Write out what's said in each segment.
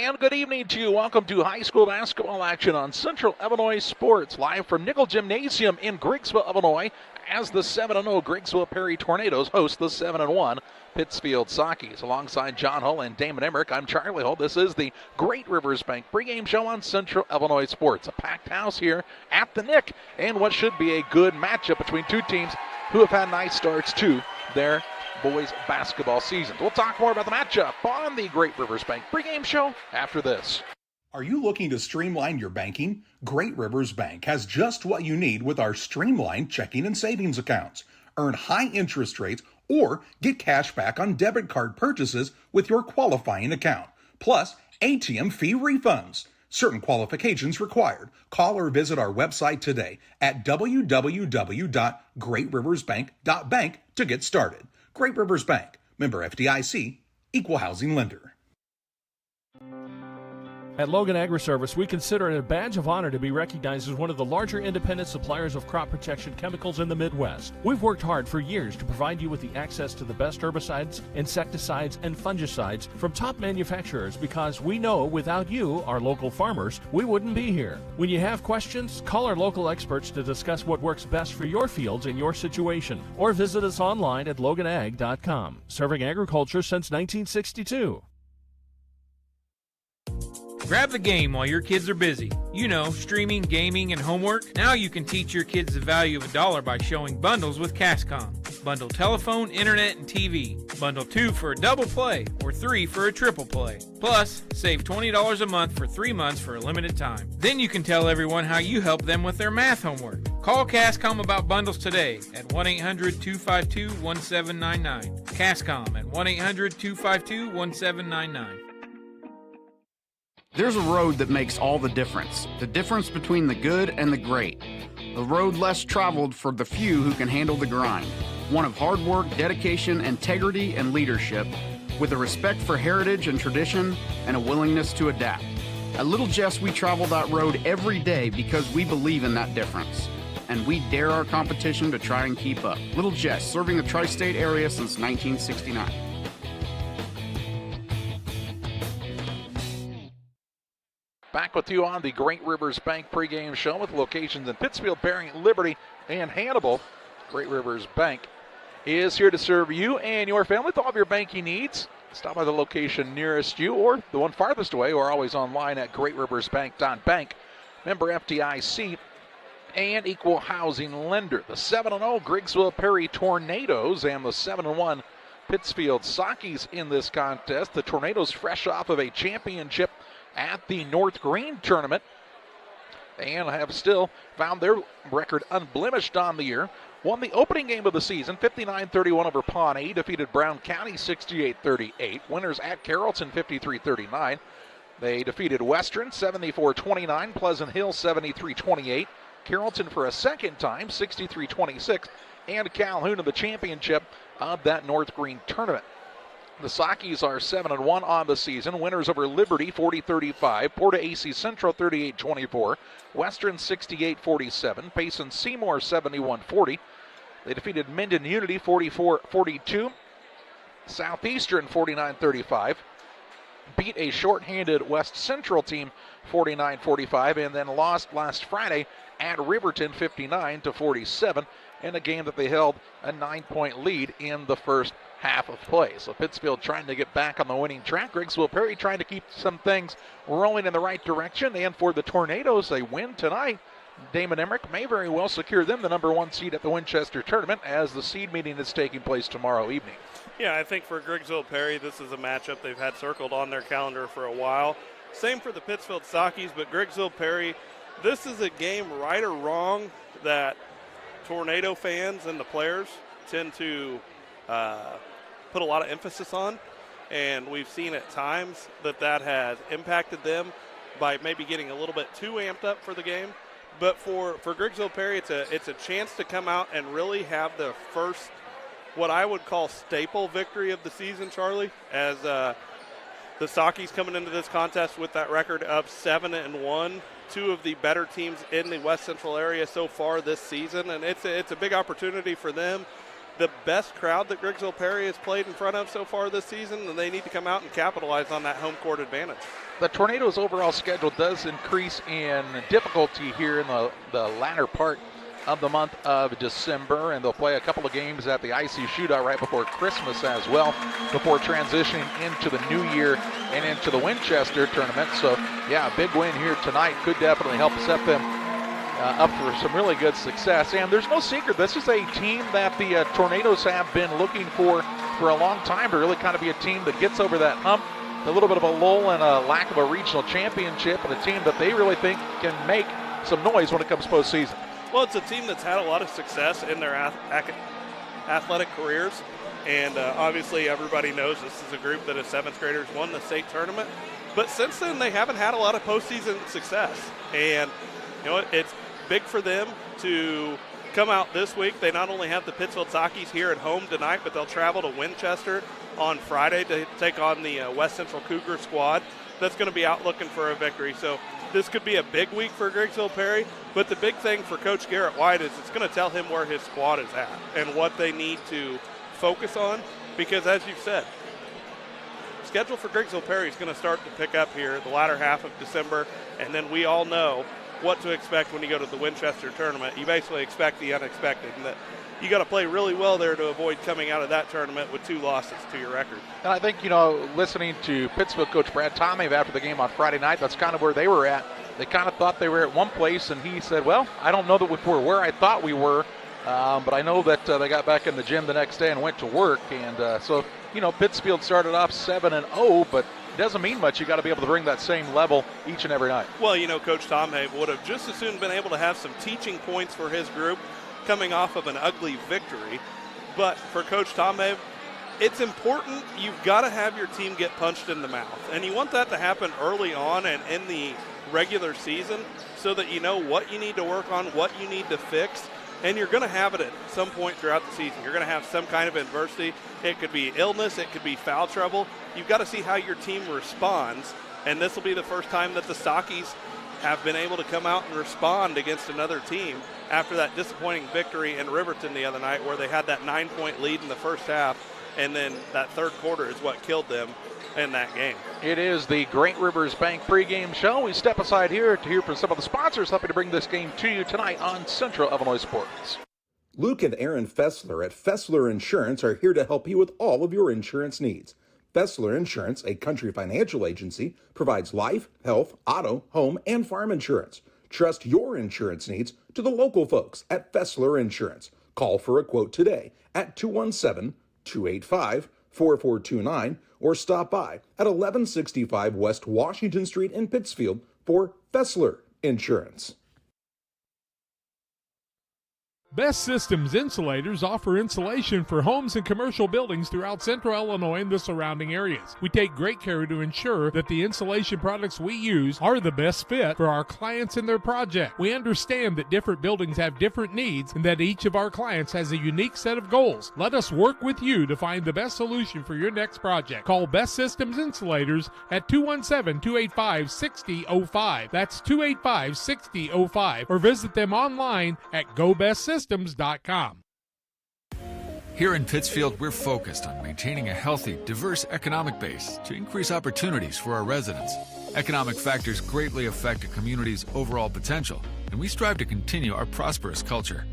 And good evening to you. Welcome to high school basketball action on Central Illinois Sports, live from Nickel Gymnasium in Griggsville, Illinois, as the 7-0 Griggsville-Perry Tornadoes host the 7-1 Pittsfield Sockies. Alongside John Hull and Damon Emmerich, I'm Charlie Hull. This is the Great Rivers Bank pregame show on Central Illinois Sports. A packed house here at the Nick, and what should be a good matchup between two teams who have had nice starts to their boys basketball season. We'll talk more about the matchup on the Great Rivers Bank pregame show after this. Are you looking to streamline your banking? Great Rivers Bank has just what you need with our streamlined checking and savings accounts. Earn high interest rates or get cash back on debit card purchases with your qualifying account. Plus, ATM fee refunds. Certain qualifications required. Call or visit our website today at www.greatriversbank.bank to get started. Great Rivers Bank, member FDIC, equal housing lender. At Logan Agri-Service, we consider it a badge of honor to be recognized as one of the larger independent suppliers of crop protection chemicals in the Midwest. We've worked hard for years to provide you with the access to the best herbicides, insecticides, and fungicides from top manufacturers because we know without you, our local farmers, we wouldn't be here. When you have questions, call our local experts to discuss what works best for your fields and your situation, or visit us online at loganag.com. Serving agriculture since 1962. Grab the game while your kids are busy. You know, streaming, gaming, and homework. Now you can teach your kids the value of $1 by showing bundles with Cascom. Bundle telephone, internet, and TV. Bundle 2 for a double play or 3 for a triple play. Plus, save $20 a month for 3 months for a limited time. Then you can tell everyone how you help them with their math homework. Call Cascom about bundles today at 1-800-252-1799. Cascom at 1-800-252-1799. There's a road that makes all the difference between the good and the great. A road less traveled for the few who can handle the grind. One of hard work, dedication, integrity, and leadership, with a respect for heritage and tradition and a willingness to adapt. At Little Jess, we travel that road every day because we believe in that difference. And we dare our competition to try and keep up. Little Jess, serving the tri-state area since 1969. Back with you on the Great Rivers Bank pregame show with locations in Pittsfield, Perry, Liberty, and Hannibal. Great Rivers Bank is here to serve you and your family with all of your banking needs. Stop by the location nearest you or the one farthest away, or always online at greatriversbank.bank. Member FDIC and equal housing lender. The 7-0 Griggsville-Perry Tornadoes and the 7-1 Pittsfield Sockies in this contest. The Tornadoes fresh off of a championship at the North Green tournament and have still found their record unblemished on the year. Won the opening game of the season, 59-31 over Pawnee. Defeated Brown County 68-38. Winners at Carrollton 53-39. They defeated Western 74-29. Pleasant Hill 73-28. Carrollton for a second time 63-26. And Calhoun in the championship of that North Green tournament. The Sockies are 7-1 on the season. Winners over Liberty 40-35, Porta AC Central 38-24, Western 68-47, Payson Seymour 71-40. They defeated Minden Unity 44-42, Southeastern 49-35, beat a shorthanded West Central team 49-45, and then lost last Friday at Riverton 59-47 in a game that they held a 9-point lead in the first half of play. So Pittsfield trying to get back on the winning track. Griggsville-Perry trying to keep some things rolling in the right direction. And for the Tornadoes, they win tonight. Damon Emmerich may very well secure them the number 1 seed at the Winchester tournament, as the seed meeting is taking place tomorrow evening. Yeah, I think for Griggsville-Perry, this is a matchup they've had circled on their calendar for a while. Same for the Pittsfield Sockies, but Griggsville-Perry, this is a game, right or wrong, that Tornado fans and the players tend to put a lot of emphasis on, and we've seen at times that has impacted them by maybe getting a little bit too amped up for the game. But for Griggsville-Perry, it's a chance to come out and really have the first, what I would call, staple victory of the season, Charlie, as the Sockies coming into this contest with that record of 7-1, two of the better teams in the West Central area so far this season, and it's a big opportunity for them the best crowd that Griggsville-Perry has played in front of so far this season, and they need to come out and capitalize on that home court advantage. The Tornadoes' overall schedule does increase in difficulty here in the latter part of the month of December, and they'll play a couple of games at the IC Shootout right before Christmas as well, before transitioning into the new year and into the Winchester tournament. So, yeah, a big win here tonight could definitely help set them up for some really good success. And there's no secret, this is a team that the Tornadoes have been looking for a long time to really kind of be a team that gets over that hump, a little bit of a lull and a lack of a regional championship, and a team that they really think can make some noise when it comes postseason. Well, it's a team that's had a lot of success in their athletic careers, and obviously everybody knows this is a group that as 7th graders won the state tournament, but since then they haven't had a lot of postseason success, and you know it's big for them to come out this week. They not only have the Pittsfield Sockies here at home tonight, but they'll travel to Winchester on Friday to take on the West Central Cougar squad that's going to be out looking for a victory. So this could be a big week for Griggsville-Perry, but the big thing for Coach Garrett White is it's going to tell him where his squad is at and what they need to focus on, because as you've said, schedule for Griggsville-Perry is going to start to pick up here the latter half of December, and then we all know what to expect when you go to the Winchester tournament. You basically expect the unexpected, and that you got to play really well there to avoid coming out of that tournament with 2 losses to your record. And I think, listening to Pittsfield coach Brad Tomave after the game on Friday night, that's kind of where they were at. They kind of thought they were at one place, and he said, well, I don't know that we're where I thought we were, but I know that they got back in the gym the next day and went to work. And so, Pittsfield started off 7-0, but it doesn't mean much. You got to be able to bring that same level each and every night. Well, Coach Tomave would have just as soon been able to have some teaching points for his group coming off of an ugly victory. But for Coach Tomave, it's important. You've got to have your team get punched in the mouth. And you want that to happen early on and in the regular season so that you know what you need to work on, what you need to fix. And you're going to have it at some point throughout the season. You're going to have some kind of adversity. It could be illness. It could be foul trouble. You've got to see how your team responds. And this will be the first time that the Stockies have been able to come out and respond against another team after that disappointing victory in Riverton the other night, where they had that 9-point lead in the first half, and then that third quarter is what killed them in that game. It is the Great Rivers Bank pregame show. We step aside here to hear from some of the sponsors helping to bring this game to you tonight on Central Illinois Sports. Luke and Aaron Fessler at Fessler Insurance are here to help you with all of your insurance needs. Fessler Insurance, a Country Financial agency, provides life, health, auto, home, and farm insurance. Trust your insurance needs to the local folks at Fessler Insurance. Call for a quote today at 217-285-4429 or stop by at 1165 West Washington Street in Pittsfield for Fessler Insurance. Best Systems Insulators offer insulation for homes and commercial buildings throughout Central Illinois and the surrounding areas. We take great care to ensure that the insulation products we use are the best fit for our clients and their project. We understand that different buildings have different needs and that each of our clients has a unique set of goals. Let us work with you to find the best solution for your next project. Call Best Systems Insulators at 217-285-6005. That's 285-6005, or visit them online at GoBestSystems.com. Here in Pittsfield, we're focused on maintaining a healthy, diverse economic base to increase opportunities for our residents. Economic factors greatly affect a community's overall potential, and we strive to continue our prosperous culture.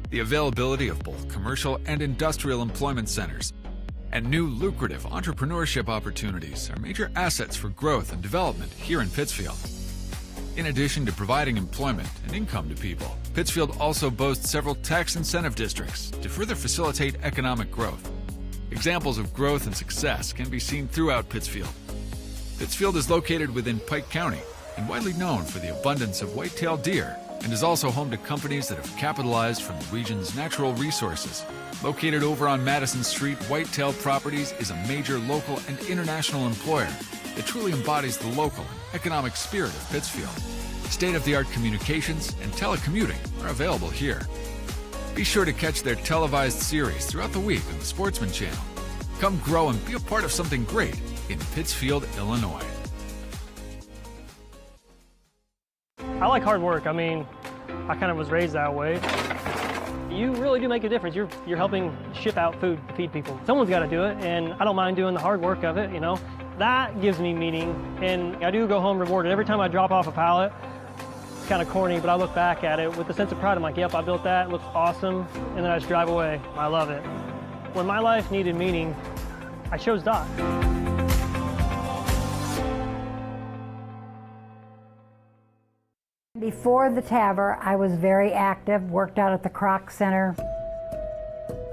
The availability of both commercial and industrial employment centers and new lucrative entrepreneurship opportunities are major assets for growth and development here in Pittsfield. In addition to providing employment and income to people, Pittsfield also boasts several tax incentive districts to further facilitate economic growth. Examples of growth and success can be seen throughout Pittsfield. Pittsfield is located within Pike County and widely known for the abundance of white-tailed deer, and is also home to companies that have capitalized from the region's natural resources. Located over on Madison Street, Whitetail Properties is a major local and international employer that truly embodies the local and economic spirit of Pittsfield. State-of-the-art communications and telecommuting are available here. Be sure to catch their televised series throughout the week on the Sportsman Channel. Come grow and be a part of something great in Pittsfield, Illinois. I like hard work. I mean, I kind of was raised that way. You really do make a difference. You're helping ship out food to feed people. Someone's got to do it, and I don't mind doing the hard work of it, you know. That gives me meaning, and I do go home rewarded. Every time I drop off a pallet, it's kind of corny, but I look back at it with a sense of pride. I'm like, yep, I built that, it looks awesome, and then I just drive away. I love it. When my life needed meaning, I chose Doc. Before the TAVR, I was very active, worked out at the Croc Center.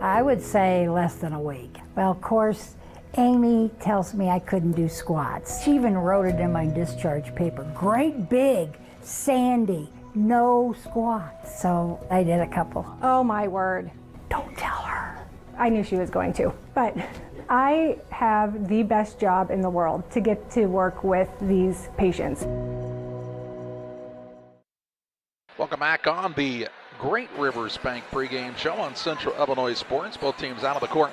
I would say less than a week. Well, of course, Amy tells me I couldn't do squats. She even wrote it in my discharge paper. Great big, Sandy, no squats. So I did a couple. Oh my word. Don't tell her. I knew she was going to, but I have the best job in the world to get to work with these patients. Welcome back on the Great Rivers Bank pregame show on Central Illinois Sports. Both teams out of the court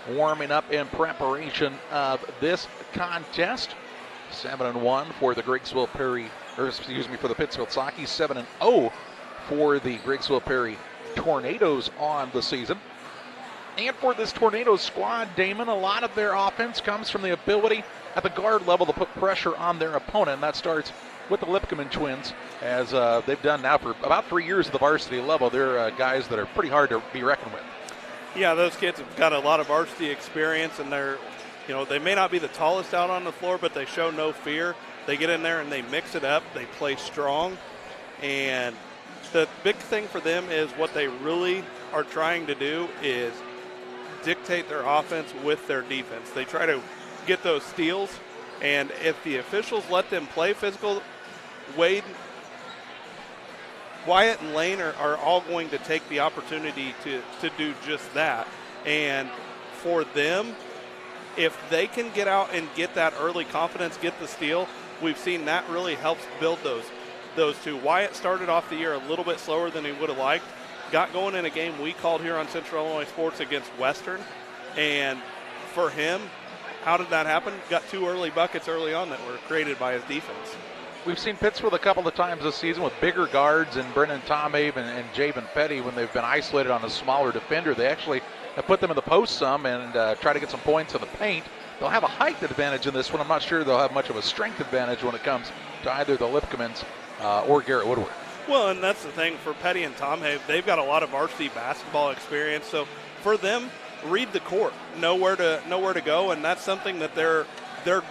warming up in preparation of this contest. 7-1 for the Griggsville-Perry, or excuse me, for the Pittsfield Sockies. 7-0 for the Griggsville-Perry Tornadoes on the season. And for this Tornadoes squad, Damon, a lot of their offense comes from the ability at the guard level to put pressure on their opponent. And that starts with the Lipkeman twins, as they've done now for about 3 years at the varsity level. They're guys that are pretty hard to be reckoned with. Yeah, those kids have got a lot of varsity experience, and they may not be the tallest out on the floor, but they show no fear. They get in there and they mix it up. They play strong, and the big thing for them is what they really are trying to do is dictate their offense with their defense. They try to get those steals, and if the officials let them play physical, Wyatt and Lane are all going to take the opportunity to do just that. And for them, if they can get out and get that early confidence, get the steal, we've seen that really helps build those two. Wyatt started off the year a little bit slower than he would have liked. Got going in a game we called here on Central Illinois Sports against Western. And for him, how did that happen? Got 2 early buckets early on that were created by his defense. We've seen Pittsfield a couple of times this season with bigger guards and Brennan Tomave and Javen Petty when they've been isolated on a smaller defender. They actually have put them in the post some and try to get some points in the paint. They'll have a height advantage in this one. I'm not sure they'll have much of a strength advantage when it comes to either the Lipkemans or Garrett Woodward. Well, and that's the thing for Petty and Tomave. They've got a lot of varsity basketball experience. So for them, read the court, know where to go, and that's something that they're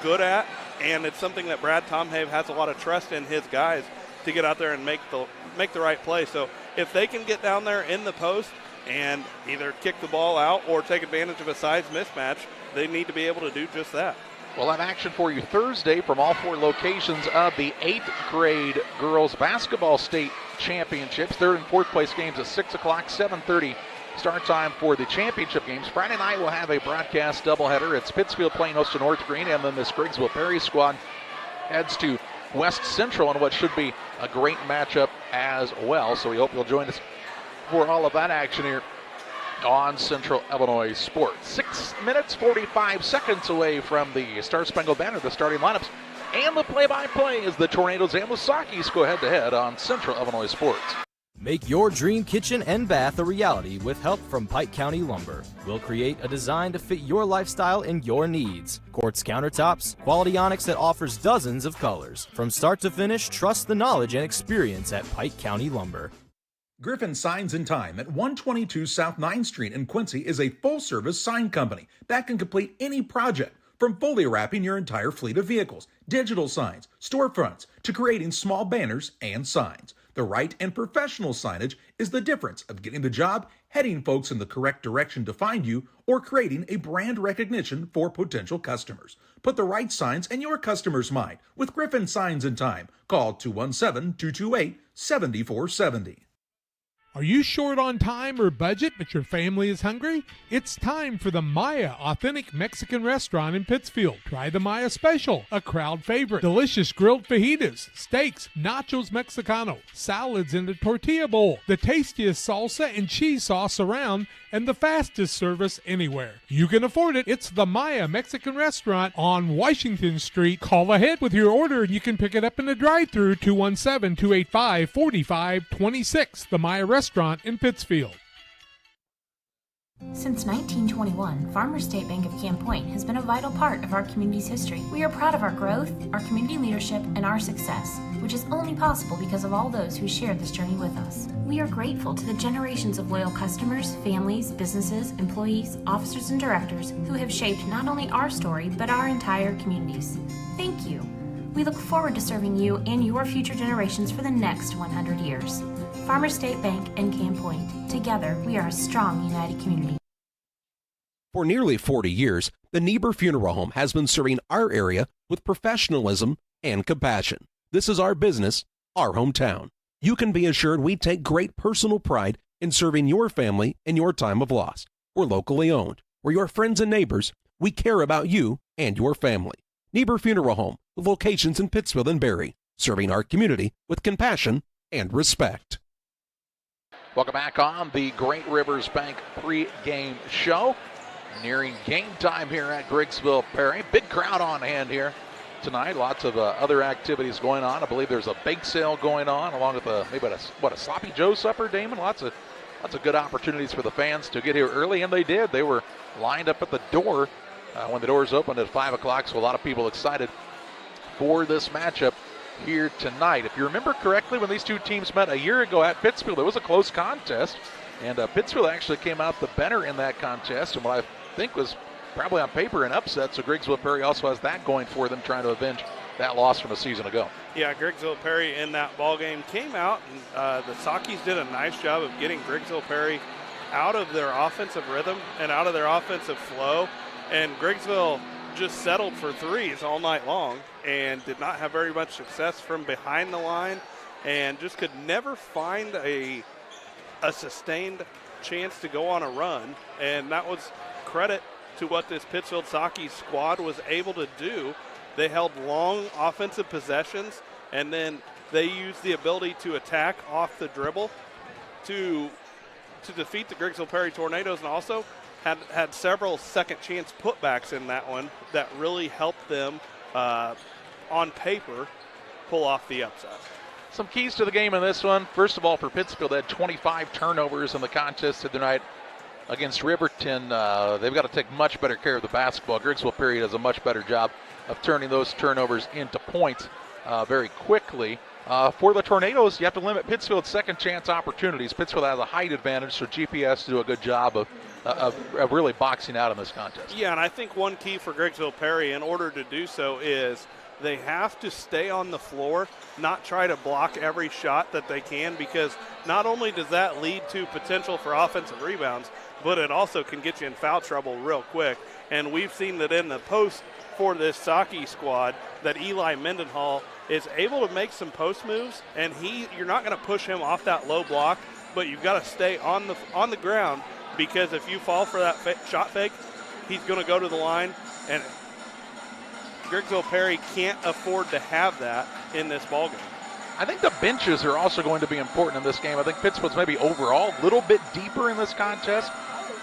good at, and it's something that Brad Tomhave has a lot of trust in his guys to get out there and make the right play. So if they can get down there in the post and either kick the ball out or take advantage of a size mismatch, they need to be able to do just that. We'll have action for you Thursday from all 4 locations of the 8th grade girls basketball state championships. 3rd and 4th place games at 6 o'clock, 7:30 start time for the championship games. Friday night we'll have a broadcast doubleheader. It's Pittsfield playing host to North Green, and then this Griggsville-Perry squad heads to West Central in what should be a great matchup as well. So we hope you'll join us for all of that action here on Central Illinois Sports. 6 minutes, 45 seconds away from the Star Spangled Banner, the starting lineups, and the play-by-play as the Tornadoes and the Sockies go head-to-head on Central Illinois Sports. Make your dream kitchen and bath a reality with help from Pike County Lumber. We'll create a design to fit your lifestyle and your needs. Quartz countertops, quality onyx that offers dozens of colors. From start to finish, trust the knowledge and experience at Pike County Lumber. Griffin Signs and Time at 122 South 9th Street in Quincy is a full-service sign company that can complete any project, from fully wrapping your entire fleet of vehicles, digital signs, storefronts, to creating small banners and signs. The right and professional signage is the difference of getting the job, heading folks in the correct direction to find you, or creating a brand recognition for potential customers. Put the right signs in your customer's mind with Griffin Signs and Time. Call 217-228-7470. Are you short on time or budget, but your family is hungry? It's time for the Maya Authentic Mexican Restaurant in Pittsfield. Try the Maya Special, a crowd favorite. Delicious grilled fajitas, steaks, nachos Mexicano, salads in a tortilla bowl, the tastiest salsa and cheese sauce around, and the fastest service anywhere. You can afford it. It's the Maya Mexican Restaurant on Washington Street. Call ahead with your order and you can pick it up in the drive-thru, 217-285-4526. The Maya Restaurant in Pittsfield. Since 1921, Farmers State Bank of Camp Point has been a vital part of our community's history. We are proud of our growth, our community leadership, and our success, which is only possible because of all those who shared this journey with us. We are grateful to the generations of loyal customers, families, businesses, employees, officers, and directors who have shaped not only our story, but our entire communities. Thank you. We look forward to serving you and your future generations for the next 100 years. Farmers State Bank and Camp Point. Together, we are a strong, united community. For nearly 40 years, the Niebuhr Funeral Home has been serving our area with professionalism and compassion. This is our business, our hometown. You can be assured we take great personal pride in serving your family in your time of loss. We're locally owned. We're your friends and neighbors. We care about you and your family. Niebuhr Funeral Home, with locations in Pittsfield and Barry, serving our community with compassion and respect. Welcome back on the Great Rivers Bank pregame show. Nearing game time here at Griggsville-Perry. Big crowd on hand here tonight. Lots of other activities going on. I believe there's a bake sale going on, along with a Sloppy Joe supper, Damon. Lots of good opportunities for the fans to get here early, and they did. They were lined up at the door when the doors opened at 5 o'clock, so a lot of people excited for this matchup here tonight. If you remember correctly, when these two teams met a year ago at Pittsfield, it was a close contest, and Pittsfield actually came out the better in that contest, and what I think was probably on paper an upset, so Griggsville-Perry also has that going for them, trying to avenge that loss from a season ago. Yeah, Griggsville-Perry in that ball game came out, and the Sakis did a nice job of getting Griggsville-Perry out of their offensive rhythm and out of their offensive flow, and Griggsville just settled for threes all night long and did not have very much success from behind the line, and just could never find a sustained chance to go on a run, and that was credit to what this Pittsfield Sakis squad was able to do. They held long offensive possessions, and then they used the ability to attack off the dribble to defeat the Griggsville-Perry Tornadoes, and also had several second chance putbacks in that one that really helped them on paper pull off the upset. Some keys to the game in this one. First of all, for Pittsfield, they had 25 turnovers in the contest tonight against Riverton. They've got to take much better care of the basketball. Griggsville-Perry does a much better job of turning those turnovers into points very quickly. For the Tornadoes, you have to limit Pittsfield's second chance opportunities. Pittsfield has a height advantage, so GP has to do a good job of really boxing out in this contest. Yeah, and I think one key for Griggsville-Perry in order to do so is they have to stay on the floor, not try to block every shot that they can, because not only does that lead to potential for offensive rebounds, but it also can get you in foul trouble real quick. And we've seen that in the post for this Saki squad that Eli Mendenhall is able to make some post moves, and you're not going to push him off that low block, but you've got to stay on the ground, because if you fall for that shot fake, he's going to go to the line, and Griggsville-Perry can't afford to have that in this ballgame. I think the benches are also going to be important in this game. I think Pittsfield's maybe overall a little bit deeper in this contest,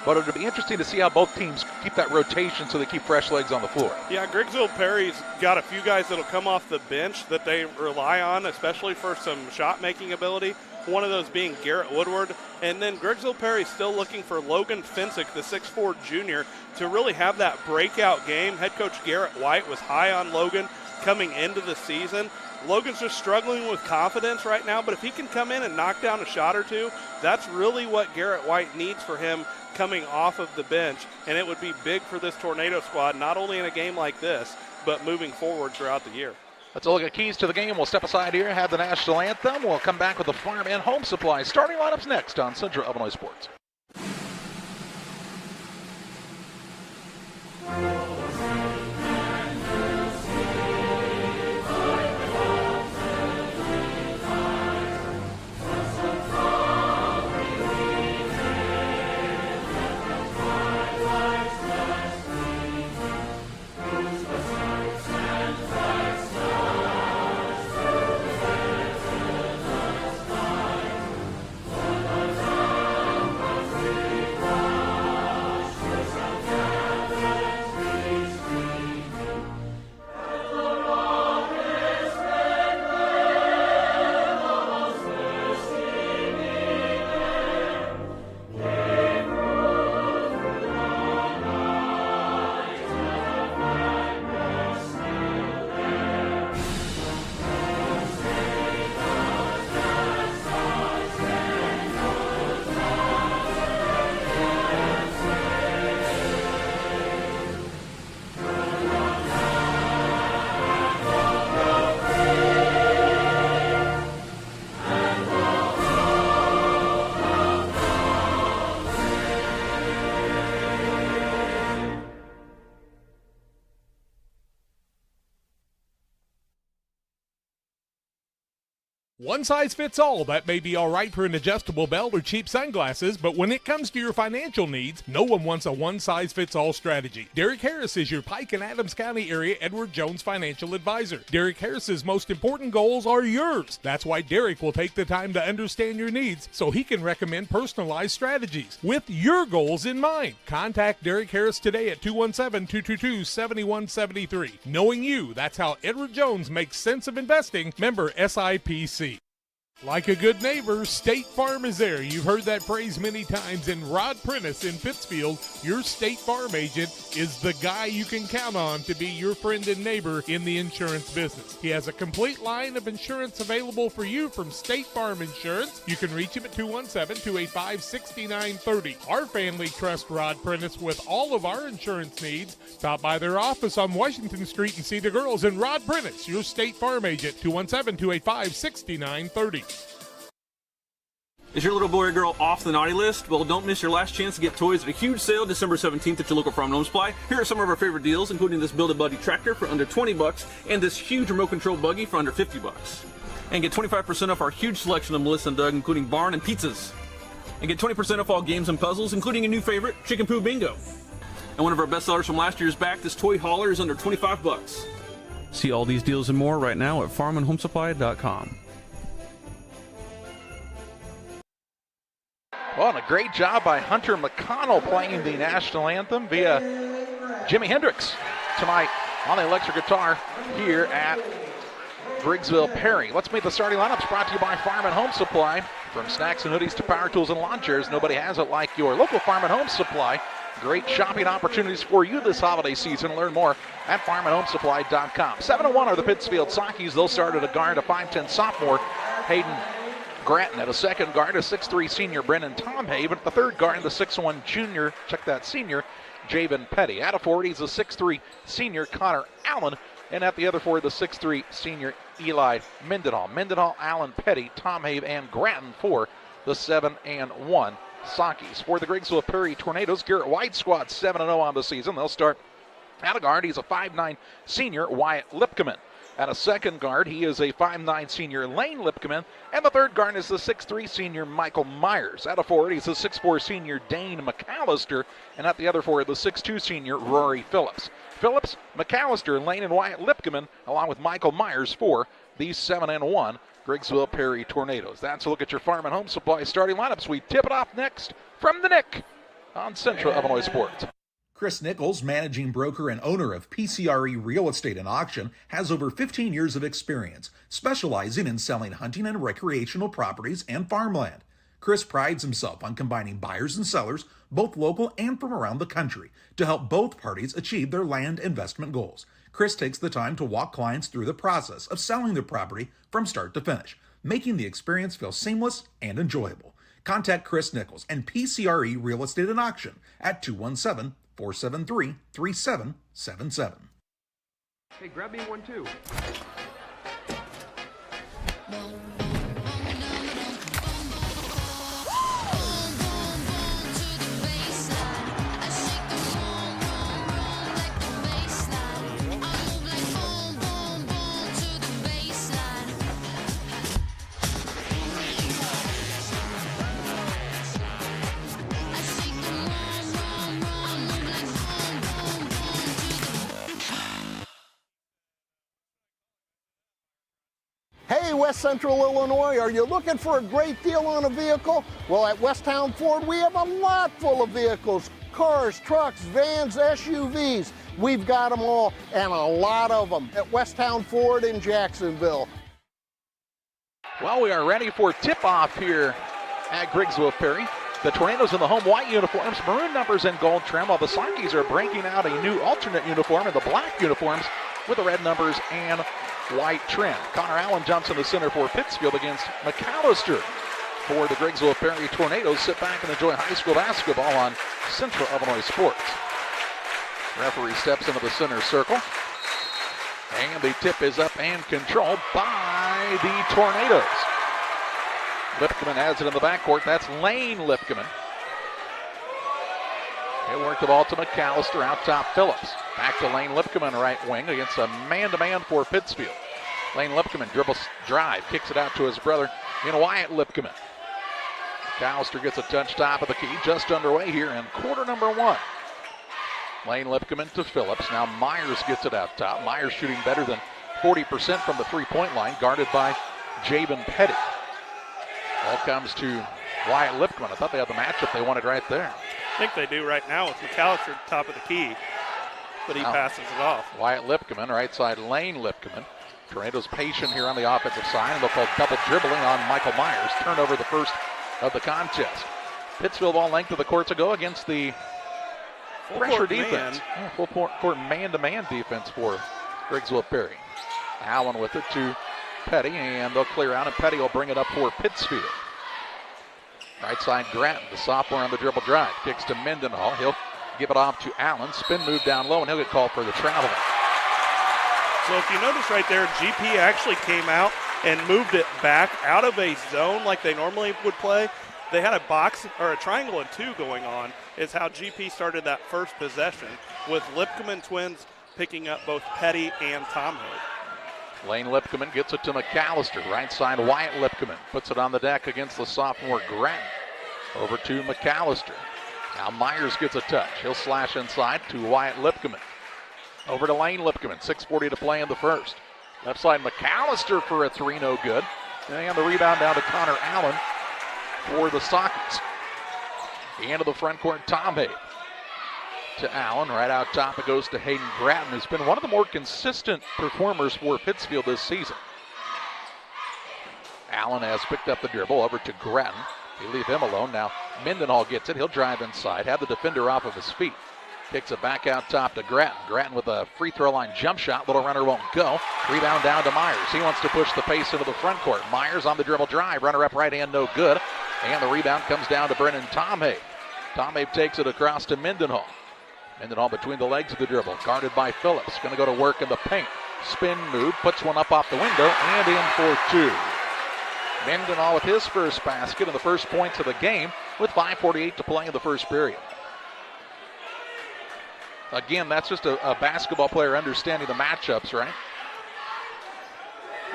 but it'll be interesting to see how both teams keep that rotation so they keep fresh legs on the floor. Yeah, Griggsville-Perry's got a few guys that'll come off the bench that they rely on, especially for some shot-making ability. One of those being Garrett Woodward. And then Griggsville-Perry's still looking for Logan Finsick, the 6'4 junior, to really have that breakout game. Head coach Garrett White was high on Logan coming into the season. Logan's just struggling with confidence right now, but if he can come in and knock down a shot or two, that's really what Garrett White needs for him coming off of the bench, and it would be big for this Tornado squad, not only in a game like this, but moving forward throughout the year. Let's look at keys to the game. We'll step aside here, have the national anthem. We'll come back with the farm and home supply starting lineups next on Central Illinois Sports. One size fits all. That may be all right for an adjustable belt or cheap sunglasses, but when it comes to your financial needs, no one wants a one-size-fits-all strategy. Derek Harris is your Pike and Adams County area Edward Jones financial advisor. Derek Harris's most important goals are yours. That's why Derek will take the time to understand your needs so he can recommend personalized strategies with your goals in mind. Contact Derek Harris today at 217-222-7173. Knowing you, that's how Edward Jones makes sense of investing. Member SIPC. Like a good neighbor, State Farm is there. You've heard that phrase many times, and Rod Prentice in Pittsfield, your State Farm agent, is the guy you can count on to be your friend and neighbor in the insurance business. He has a complete line of insurance available for you from State Farm Insurance. You can reach him at 217-285-6930. Our family trusts Rod Prentice with all of our insurance needs. Stop by their office on Washington Street and see the girls, and Rod Prentice, your State Farm agent, 217-285-6930. Is your little boy or girl off the naughty list? Well, don't miss your last chance to get toys at a huge sale December 17th at your local Farm and Home Supply. Here are some of our favorite deals, including this Build-A-Buddy tractor for under $20 and this huge remote control buggy for under $50. And get 25% off our huge selection of Melissa and Doug, including barn and pizzas. And get 20% off all games and puzzles, including a new favorite, Chicken Poo Bingo. And one of our best sellers from last year is back. This toy hauler is under $25. See all these deals and more right now at farmandhomesupply.com. Well, and a great job by Hunter McConnell playing the national anthem via Jimi Hendrix tonight on the electric guitar here at Griggsville-Perry. Let's meet the starting lineups, brought to you by Farm and Home Supply. From snacks and hoodies to power tools and lawn chairs, nobody has it like your local Farm and Home Supply. Great shopping opportunities for you this holiday season. Learn more at farmandhomesupply.com. 7-1 are the Pittsfield Sockies. They'll start at a guard, a 5'10 sophomore, Hayden Gratton. At a second guard, a 6'3 senior, Brennan Tomhaven. At the third guard, the 6'1 junior, check that, senior, Javen Petty. At a forward, he's a 6'3 senior, Connor Allen. And at the other forward, the 6'3 senior, Eli Mendenhall. Mendenhall, Allen, Petty, Tomhaven, and Gratton for the 7-1 Sockies. For the Griggsville-Perry Tornadoes, Garrett White squad 7-0 on the season. They'll start at a guard. He's a 5'9 senior, Wyatt Lipkeman. At a second guard, he is a 5'9 senior, Lane Lipkeman. And the third guard is the 6'3 senior, Michael Myers. At a forward, he's a 6'4 senior, Dane McAllister. And at the other forward, the 6'2 senior, Rory Phillips. Phillips, McAllister, Lane, and Wyatt Lipkeman, along with Michael Myers for the 7-1 Griggsville-Perry Tornadoes. That's a look at your Farm and Home Supply starting lineups. We tip it off next from the Nick on Central Illinois Sports. Chris Nichols, managing broker and owner of PCRE Real Estate and Auction, has over 15 years of experience, specializing in selling hunting and recreational properties and farmland. Chris prides himself on combining buyers and sellers, both local and from around the country, to help both parties achieve their land investment goals. Chris takes the time to walk clients through the process of selling their property from start to finish, making the experience feel seamless and enjoyable. Contact Chris Nichols and PCRE Real Estate and Auction at 217-473-3777. Hey, grab me one too. Hey, West Central Illinois, are you looking for a great deal on a vehicle? Well, at Westtown Ford, we have a lot full of vehicles. Cars, trucks, vans, SUVs. We've got them all, and a lot of them at Westtown Ford in Jacksonville. Well, we are ready for tip-off here at Griggsville-Perry. The Tornadoes in the home white uniforms, maroon numbers and gold trim, while the Sockies are breaking out a new alternate uniform in the black uniforms with the red numbers and white trim. Connor Allen jumps in the center for Pittsfield against McAllister. For the Griggsville-Perry Tornadoes, sit back and enjoy high school basketball on Central Illinois Sports. Referee steps into the center circle. And the tip is up and controlled by the Tornadoes. Lipkeman has it in the backcourt. That's Lane Lipkeman. They work the ball to McAllister, out top Phillips. Back to Lane Lipkeman, right wing, against a man-to-man for Pittsfield. Lane Lipkeman dribbles, drive, kicks it out to his brother in Wyatt Lipkeman. McAllister gets a touch top of the key, just underway here in quarter number 1. Lane Lipkeman to Phillips. Now Myers gets it out top. Myers shooting better than 40% from the three-point line, guarded by Javen Petty. Ball comes to Wyatt Lipkeman. I thought they had the matchup they wanted right there. I think they do right now with McAllister at the top of the key, but he passes it off. Wyatt Lipkeman, right side Lane Lipkeman. Tornadoes patient here on the offensive side, and they'll call double dribbling on Michael Myers. Turnover the first of the contest. Pittsfield ball length of the court to go against the pressure defense. Yeah, full court man-to-man defense for Griggsville-Perry. Allen with it to Petty, and they'll clear out, and Petty will bring it up for Pittsfield. Right side Gratton, the sophomore on the dribble drive. Kicks to Mendenhall. He'll give it off to Allen. Spin move down low, and he'll get called for the traveling. So if you notice right there, GP actually came out and moved it back out of a zone like they normally would play. They had a box or a triangle and 2 going on is how GP started that first possession, with Lipkeman twins picking up both Petty and Tom Hood. Lane Lipkeman gets it to McAllister. Right side Wyatt Lipkeman puts it on the deck against the sophomore Gratton. Over to McAllister. Now Myers gets a touch. He'll slash inside to Wyatt Lipkeman. Over to Lane Lipkeman. 6:40 to play in the first. Left side McAllister for a 3, no good. And the rebound down to Connor Allen for the Sockets. The end of the front court, Tom Hay to Allen. Right out top, it goes to Hayden Gratton, who's been one of the more consistent performers for Pittsfield this season. Allen has picked up the dribble over to Gratton. They leave him alone. Now Mendenhall gets it. He'll drive inside, have the defender off of his feet. Kicks it back out top to Gratton. Gratton with a free throw line jump shot. Little runner won't go. Rebound down to Myers. He wants to push the pace into the front court. Myers on the dribble drive. Runner up right hand, no good. And the rebound comes down to Brennan Tomhay. Tomhay takes it across to Mendenhall. Mendenhall between the legs of the dribble. Guarded by Phillips. Going to go to work in the paint. Spin move. Puts one up off the window and in for 2. Mendenhall with his first basket and the first points of the game with 5:48 to play in the first period. Again, that's just a basketball player understanding the matchups, right?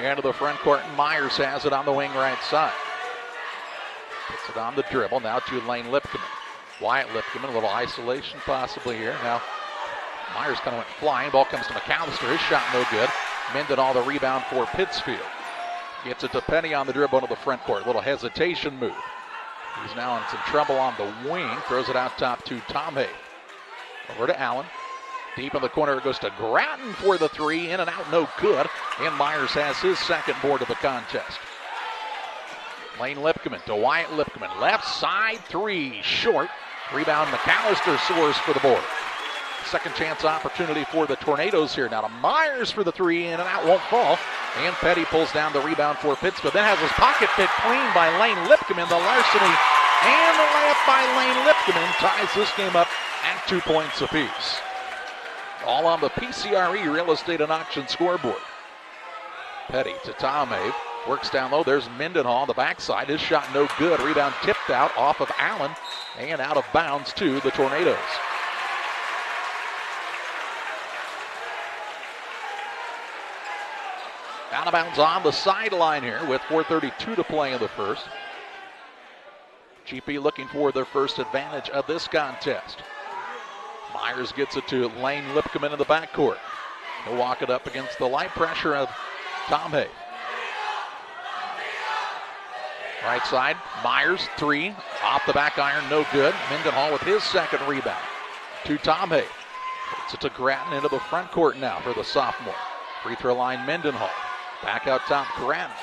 Into the front court, and Myers has it on the wing right side. Puts it on the dribble, now to Lane Lipkeman. Wyatt Lipkeman, a little isolation possibly here. Now, Myers kind of went flying. Ball comes to McAllister, his shot no good. Mendenhall the rebound for Pittsfield. Gets it to Penny on the dribble into the front court. Little hesitation move. He's now in some trouble on the wing. Throws it out top to Tom Hay. Over to Allen. Deep in the corner, it goes to Gratton for the 3. In and out, no good. And Myers has his second board of the contest. Lane Lipkeman to Wyatt Lipkeman. Left side 3, short. Rebound, McAllister soars for the board. Second chance opportunity for the Tornadoes here. Now to Myers for the 3, in and out, won't fall. And Petty pulls down the rebound for Pittsfield. Then has his pocket picked clean by Lane Lipkeman. The larceny and the layup by Lane Lipkeman ties this game up at 2 points apiece. All on the PCRE Real Estate and Auction scoreboard. Petty to Tom Have. Works down low. There's Mendenhall on the backside. His shot no good. Rebound tipped out off of Allen and out of bounds to the Tornadoes. Out of bounds on the sideline here with 4:32 to play in the first. GP looking for their first advantage of this contest. Myers gets it to Lane Lipkeman in the backcourt. He'll walk it up against the light pressure of Tom Hay. Right side, Myers, 3. Off the back iron, no good. Mendenhall with his second rebound. To Tom Hay. Puts it to Gratton into the front court now for the sophomore. Free throw line, Mendenhall. Back out top, Gratton.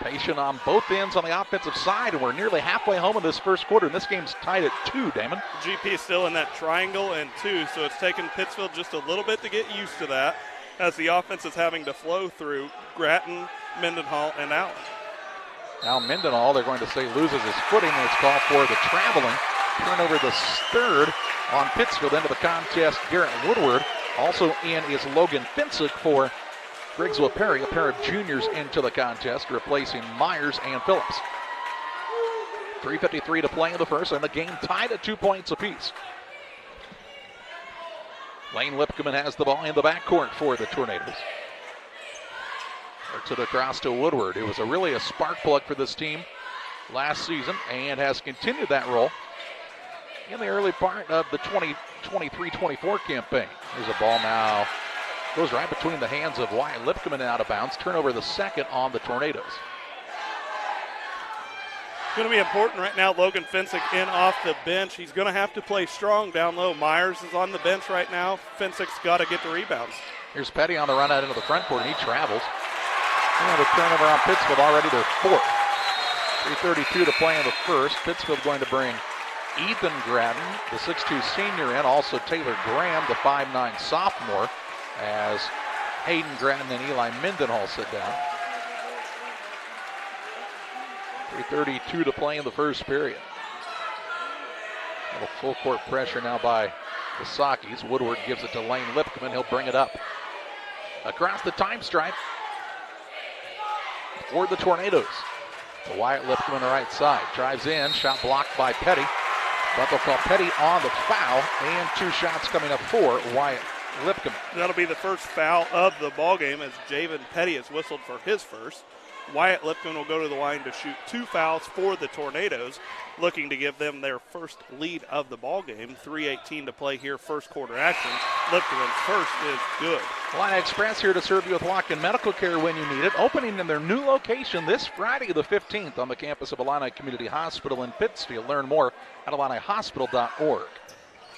Patient on both ends on the offensive side, and we're nearly halfway home in this first quarter, and this game's tied at 2, Damon. GP is still in that triangle and 2, so it's taken Pittsfield just a little bit to get used to that as the offense is having to flow through Gratton, Mendenhall, and Allen. Now Mendenhall, they're going to say, loses his footing, and it's called for the traveling. Turnover the third on Pittsfield. Into the contest, Garrett Woodward. Also in is Logan Finsick for Griggsville-Perry, a pair of juniors into the contest, replacing Myers and Phillips. 3:53 to play in the first, and the game tied at 2 points apiece. Lane Lipkeman has the ball in the backcourt for the Tornadoes. Works it across to Woodward. It was really a spark plug for this team last season and has continued that role in the early part of the 2023-24 campaign. Here's a ball now. Goes right between the hands of Wyatt Lipcomb and out of bounds. Turnover the second on the Tornadoes. It's going to be important right now. Logan Finsick in off the bench. He's going to have to play strong down low. Myers is on the bench right now. Finsick's got to get the rebounds. Here's Petty on the run out into the front court, and he travels. And a turnover on Pittsfield, already their fourth. 3:32 to play in the first. Pittsfield going to bring Ethan Gratton, the 6'2 senior, in. Also Taylor Graham, the 5'9 sophomore, as Hayden Gratton and Eli Mendenhall sit down. 3:32 to play in the first period. A little full court pressure now by the Sakis. Woodward gives it to Lane Lipcomb, and he'll bring it up across the time stripe for the Tornadoes. To Wyatt Lipcomb on the right side. Drives in, shot blocked by Petty. But they'll call Petty on the foul, and 2 shots coming up for Wyatt Lipcomb. That'll be the first foul of the ball game as Javen Petty has whistled for his first. Wyatt Lipcomb will go to the line to shoot 2 fouls for the Tornadoes, looking to give them their first lead of the ball game. 3:18 to play here, first quarter action. Lipcomb's first is good. Illini Express here to serve you with walk-in medical care when you need it. Opening in their new location this Friday the 15th on the campus of Illini Community Hospital in Pittsfield. Learn more at IlliniHospital.org.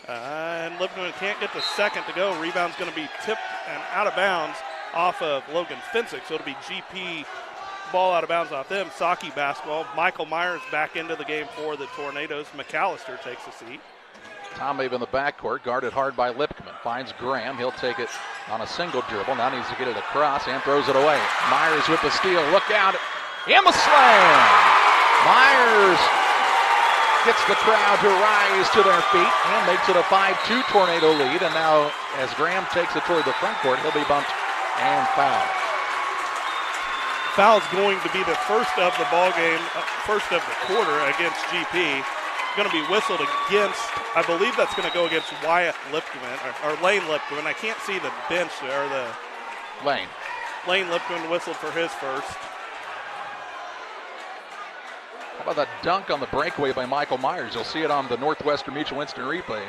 And Lipcomb can't get the second to go. Rebound's going to be tipped and out of bounds off of Logan Finsick, so it'll be GP ball out of bounds off them. Saki basketball. Michael Myers back into the game for the Tornadoes. McAllister takes a seat. Tom Abe in the backcourt, guarded hard by Lipcomb. Finds Graham. He'll take it on a single dribble. Now needs to get it across and throws it away. Myers with the steal. Look out. And the slam. Myers gets the crowd to rise to their feet and makes it a 5-2 Tornado lead. And now as Graham takes it toward the front court, he'll be bumped and fouled. Foul's going to be the first of the ball game, first of the quarter against GP. Going to be whistled against, I believe that's going to go against Wyatt Lipcomb, or Lane Lipcomb. I can't see the bench there, or the Lane. Lane Lipcomb whistled for his first. How about that dunk on the breakaway by Michael Myers? You'll see it on the Northwestern Mutual Instant Replay.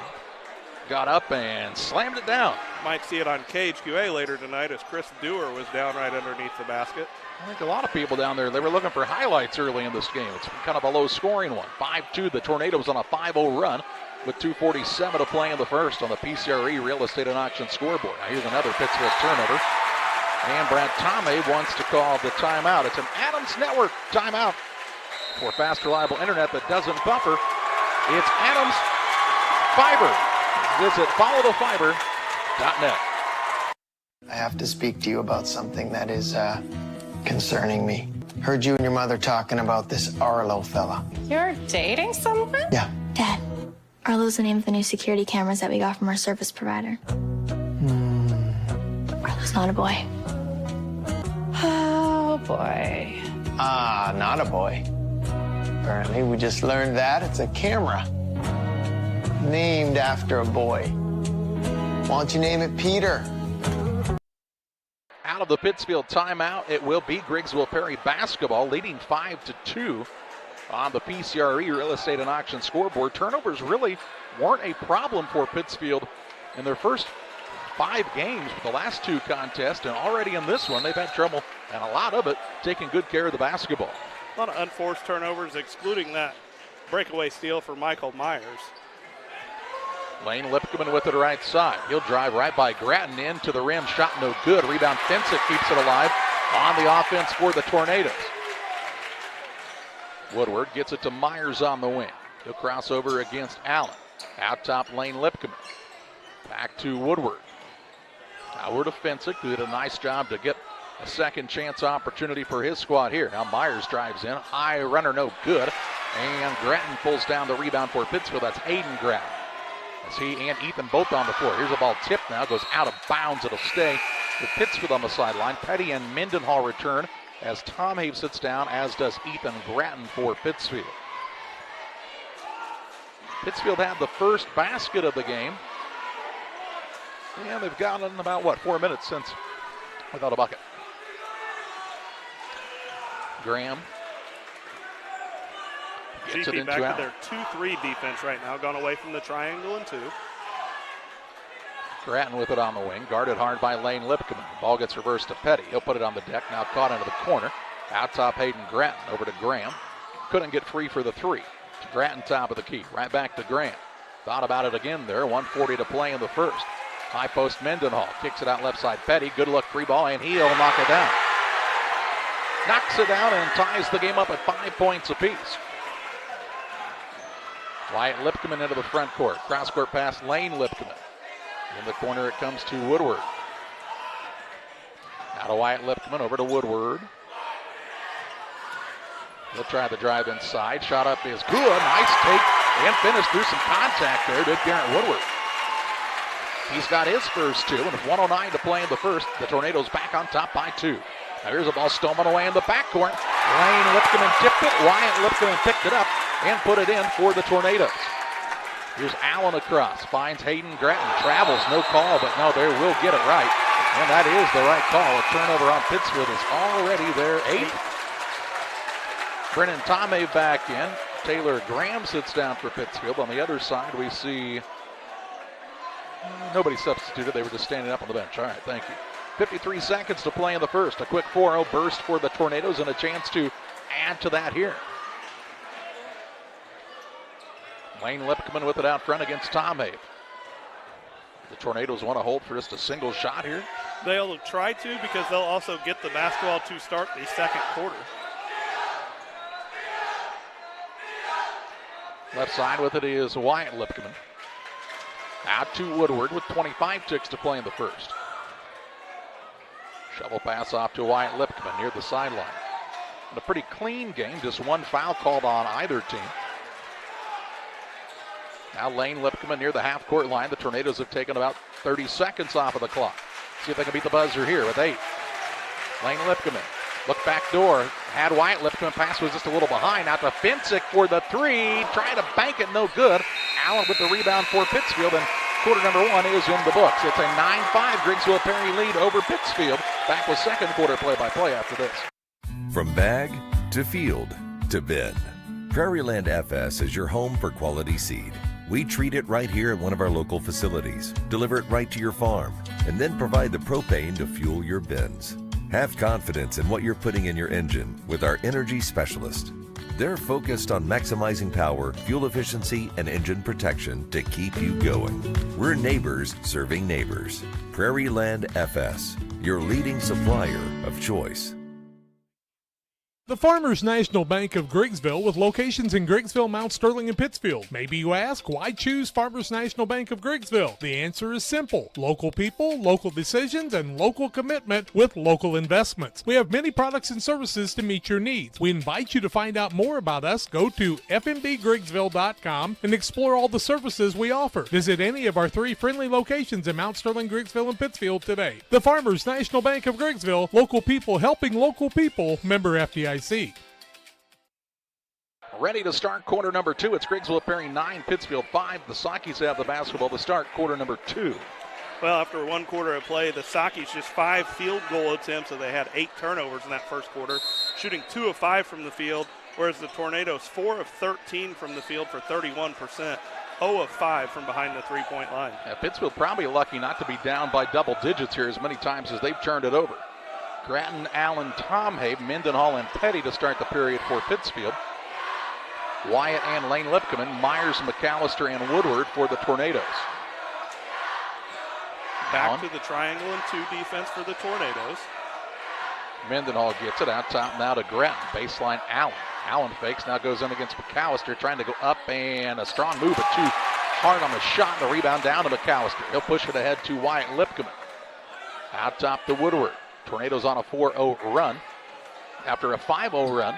Got up and slammed it down. Might see it on KHQA later tonight as Chris Dewar was down right underneath the basket. I think a lot of people down there, they were looking for highlights early in this game. It's kind of a low-scoring one. 5-2, the Tornadoes on a 5-0 run with 2:47 to play in the first on the PCRE Real Estate and Auction scoreboard. Now here's another Pittsfield turnover. And Brad Tomei wants to call the timeout. It's an Adams Network timeout for fast, reliable internet that doesn't buffer. It's Adams Fiber. Visit followthefiber.net. I have to speak to you about something that is concerning me. Heard you and your mother talking about this Arlo fella. You're dating someone? Yeah. Dad, Arlo's the name of the new security cameras that we got from our service provider. Arlo's not a boy. Oh, boy. Ah, not a boy. Apparently, we just learned that it's a camera named after a boy. Why don't you name it Peter? Out of the Pittsfield timeout, it will be Griggsville-Perry basketball, leading 5-2 on the PCRE Real Estate and Auction scoreboard. Turnovers really weren't a problem for Pittsfield in their first 5 games with the last 2 contests, and already in this one, they've had trouble, and a lot of it, taking good care of the basketball. A lot of unforced turnovers, excluding that breakaway steal for Michael Myers. Lane Lipcomb with it right side. He'll drive right by Gratton into the rim. Shot no good. Rebound Finsick keeps it alive on the offense for the Tornadoes. Woodward gets it to Myers on the wing. He'll cross over against Allen. Out top Lane Lipcomb. Back to Woodward. Now to Finsick, who did a nice job to get a second chance opportunity for his squad here. Now Myers drives in. High runner, no good. And Gratton pulls down the rebound for Pittsfield. That's Hayden Gratton. As he and Ethan both on the floor. Here's a ball tipped now, goes out of bounds. It'll stay with Pittsfield on the sideline. Petty and Mendenhall return as Tom Have sits down, as does Ethan Gratton for Pittsfield. Pittsfield had the first basket of the game. And they've gotten about, 4 minutes since without a bucket. Graham gets it GP into back Allen. to their 2-3 defense right now, gone away from the triangle and 2. Grattan with it on the wing, guarded hard by Lane Lipkeman. Ball gets reversed to Petty. He'll put it on the deck, now caught into the corner. Out top, Hayden Grattan over to Graham. Couldn't get free for the 3. Grattan top of the key, right back to Graham. Thought about it again there, 1:40 to play in the first. High post Mendenhall, kicks it out left side Petty. Good look, free ball, and he'll knock it down. Knocks it down and ties the game up at 5 points apiece. Wyatt Lipkeman into the front court. Cross court pass, Lane Lipkeman. In the corner it comes to Woodward. Now to Wyatt Lipkeman, over to Woodward. He'll try the drive inside. Shot up is good. Nice take and finish through some contact there, did Garrett Woodward. He's got his first 2, and with 1:09 to play in the first, the Tornadoes back on top by 2. Now here's a ball stolen away in the backcourt. Lane Lipkeman tipped it. Wyatt Lipkeman picked it up and put it in for the Tornadoes. Here's Allen across, finds Hayden Grattan, travels, no call, but no, there will get it right. And that is the right call. A turnover on Pittsfield is already their 8th. Brennan Tomei back in. Taylor Graham sits down for Pittsfield. On the other side, we see nobody substituted. They were just standing up on the bench. All right, thank you. 53 seconds to play in the first. A quick 4-0 burst for the Tornadoes and a chance to add to that here. Lane Lipkeman with it out front against Tomei. The Tornadoes want to hold for just a single shot here. They'll try to, because they'll also get the basketball to start the second quarter. Left side with it is Wyatt Lipkeman. Out to Woodward with 25 ticks to play in the first. Shovel pass off to Wyatt Lipkeman near the sideline. And a pretty clean game, just one foul called on either team. Now Lane Lipkeman near the half-court line. The Tornadoes have taken about 30 seconds off of the clock. See if they can beat the buzzer here with 8. Lane Lipkeman, look back door. Had Wyatt Lipkeman, pass was just a little behind. Out to Finsick for the 3. Trying to bank it, no good. Allen with the rebound for Pittsfield, and quarter number 1 is in the books. It's a 9-5 Griggsville-Perry lead over Pittsfield. Back with second quarter play-by-play after this. From bag to field to bin, Prairieland FS is your home for quality seed. We treat it right here at one of our local facilities, deliver it right to your farm, and then provide the propane to fuel your bins. Have confidence in what you're putting in your engine with our energy specialist. They're focused on maximizing power, fuel efficiency, and engine protection to keep you going. We're neighbors serving neighbors. Prairieland FS, your leading supplier of choice. The Farmers National Bank of Griggsville, with locations in Griggsville, Mount Sterling, and Pittsfield. Maybe you ask, why choose Farmers National Bank of Griggsville? The answer is simple. Local people, local decisions, and local commitment with local investments. We have many products and services to meet your needs. We invite you to find out more about us. Go to fmbgriggsville.com and explore all the services we offer. Visit any of our 3 friendly locations in Mount Sterling, Griggsville, and Pittsfield today. The Farmers National Bank of Griggsville, local people helping local people, member FDIC. Ready to start quarter number 2. It's Griggsville-Perry 9, Pittsfield 5. The Sockies have the basketball to start quarter number 2. Well, after 1 quarter of play, the Sockies just 5 field goal attempts, so they had 8 turnovers in that first quarter, shooting 2 of 5 from the field, whereas the Tornadoes 4 of 13 from the field for 31%, 0 of 5 from behind the 3-point line. Yeah, Pittsfield probably lucky not to be down by double digits here as many times as they've turned it over. Grattan, Allen, Tomei, Mendenhall, and Petty to start the period for Pittsfield. Wyatt and Lane Lipkeman, Myers, McAllister, and Woodward for the Tornadoes. Back Allen to the triangle and 2 defense for the Tornadoes. Mendenhall gets it out top now to Grattan. Baseline Allen. Allen fakes, now goes in against McAllister, trying to go up, and a strong move, but too hard on the shot. The rebound down to McAllister. He'll push it ahead to Wyatt Lipkeman. Out top to Woodward. Tornadoes on a 4-0 run after a 5-0 run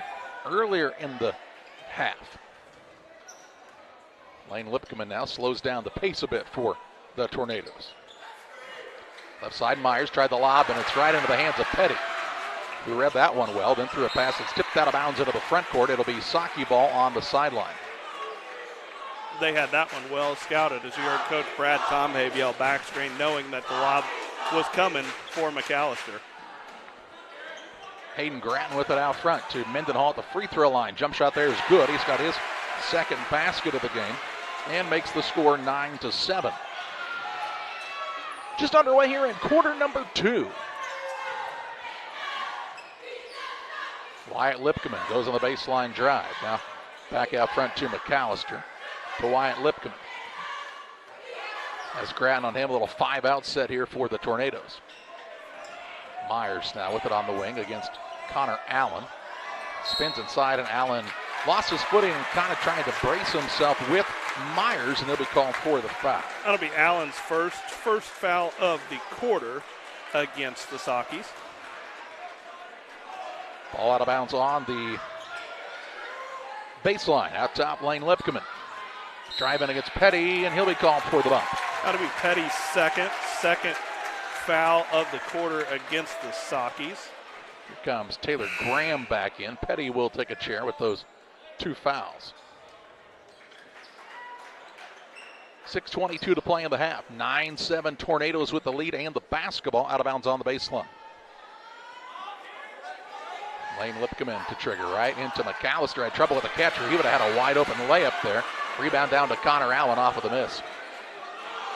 earlier in the half. Lane Lipkeman now slows down the pace a bit for the Tornadoes. Left side, Myers tried the lob, and it's right into the hands of Petty, who read that one well, then threw a pass that's tipped out of bounds into the front court. It'll be Socky ball on the sideline. They had that one well scouted, as you heard Coach Brad Tomei yell back screen, knowing that the lob was coming for McAllister. Hayden Grattan with it out front to Mendenhall at the free throw line. Jump shot there is good. He's got his second basket of the game and makes the score 9-7. Just underway here in quarter number 2. Wyatt Lipkeman goes on the baseline drive. Now back out front to McAllister, to Wyatt Lipkeman. As Grattan on him, a little 5-out set here for the Tornadoes. Myers now with it on the wing against Connor Allen. Spins inside, and Allen lost his footing and kind of trying to brace himself with Myers, and he'll be called for the foul. That'll be Allen's first foul of the quarter against the Sockies. Ball out of bounds on the baseline. Out top lane, Lipkeman. Driving against Petty, and he'll be called for the bump. That'll be Petty's second foul of the quarter against the Sockies. Here comes Taylor Graham back in. Petty will take a chair with those 2 fouls. 6:22 to play in the half. 9-7 Tornadoes with the lead and the basketball out of bounds on the baseline. Lane Lipkeman to trigger right into McAllister. Had trouble with the catcher. He would have had a wide open layup there. Rebound down to Connor Allen off of the miss.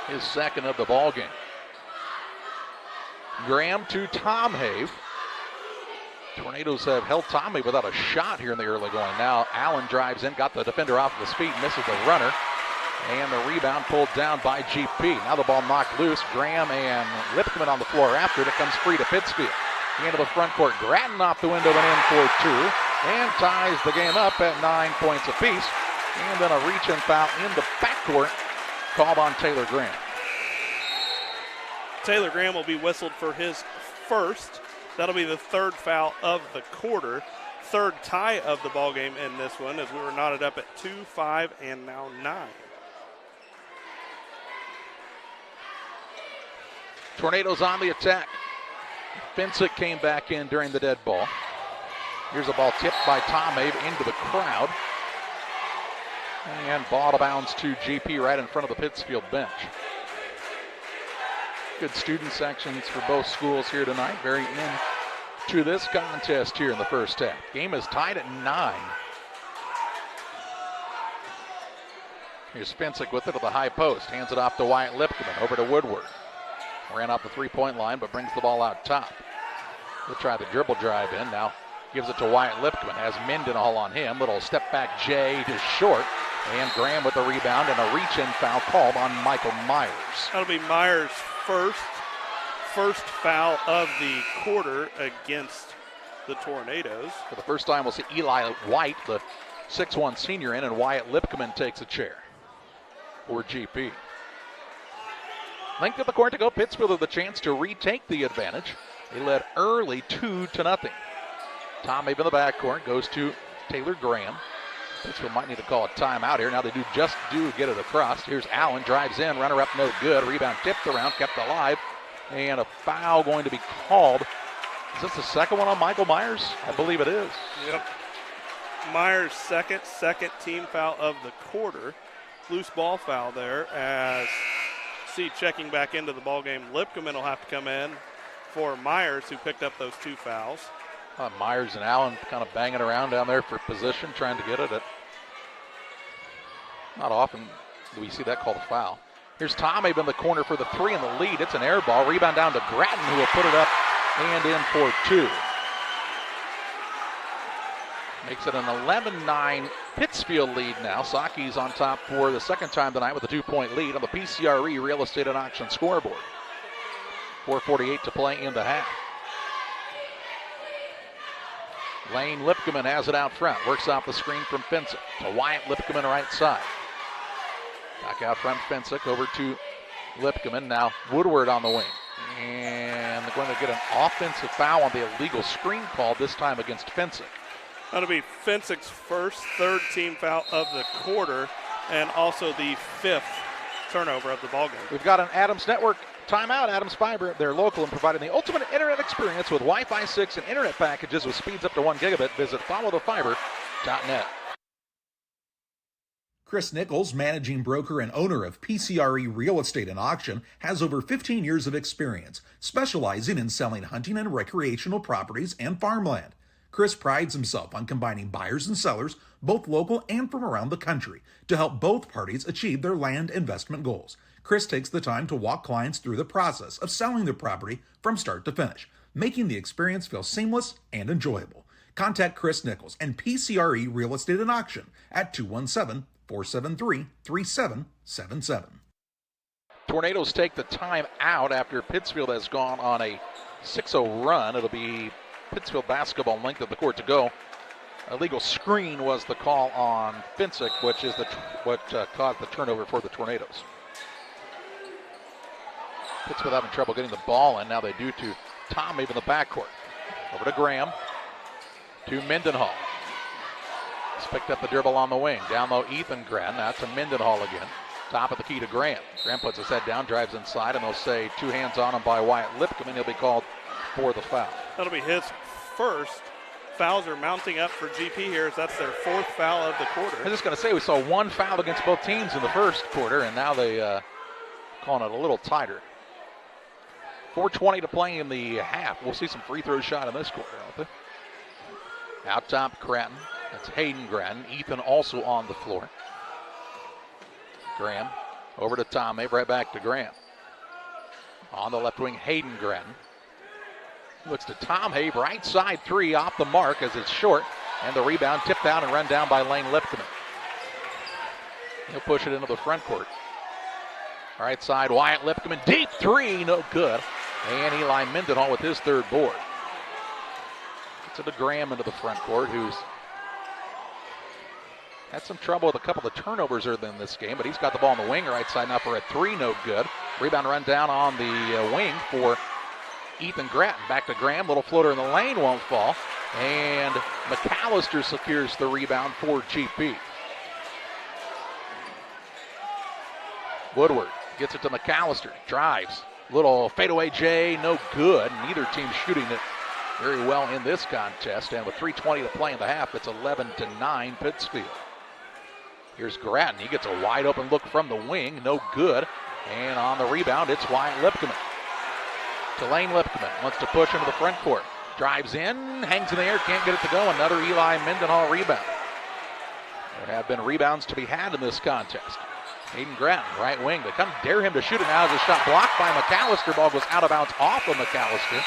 His second of the ball game. Graham to Tom Have. Tornadoes have held Tom Have without a shot here in the early going. Now Allen drives in, got the defender off of his feet, misses the runner. And the rebound pulled down by GP. Now the ball knocked loose. Graham and Lipkeman on the floor after it. It comes free to Pittsfield. The end of the front court. Grattan off the window and in for 2. And ties the game up at 9 points apiece. And then a reach-in foul in the backcourt called on Taylor Graham. Taylor Graham will be whistled for his first. That'll be the 3rd foul of the quarter. 3rd tie of the ball game in this one, as we were knotted up at 2, 5, and now 9. Tornadoes on the attack. Finsick came back in during the dead ball. Here's a ball tipped by Tom Have into the crowd. And ball out of bounds to GP right in front of the Pittsfield bench. Good student sections for both schools here tonight. Very into this contest here in the first half. Game is tied at 9. Here's Finsick with it at the high post. Hands it off to Wyatt Lipkeman. Over to Woodward. Ran off the 3-point line, but brings the ball out top. He'll try the dribble drive in. Now gives it to Wyatt Lipkeman. Has Mendenhall on him. Little step back J is short. And Graham with the rebound and a reach-in foul called on Michael Myers. That'll be Myers' first foul of the quarter against the Tornadoes. For the first time, we'll see Eli White, the 6'1 senior, in, and Wyatt Lipkeman takes a chair for GP. Length of the court to go. Pittsfield with a chance to retake the advantage. They led early 2-0. Tom Have in the backcourt goes to Taylor Graham. Pittsfield might need to call a timeout here. Now they do get it across. Here's Allen, drives in, runner up, no good. Rebound tipped around, kept alive. And a foul going to be called. Is this the second one on Michael Myers? I believe it is. Yep. Myers' second team foul of the quarter. Loose ball foul there as checking back into the ball game. Lipkeman will have to come in for Myers, who picked up those 2 fouls. Myers and Allen kind of banging around down there for position, trying to get it. Not often do we see that called a foul. Here's Tom Have in the corner for the 3 in the lead. It's an air ball. Rebound down to Grattan, who will put it up and in for 2. Makes it an 11-9 Pittsfield lead now. Saki's on top for the second time tonight with a 2-point lead on the PCRE Real Estate and Auction scoreboard. 4:48 to play in the half. Lane Lipkeman has it out front. Works off the screen from Finsick to Wyatt Lipkeman right side. Back out front, Finsick over to Lipkeman. Now Woodward on the wing. And they're going to get an offensive foul on the illegal screen call, this time against Finsick. That'll be Finsick's third team foul of the quarter, and also the 5th turnover of the ballgame. We've got an Adams Network timeout. Adams Fiber, they're local and providing the ultimate internet experience with Wi-Fi 6 and internet packages with speeds up to 1 gigabit. Visit followthefiber.net. Chris Nichols, managing broker and owner of PCRE Real Estate and Auction, has over 15 years of experience, specializing in selling hunting and recreational properties and farmland. Chris prides himself on combining buyers and sellers, both local and from around the country, to help both parties achieve their land investment goals. Chris takes the time to walk clients through the process of selling their property from start to finish, making the experience feel seamless and enjoyable. Contact Chris Nichols and PCRE Real Estate and Auction at 217-473-3777. Tornadoes take the time out after Pittsfield has gone on a 6-0 run. It'll be Pittsfield basketball length of the court to go. A legal screen was the call on Finsick, which is what caused the turnover for the Tornadoes. Pittsfield having trouble getting the ball in. Now they do to Tom Abe in the backcourt. Over to Graham. To Mendenhall. He's picked up the dribble on the wing. Down low, Ethan Grattan. Now to Mendenhall again. Top of the key to Graham. Graham puts his head down, drives inside, and they'll say 2 hands on him by Wyatt Lipcomb, and he'll be called for the foul. That'll be his first. Fouls are mounting up for GP here as that's their 4th foul of the quarter. I was just going to say, we saw 1 foul against both teams in the first quarter, and now they calling it a little tighter. 4:20 to play in the half. We'll see some free throw shot in this quarter, won't they? Out top, Grattan. That's Hayden Grattan. Ethan also on the floor. Graham over to Tom Abe, right back to Graham. On the left wing, Hayden Grattan. Looks to Tom Abe, right side 3 off the mark as it's short. And the rebound tipped down and run down by Lane Lipcomb. He'll push it into the front court. Right side, Wyatt Lipcomb, deep 3, no good. And Eli Mendenhall with his 3rd board. Gets it to Graham into the front court, who's had some trouble with a couple of turnovers early in this game, but he's got the ball on the wing, right side, upper at 3, no good. Rebound run down on the wing for Ethan Grattan. Back to Graham, little floater in the lane, won't fall. And McAllister secures the rebound for GP. Woodward gets it to McAllister, drives. Little fadeaway J, no good. Neither team shooting it very well in this contest. And with 3:20 to play in the half, it's 11-9 Pittsfield. Here's Grattan. He gets a wide open look from the wing, no good. And on the rebound, it's Wyatt Lipcomb. To Lane Lipcomb, wants to push into the front court. Drives in, hangs in the air, can't get it to go. Another Eli Mendenhall rebound. There have been rebounds to be had in this contest. Hayden Grattan, right wing. They kind of dare him to shoot it now as a shot blocked by McAllister. Ball goes out of bounds off of McAllister.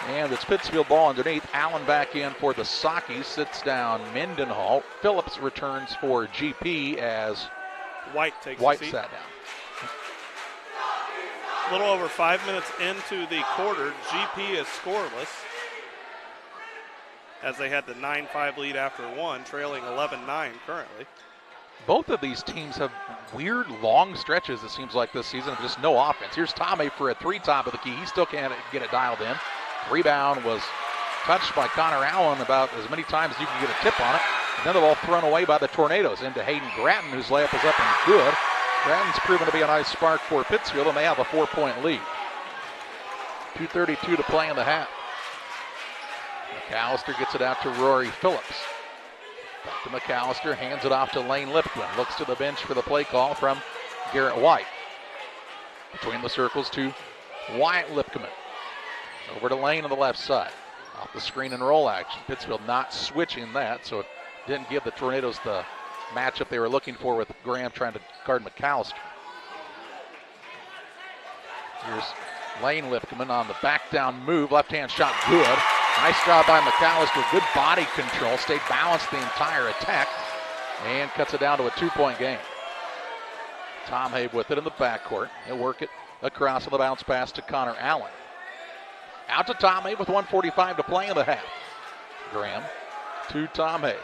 And it's Pittsfield ball underneath. Allen back in for the Sockies. Sits down Mendenhall. Phillips returns for GP as White takes White a seat. sat down. A little over 5 minutes into the quarter, GP is scoreless as they had the 9-5 lead after 1, trailing 11-9 currently. Both of these teams have weird long stretches, it seems like, this season of just no offense. Here's Tomei for a 3 top of the key. He still can't get it dialed in. Rebound was touched by Connor Allen about as many times as you can get a tip on it. And then the ball thrown away by the Tornadoes into Hayden Grattan, whose layup is up and good. Grattan's proven to be a nice spark for Pittsfield, and they have a 4-point lead. 2:32 to play in the half. McAllister gets it out to Rory Phillips. Back to McAllister, hands it off to Lane Lipcomb. Looks to the bench for the play call from Garrett White. Between the circles to Wyatt Lipcomb. Over to Lane on the left side. Off the screen and roll action. Pittsfield not switching that, so it didn't give the Tornadoes the matchup they were looking for with Graham trying to guard McAllister. Here's Lane Lipcomb on the back down move. Left hand shot good. Nice job by McAllister. Good body control. Stayed balanced the entire attack and cuts it down to a 2-point game. Tom Habe with it in the backcourt. He'll work it across on the bounce pass to Connor Allen. Out to Tom Habe with 1:45 to play in the half. Graham to Tom Habe.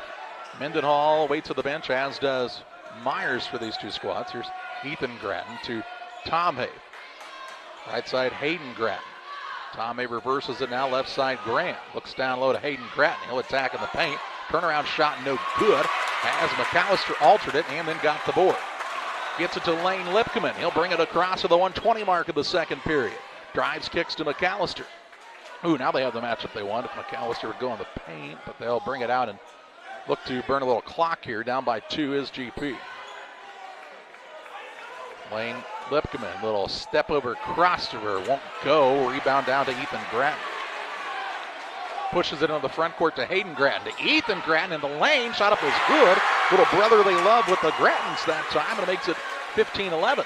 Mendenhall waits at the bench, as does Myers for these two squads. Here's Ethan Grattan to Tom Habe. Right side, Hayden Grattan. Tom Habe reverses it now, left side, Graham. Looks down low to Hayden Grattan. He'll attack in the paint. Turnaround shot, no good. As McAllister altered it and then got the board. Gets it to Lane Lipcomb. He'll bring it across to the 1:20 mark of the second period. Drives, kicks to McAllister. Ooh, now they have the matchup they want if McAllister would go in the paint, but they'll bring it out and look to burn a little clock here. Down by 2 is GP. Lane Lipkeman, little step over cross to her, won't go. Rebound down to Ethan Gratton. Pushes it into the front court to Hayden Gratton. To Ethan Gratton in the lane. Shot up was good. Little brotherly love with the Grattons that time, and it makes it 15-11.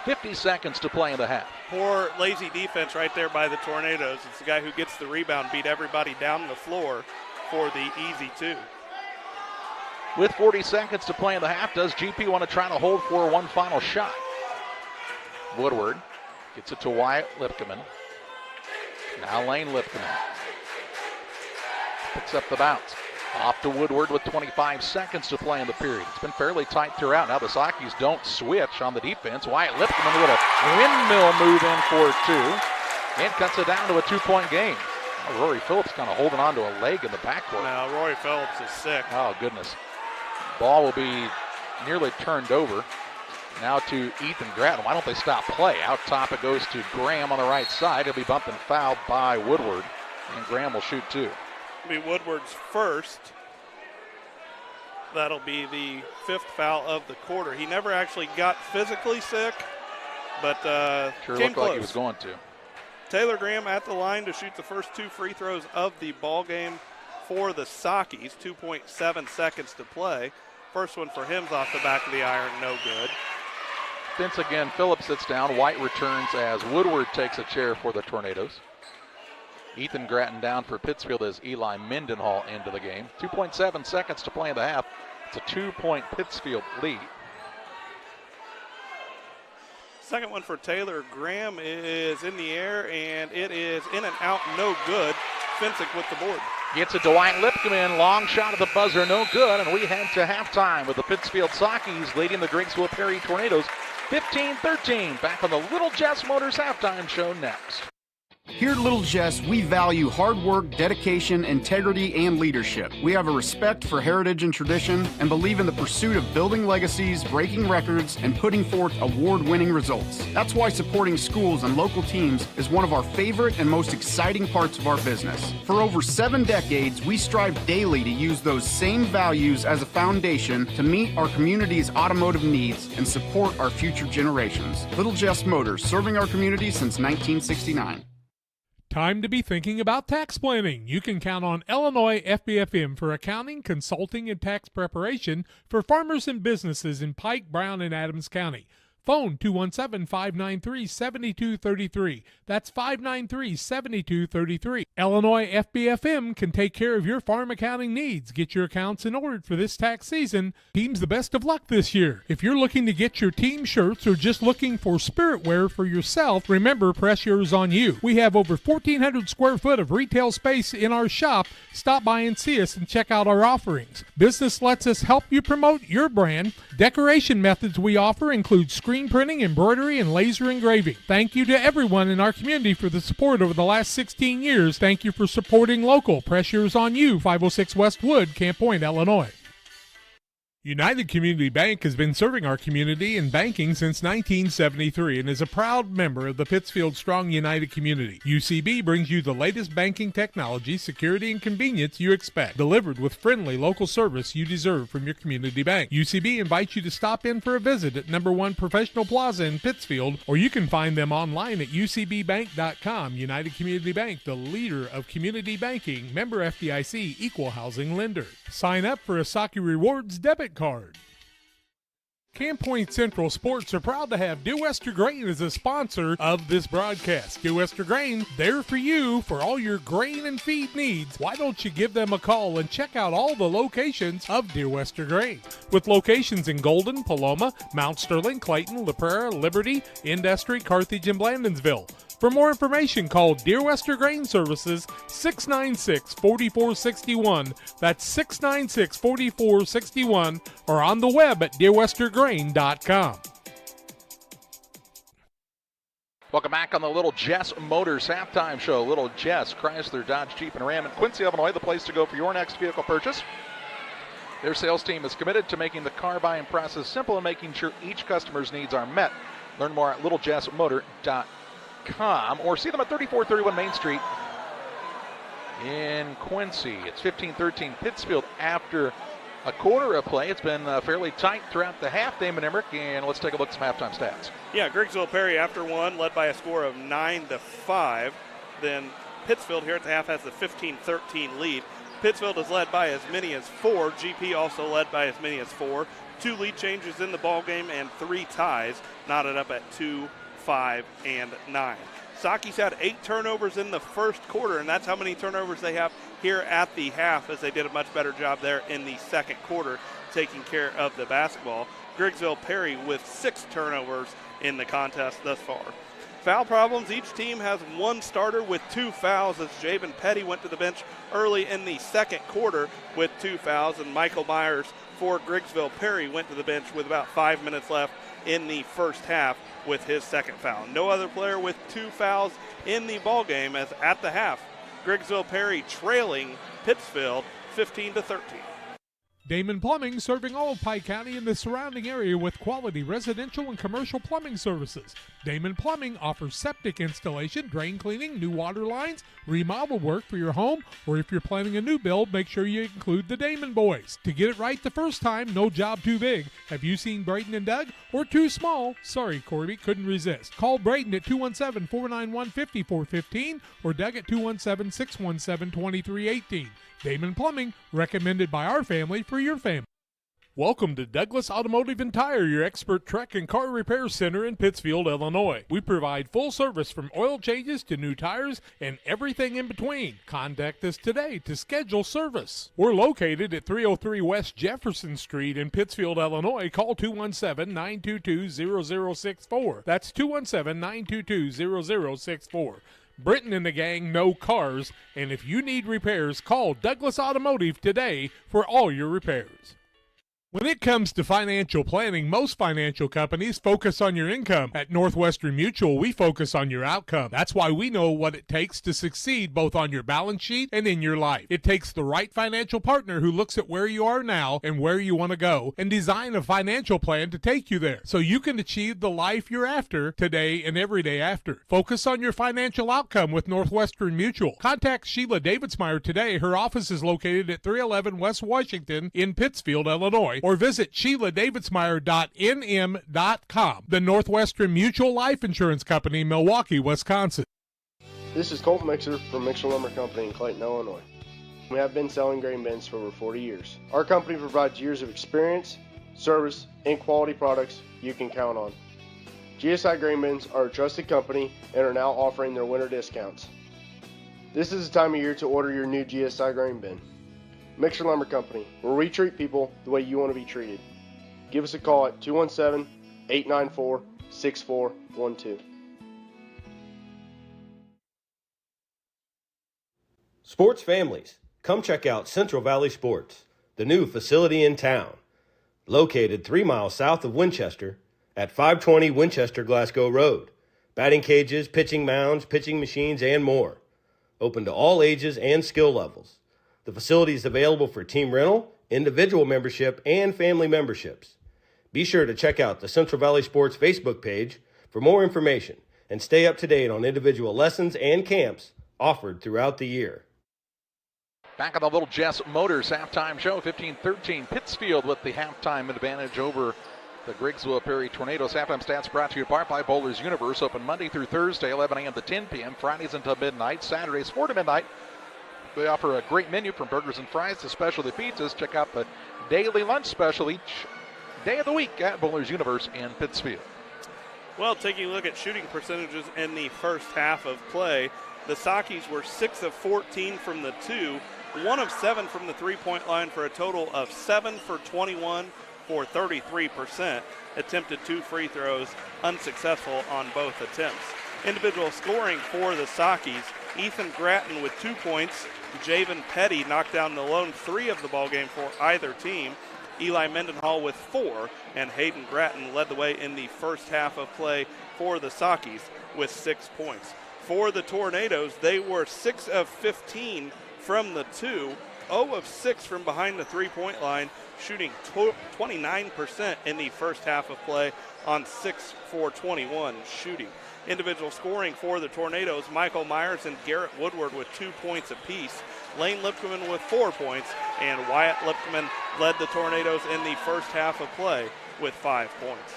50 seconds to play in the half. Poor lazy defense right there by the Tornadoes. It's the guy who gets the rebound, beat everybody down the floor for the easy 2. With 40 seconds to play in the half, does GP want to try to hold for one final shot? Woodward gets it to Wyatt Lipkeman. Now Lane Lipkeman picks up the bounce. Off to Woodward with 25 seconds to play in the period. It's been fairly tight throughout. Now the Sockies don't switch on the defense. Wyatt Lipkeman with a windmill move in for 2 and cuts it down to a 2-point game. Rory Phillips kind of holding on to a leg in the backcourt. Now Rory Phillips is sick. Oh, goodness. Ball will be nearly turned over. Now to Ethan Gratton. Why don't they stop play? Out top it goes to Graham on the right side. He'll be bumped and fouled by Woodward, and Graham will shoot 2. It'll be Woodward's first. That'll be the 5th foul of the quarter. He never actually got physically sick, but sure came looked close. like he was going to. Taylor Graham at the line to shoot the first 2 free throws of the ball game for the Sockies. 2.7 seconds to play. First one for him's off the back of the iron, no good. Vince again, Phillips sits down. White returns as Woodward takes a chair for the Tornadoes. Ethan Gratton down for Pittsfield as Eli Mendenhall into the game. 2.7 seconds to play in the half. It's a 2-point Pittsfield lead. Second one for Taylor Graham is in the air, and it is in and out, no good. Finsick with the board. Gets it to Wyatt Lipkeman. Long shot at the buzzer, no good. And we head to halftime with the Pittsfield Sockies leading the Griggsville-Perry Tornadoes 15-13. Back on the Little Jess Motors halftime show next. Here at Little Jess, we value hard work, dedication, integrity, and leadership. We have a respect for heritage and tradition and believe in the pursuit of building legacies, breaking records, and putting forth award-winning results. That's why supporting schools and local teams is one of our favorite and most exciting parts of our business. For over 7 decades, we strive daily to use those same values as a foundation to meet our community's automotive needs and support our future generations. Little Jess Motors, serving our community since 1969. Time to be thinking about tax planning. You can count on Illinois FBFM for accounting, consulting, and tax preparation for farmers and businesses in Pike, Brown, and Adams County. Phone 217-593-7233. That's 593-7233. Illinois FBFM can take care of your farm accounting needs. Get your accounts in order for this tax season. Team's the best of luck this year. If you're looking to get your team shirts or just looking for spirit wear for yourself, remember, pressure is on you. We have over 1,400 square foot of retail space in our shop. Stop by and see us and check out our offerings. Business lets us help you promote your brand. Decoration methods we offer include screen printing, embroidery, and laser engraving. Thank you to everyone in our community for the support over the last 16 years. Thank you for supporting local. Pressure is on you. 506 West Wood, Camp Point, Illinois. United Community Bank has been serving our community in banking since 1973 and is a proud member of the Pittsfield Strong United community. UCB brings you the latest banking technology, security, and convenience you expect, delivered with friendly local service you deserve from your community bank. UCB invites you to stop in for a visit at number 1 Professional Plaza in Pittsfield, or you can find them online at ucbbank.com. United Community Bank, the leader of community banking, member FDIC, equal housing lender. Sign up for a Saki Rewards debit card. Camp Point Central Sports are proud to have Dear Wester Grain as a sponsor of this broadcast. Dear Wester Grain, there for you for all your grain and feed needs. Why don't you give them a call and check out all the locations of Dear Wester Grain? With locations in Golden, Paloma, Mount Sterling, Clayton, La Prairie, Liberty, Industry, Carthage, and Blandonsville. For more information, call Dear Wester Grain Services 696-4461. That's 696-4461, or on the web at dearwestergrain.com. Welcome back on the Little Jess Motors halftime show. Little Jess, Chrysler, Dodge, Jeep, and Ram in Quincy, Illinois, the place to go for your next vehicle purchase. Their sales team is committed to making the car buying process simple and making sure each customer's needs are met. Learn more at littlejessmotor.com or see them at 3431 Main Street in Quincy. It's 15-13 Pittsfield after a quarter of play. It's been fairly tight throughout the half, Damon Emmerich, and let's take a look at some halftime stats. Yeah, Griggsville-Perry after one led by a score of 9-5. Then Pittsfield here at the half has the 15-13 lead. Pittsfield is led by as many as 4. GP also led by as many as 4. 2 lead changes in the ball game and 3 ties, knotted up at 2, 5, and 9. Sockies had 8 turnovers in the first quarter, and that's how many turnovers they have here at the half, as they did a much better job there in the second quarter taking care of the basketball. Griggsville-Perry with 6 turnovers in the contest thus far. Foul problems, each team has 1 starter with 2 fouls, as Javen Petty went to the bench early in the second quarter with 2 fouls, and Michael Myers for Griggsville-Perry went to the bench with about 5 minutes left in the first half with his second foul. No other player with 2 fouls in the ball game, as at the half, Griggsville-Perry trailing Pittsfield 15-13. Damon Plumbing, serving all of Pike County and the surrounding area with quality residential and commercial plumbing services. Damon Plumbing offers septic installation, drain cleaning, new water lines, remodel work for your home, or if you're planning a new build, make sure you include the Damon boys. To get it right the first time, no job too big. Have you seen Braden and Doug? Or too small? Sorry, Corby, couldn't resist. Call Braden at 217-491-5415 or Doug at 217-617-2318. Damon Plumbing, recommended by our family for your family. Welcome to Douglas Automotive and Tire, your expert truck and car repair center in Pittsfield, Illinois. We provide full service from oil changes to new tires and everything in between. Contact us today to schedule service. We're located at 303 West Jefferson Street in Pittsfield, Illinois. Call 217-922-0064. That's 217-922-0064. Britton and the gang know cars, and if you need repairs, call Douglas Automotive today for all your repairs. When it comes to financial planning, most financial companies focus on your income. At Northwestern Mutual, we focus on your outcome. That's why we know what it takes to succeed both on your balance sheet and in your life. It takes the right financial partner who looks at where you are now and where you want to go and design a financial plan to take you there so you can achieve the life you're after today and every day after. Focus on your financial outcome with Northwestern Mutual. Contact Sheila Davidsmeyer today. Her office is located at 311 West Washington in Pittsfield, Illinois, or visit SheilaDavidsmeyer.nm.com. The Northwestern Mutual Life Insurance Company, Milwaukee, Wisconsin. This is Colt Mixer from Mixer Lumber Company in Clayton, Illinois. We have been selling grain bins for over 40 years. Our company provides years of experience, service, and quality products you can count on. GSI Grain Bins are a trusted company and are now offering their winter discounts. This is the time of year to order your new GSI Grain Bin. Mixer Lumber Company, where we treat people the way you want to be treated. Give us a call at 217-894-6412. Sports families, come check out Central Valley Sports, the new facility in town. Located 3 miles south of Winchester at 520 Winchester Glasgow Road. Batting cages, pitching mounds, pitching machines, and more. Open to all ages and skill levels. The facility is available for team rental, individual membership, and family memberships. Be sure to check out the Central Valley Sports Facebook page for more information and stay up to date on individual lessons and camps offered throughout the year. Back on the Little Jess Motors halftime show, 15-13 Pittsfield with the halftime advantage over the Griggsville-Perry Tornadoes. Halftime stats brought to you by Bowlers Universe, open Monday through Thursday, 11 a.m. to 10 p.m., Fridays until midnight, Saturdays 4 to midnight. They offer a great menu from burgers and fries to specialty pizzas. Check out the daily lunch special each day of the week at Bowlers Universe in Pittsfield. Well, taking a look at shooting percentages in the first half of play, the Sockies were 6 of 14 from the 2, 1 of 7 from the three-point line for a total of 7 for 21 for 33%. Attempted 2 free throws, unsuccessful on both attempts. Individual scoring for the Sockies, Ethan Gratton with 2 points. Javen Petty knocked down the lone 3 of the ballgame for either team. Eli Mendenhall with 4, and Hayden Gratton led the way in the first half of play for the Sockies with 6 points. For the Tornadoes, they were 6 of 15 from the 2, 0 of 6 from behind the three-point line, shooting 29% in the first half of play on 6-for-21 shooting. Individual scoring for the Tornadoes, Michael Myers and Garrett Woodward with 2 points apiece. Lane Lipkeman with 4 points, and Wyatt Lipkeman led the Tornadoes in the first half of play with 5 points.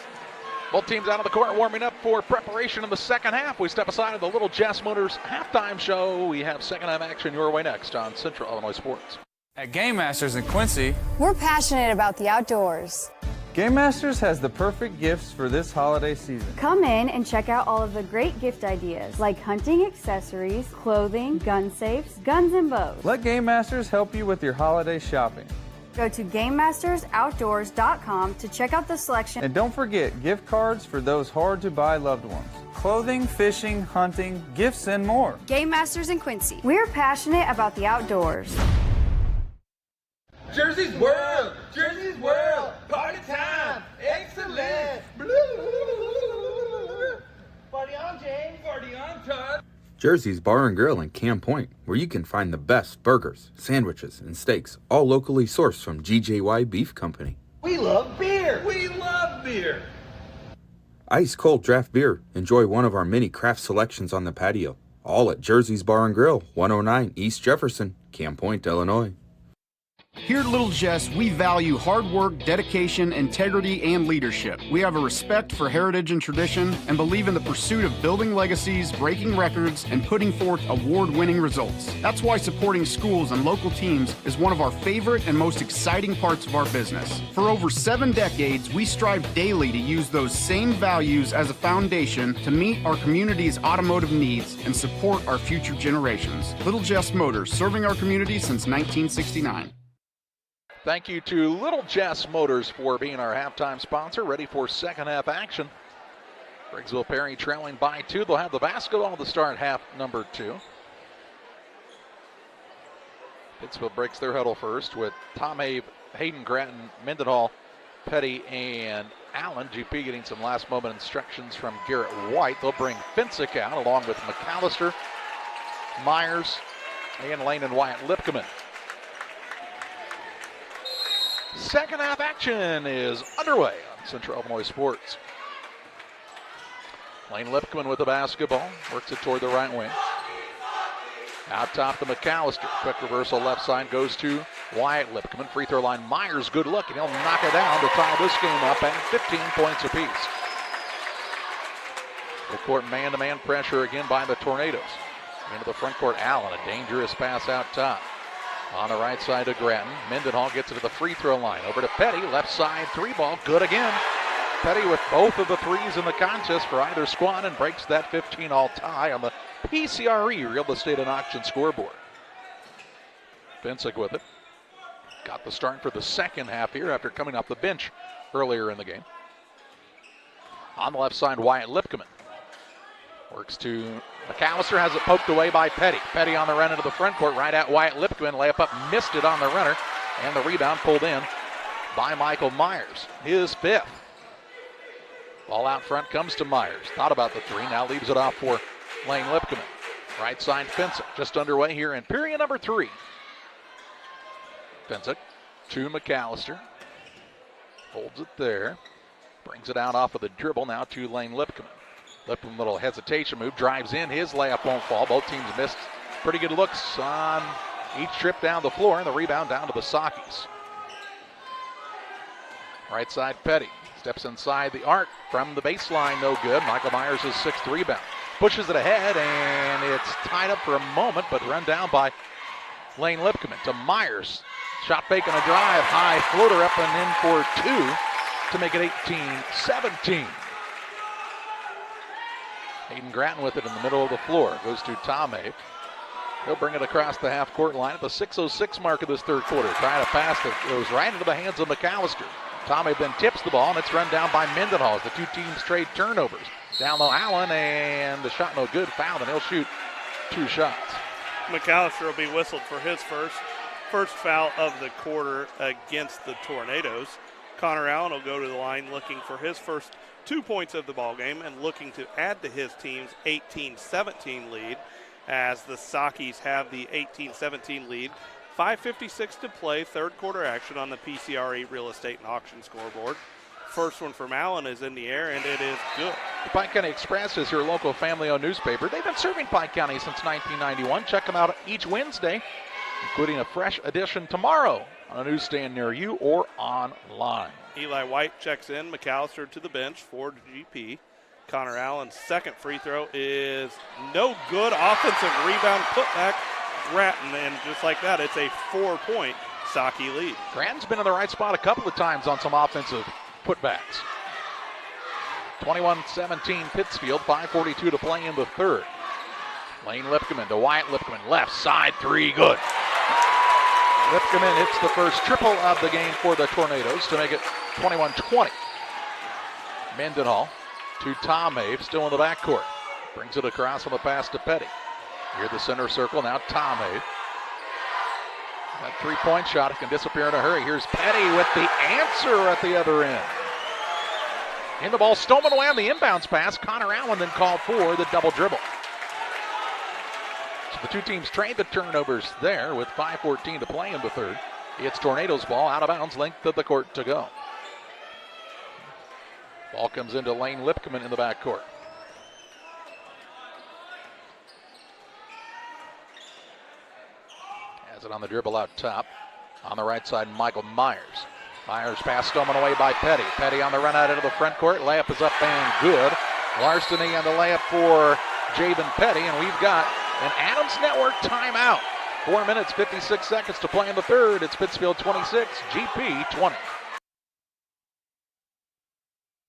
Both teams out on the court warming up for preparation in the second half. We step aside of the Little Jess Motors halftime show. We have second half action your way next on Central Illinois Sports. At Game Masters in Quincy, we're passionate about the outdoors. Game Masters has the perfect gifts for this holiday season. Come in and check out all of the great gift ideas like hunting accessories, clothing, gun safes, guns and bows. Let Game Masters help you with your holiday shopping. Go to GameMastersOutdoors.com to check out the selection. And don't forget gift cards for those hard-to-buy loved ones. Clothing, fishing, hunting, gifts, and more. Game Masters in Quincy. We're passionate about the outdoors. Jersey's World! Jersey's World! Party time! Excellent! Party on, James! Party on, Todd! Jersey's Bar and Grill in Camp Point, where you can find the best burgers, sandwiches, and steaks, all locally sourced from GJY Beef Company. We love beer! We love beer! Ice cold draft beer. Enjoy one of our many craft selections on the patio. All at Jersey's Bar and Grill, 109 East Jefferson, Camp Point, Illinois. Here at Little Jess, we value hard work, dedication, integrity, and leadership. We have a respect for heritage and tradition and believe in the pursuit of building legacies, breaking records, and putting forth award-winning results. That's why supporting schools and local teams is one of our favorite and most exciting parts of our business. For over 7 decades, we strive daily to use those same values as a foundation to meet our community's automotive needs and support our future generations. Little Jess Motors, serving our community since 1969. Thank you to Little Jess Motors for being our halftime sponsor. Ready for second half action. Griggsville-Perry trailing by 2. They'll have the basketball to start half number 2. Pittsfield breaks their huddle first with Tom Hayden, Gratton, Mendenhall, Petty, and Allen. GP getting some last moment instructions from Garrett White. They'll bring Finsick out along with McAllister, Myers, and Lane and Wyatt Lipkeman. Second half action is underway on Central Illinois Sports. Lane Lipkeman with the basketball, works it toward the right wing. Out top to McAllister. Quick reversal left side goes to Wyatt Lipkeman. Free throw line, Myers, good look, and he'll knock it down to tie this game up at 15 points apiece. The court man-to-man pressure again by the Tornadoes. Into the front court, Allen, a dangerous pass out top. On the right side to Gratton. Mendenhall gets it to the free throw line. Over to Petty, left side 3-ball, good again. Petty with both of the threes in the contest for either squad and breaks that 15-all tie on the PCRE Real Estate and Auction scoreboard. Finsick with it. Got the start for the second half here after coming off the bench earlier in the game. On the left side, Wyatt Lipkeman. Works to McAllister, has it poked away by Petty. Petty on the run into the front court, right at Wyatt Lipkeman. Layup up, missed it on the runner, and the rebound pulled in by Michael Myers. His 5th. Ball out front comes to Myers. Thought about the 3, now leaves it off for Lane Lipkeman. Right side Finsick, just underway here in period number 3. Finsick to McAllister. Holds it there. Brings it out off of the dribble now to Lane Lipkeman. Lipkeman, little hesitation move, drives in, his layup won't fall. Both teams missed pretty good looks on each trip down the floor, and the rebound down to the Sakis. Right side, Petty steps inside the arc from the baseline, no good. Michael Myers' 6th rebound. Pushes it ahead, and it's tied up for a moment, but run down by Lane Lipkeman to Myers. Shot fake and a drive, high floater up and in for 2 to make it 18-17. Hayden Gratton with it in the middle of the floor. Goes to Tom Abe. He'll bring it across the half-court line at the 6:06 mark of this third quarter. Trying to pass it, goes right into the hands of McAllister. Tom Abe then tips the ball, and it's run down by Mendenhall as the 2 teams trade turnovers. Down low, Allen, and the shot no good. Fouled, and he'll shoot 2 shots. McAllister will be whistled for his first foul of the quarter against the Tornadoes. Connor Allen will go to the line looking for his first 2 points of the ball game and looking to add to his team's 18-17 lead as the Sakis have the 18-17 lead. 5:56 to play, third quarter action on the PCRE Real Estate and Auction scoreboard. First one from Allen is in the air, and it is good. The Pike County Express is your local family-owned newspaper. They've been serving Pike County since 1991. Check them out each Wednesday, including a fresh edition tomorrow on a newsstand near you or online. Eli White checks in. McAllister to the bench for GP. Connor Allen's second free throw is no good. Offensive rebound, putback, Grattan, and just like that, it's a 4-point Saki lead. Grattan's been in the right spot a couple of times on some offensive putbacks. 21-17 Pittsfield, 5:42 to play in the third. Lane Lipkeman to Wyatt Lipkeman, left side three, good. Lipkeman hits the first triple of the game for the Tornadoes to make it 21-20. Mendenhall to Tom Have, still in the backcourt. Brings it across on the pass to Petty. Near the center circle, now Tom Have. That three-point shot can disappear in a hurry. Here's Petty with the answer at the other end. In the ball, stolen away on the inbounds pass. Connor Allen then called for the double dribble. So the two teams trade the turnovers there with 5:14 to play in the third. It's Tornadoes ball, out of bounds, length of the court to go. Ball comes into Lane Lipkeman in the backcourt. Has it on the dribble out top. On the right side, Michael Myers. Myers pass stolen away by Petty. Petty on the run out into the front court. Layup is up and good. Larceny on the layup for Javen Petty, and we've got an Adams Network timeout. 4 minutes, 56 seconds to play in the third. It's Pittsfield 26, GP 20.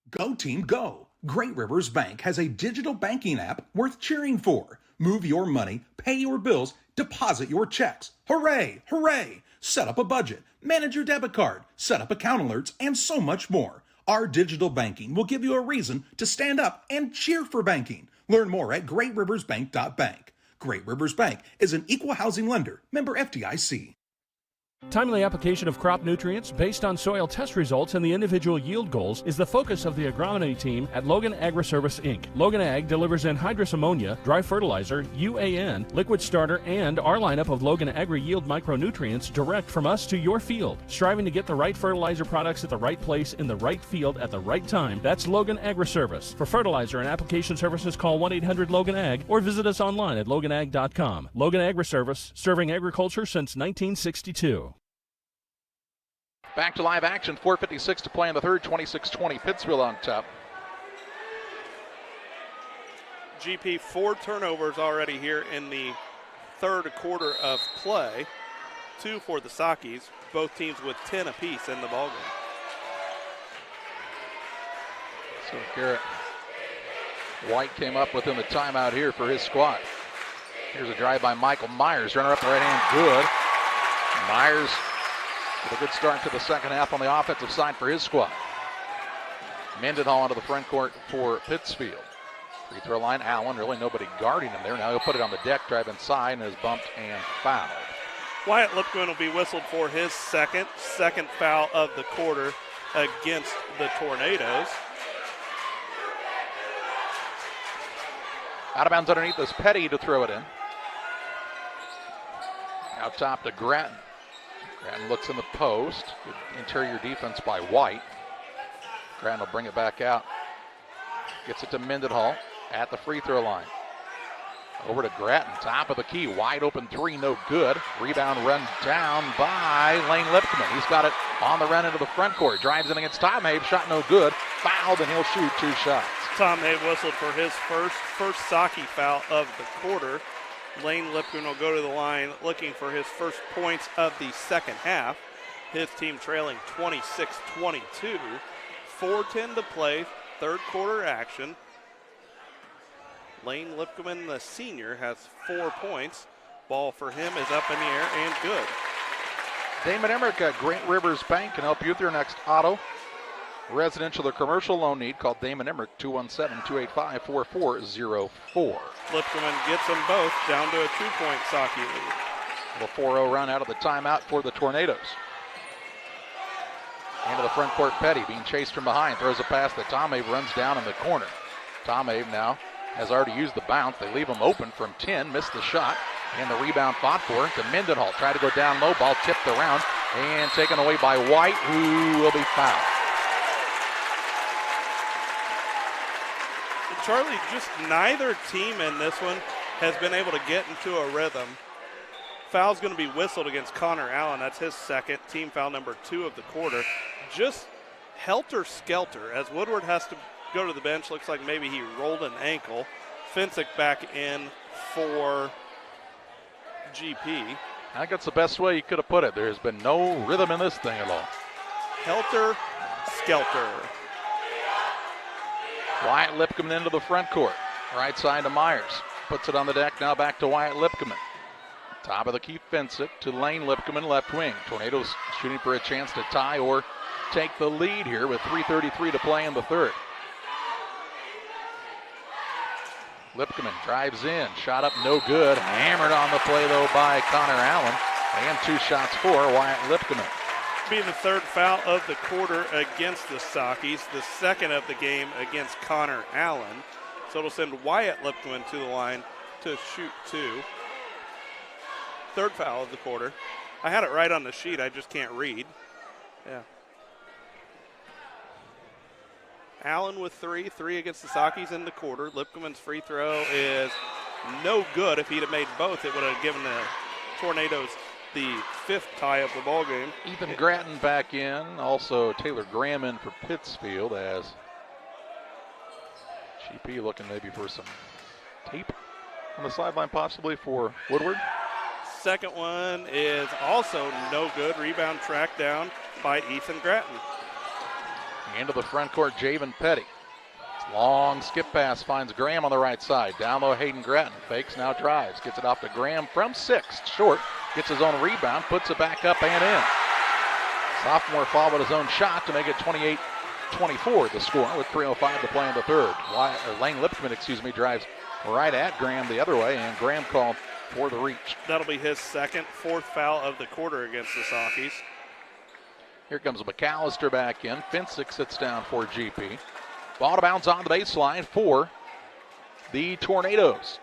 Go team, go. Great Rivers Bank has a digital banking app worth cheering for. Move your money, pay your bills, deposit your checks. Hooray, hooray. Set up a budget, manage your debit card, set up account alerts, and so much more. Our digital banking will give you a reason to stand up and cheer for banking. Learn more at greatriversbank.bank. Great Rivers Bank is an equal housing lender, member FDIC. Timely application of crop nutrients based on soil test results and the individual yield goals is the focus of the agronomy team at Logan Agri-Service, Inc. Logan Ag delivers anhydrous ammonia, dry fertilizer, UAN, liquid starter, and our lineup of Logan Agri-Yield micronutrients direct from us to your field. Striving to get the right fertilizer products at the right place in the right field at the right time, that's Logan Agri-Service. For fertilizer and application services, call 1-800-LOGAN-AG or visit us online at loganag.com. Logan Agri-Service, serving agriculture since 1962. Back to live action, 4:56 to play in the third, 26-20, Pittsfield on top. GP 4 turnovers already here in the third quarter of play. 2 for the Sakis, both teams with 10 apiece in the ballgame. So Garrett White came up within the timeout here for his squad. Here's a drive by Michael Myers, runner up the right hand, good. Myers with a good start to the second half on the offensive side for his squad. Mendenhall onto the front court for Pittsfield. Free throw line, Allen, really nobody guarding him there. Now he'll put it on the deck, drive inside, and is bumped and fouled. Wyatt Lipkeman will be whistled for his second foul of the quarter against the Tornadoes. Out of bounds underneath is Petty to throw it in. Out top to Grattan. Grattan looks in the post. Good interior defense by White. Grattan will bring it back out. Gets it to Mendenhall at the free throw line. Over to Grattan, top of the key. Wide open three, no good. Rebound run down by Lane Lipkeman. He's got it on the run into the front court. Drives in against Tom Have, shot no good. Fouled, and he'll shoot 2 shots. Tom Have whistled for his first Saki foul of the quarter. Lane Lipkeman will go to the line looking for his first points of the second half. His team trailing 26-22. 4:10 to play, third quarter action. Lane Lipkeman, the senior, has 4 points. Ball for him is up in the air and good. Damon Emmerich at Great Rivers Bank can help you with your next auto, residential or commercial loan need. Call Damon Emmerich, 217-285-4404. Lipkeman gets them both down to a 2-point Saki lead. The 4-0 run out of the timeout for the Tornadoes. Into the front court, Petty being chased from behind. Throws a pass that Tom Have runs down in the corner. Tom Have now has already used the bounce. They leave him open from 10. Missed the shot. And the rebound fought for to Mendenhall. Tried to go down low, ball tipped around and taken away by White, who will be fouled. Charlie, just neither team in this one has been able to get into a rhythm. Foul's going to be whistled against Connor Allen. That's his second, team foul number 2 of the quarter. Just helter-skelter as Woodward has to go to the bench. Looks like maybe he rolled an ankle. Finsick back in for GP. I think that's the best way you could have put it. There's been no rhythm in this thing at all. Helter-skelter. Wyatt Lipkeman into the front court. Right side to Myers. Puts it on the deck, now back to Wyatt Lipkeman. Top of the key, Finsick to Lane Lipkeman, left wing. Tornadoes shooting for a chance to tie or take the lead here with 3:33 to play in the third. Lipkeman drives in, shot up no good. Hammered on the play though by Connor Allen. And 2 shots for Wyatt Lipkeman. Be the third foul of the quarter against the Sockies, the second of the game against Connor Allen. So it'll send Wyatt Lipkeman to the line to shoot 2. Third foul of the quarter. I had it right on the sheet, I just can't read. Yeah. Allen with 3 against the Sockies in the quarter. Lipkeman's free throw is no good. If he'd have made both, it would have given the Tornadoes the 5th tie of the ball game. Ethan Gratton back in. Also Taylor Graham in for Pittsfield as GP looking maybe for some tape on the sideline possibly for Woodward. Second one is also no good. Rebound tracked down by Ethan Gratton. Into the front court, Javen Petty. Long skip pass finds Graham on the right side. Down low, Hayden Gratton. Fakes, now drives. Gets it off to Graham from 6. Short. Gets his own rebound. Puts it back up and in. Sophomore followed his own shot to make it 28-24 the score with 3:05 to play in the third. Lane Lipkeman, drives right at Graham the other way, and Graham called for the reach. That'll be his second, 4th foul of the quarter against the Sockies. Here comes McAllister back in. Finsick sits down for GP. Ball to bounce on the baseline for the Tornadoes.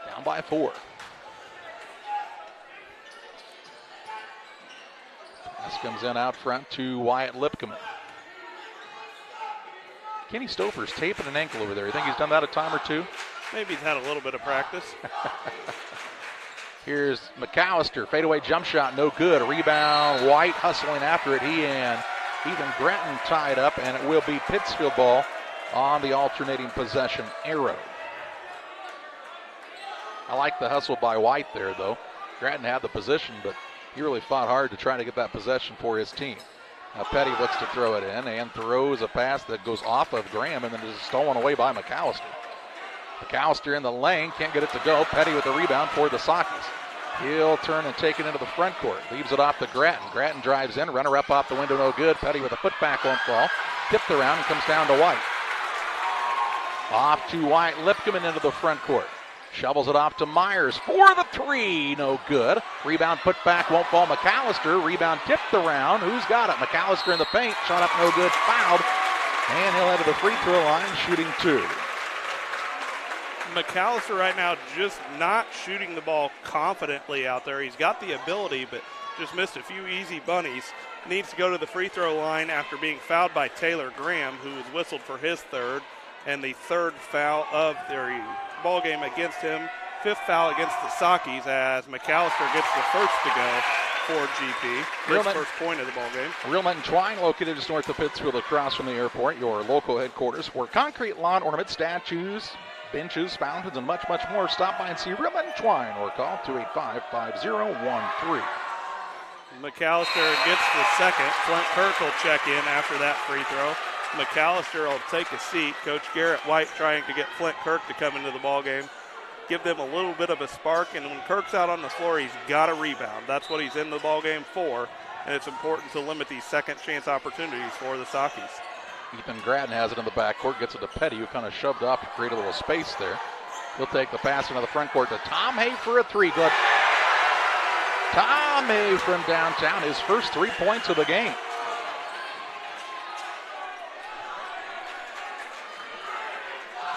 Down by 4. Pass comes in out front to Wyatt Lipkeman. Kenny Stouffer's taping an ankle over there. You think he's done that a time or 2? Maybe he's had a little bit of practice. Here's McAllister, fadeaway jump shot, no good. Rebound, White hustling after it. He and Ethan Gratton tied up, and it will be Pittsfield ball on the alternating possession arrow. I like the hustle by White there, though. Gratton had the position, but he really fought hard to try to get that possession for his team. Now Petty looks to throw it in and throws a pass that goes off of Graham and then is stolen away by McAllister. McAllister in the lane, can't get it to go. Petty with the rebound for the Sockies. He'll turn and take it into the front court. Leaves it off to Gratton. Gratton drives in, runner up off the window, no good. Petty with a putback won't fall. Tipped around and comes down to White. Off to Wyatt Lipkeman into the front court. Shovels it off to Myers for the 3, no good. Rebound put back, won't fall. McAllister, rebound tipped around. Who's got it? McAllister in the paint, shot up no good, fouled. And he'll head to the free throw line, shooting 2. McAllister right now just not shooting the ball confidently out there. He's got the ability, but just missed a few easy bunnies. Needs to go to the free throw line after being fouled by Taylor Graham, who was whistled for his 3rd, and the 3rd foul of the ball game against him. 5th foul against the Sockies as McAllister gets the first to go for GP. His first point of the ball game. Real Net and Twine, located just north of Pittsfield across from the airport, your local headquarters for concrete lawn ornaments, statues, benches, fountains, and much, much more. Stop by and see Real Net and Twine or call 285-5013. McAllister gets the second. Flint Kirk will check in after that free throw. McAllister will take a seat. Coach Garrett White trying to get Flint Kirk to come into the ball game, give them a little bit of a spark, and when Kirk's out on the floor, he's got a rebound. That's what he's in the ball game for, and it's important to limit these second chance opportunities for the Sockies. Ethan Gratton has it in the backcourt, gets it to Petty, who kind of shoved up to create a little space there. He'll take the pass into the front court to Tom Hay for a 3. Good. Tom Hay from downtown, his first 3 points of the game.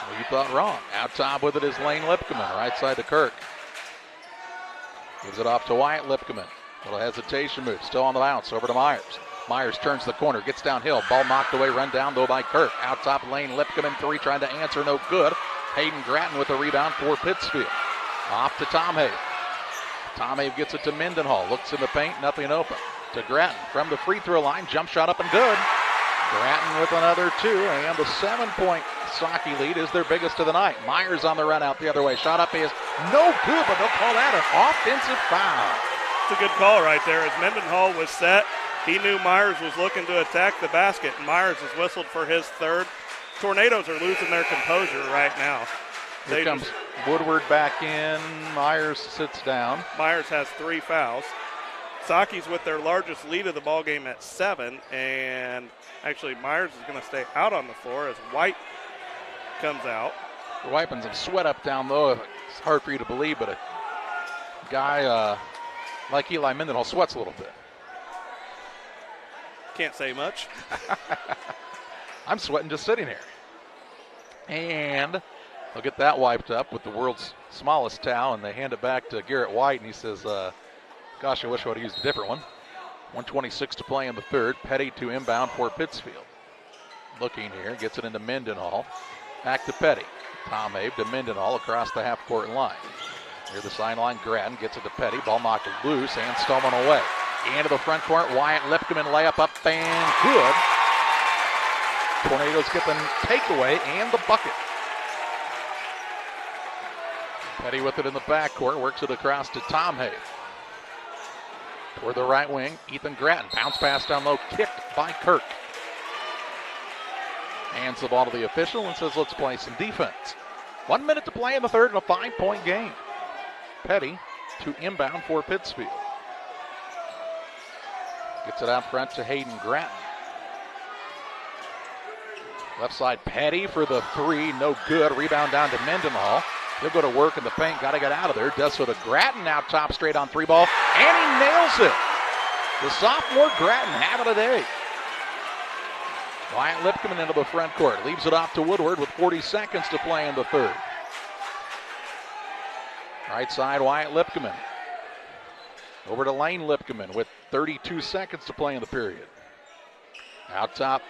Well, you thought wrong. Out top with it is Lane Lipkeman, right side to Kirk. Gives it off to Wyatt Lipkeman. Little hesitation move. Still on the bounce. Over to Myers. Myers turns the corner. Gets downhill. Ball knocked away. Run down, though, by Kirk. Out top lane. Lipkeman 3 trying to answer. No good. Hayden Grattan with a rebound for Pittsfield. Off to Tom Have. Tom Have gets it to Mendenhall. Looks in the paint. Nothing open. To Grattan from the free throw line. Jump shot up and good. Grattan with another 2. And the 7-point Saki lead is their biggest of the night. Myers on the run out the other way. Shot up is no good, but they'll call that an offensive foul. It's a good call right there. As Mendenhall was set, he knew Myers was looking to attack the basket, and Myers has whistled for his 3rd. Tornadoes are losing their composure right now. Here comes Woodward back in. Myers sits down. Myers has 3 fouls. Saki's with their largest lead of the ball game at 7, and actually Myers is going to stay out on the floor as White comes out. They're wiping some sweat up down low. It's hard for you to believe, but a guy like Eli Mendenhall sweats a little bit. Can't say much. I'm sweating just sitting here. And they'll get that wiped up with the world's smallest towel, and they hand it back to Garrett White, and he says, gosh, I wish I would have used a different one. 1:26 to play in the 3rd. Petty to inbound for Pittsfield. Looking here, gets it into Mendenhall. Back to Petty. Tom Have to Mendenhall across the half-court line. Near the sideline, Grattan gets it to Petty. Ball knocked loose and stolen away. Into the front court, Wyatt Lipkeman layup up and good. Tornadoes get the takeaway and the bucket. Petty with it in the backcourt, works it across to Tom Have. Toward the right wing, Ethan Grattan. Bounce pass down low, kicked by Kirk. Hands the ball to the official and says, let's play some defense. 1 minute to play in the 3rd and a 5-point game. Petty to inbound for Pittsfield. Gets it out front to Hayden Grattan. Left side, Petty for the 3, no good. Rebound down to Mendenhall. He'll go to work in the paint, got to get out of there. Does so to Grattan, now top straight on 3 ball, and he nails it. The sophomore Grattan having a day. Wyatt Lipkeman into the front court, leaves it off to Woodward with 40 seconds to play in the 3rd. Right side, Wyatt Lipkeman. Over to Lane Lipkeman with 32 seconds to play in the period. Out top,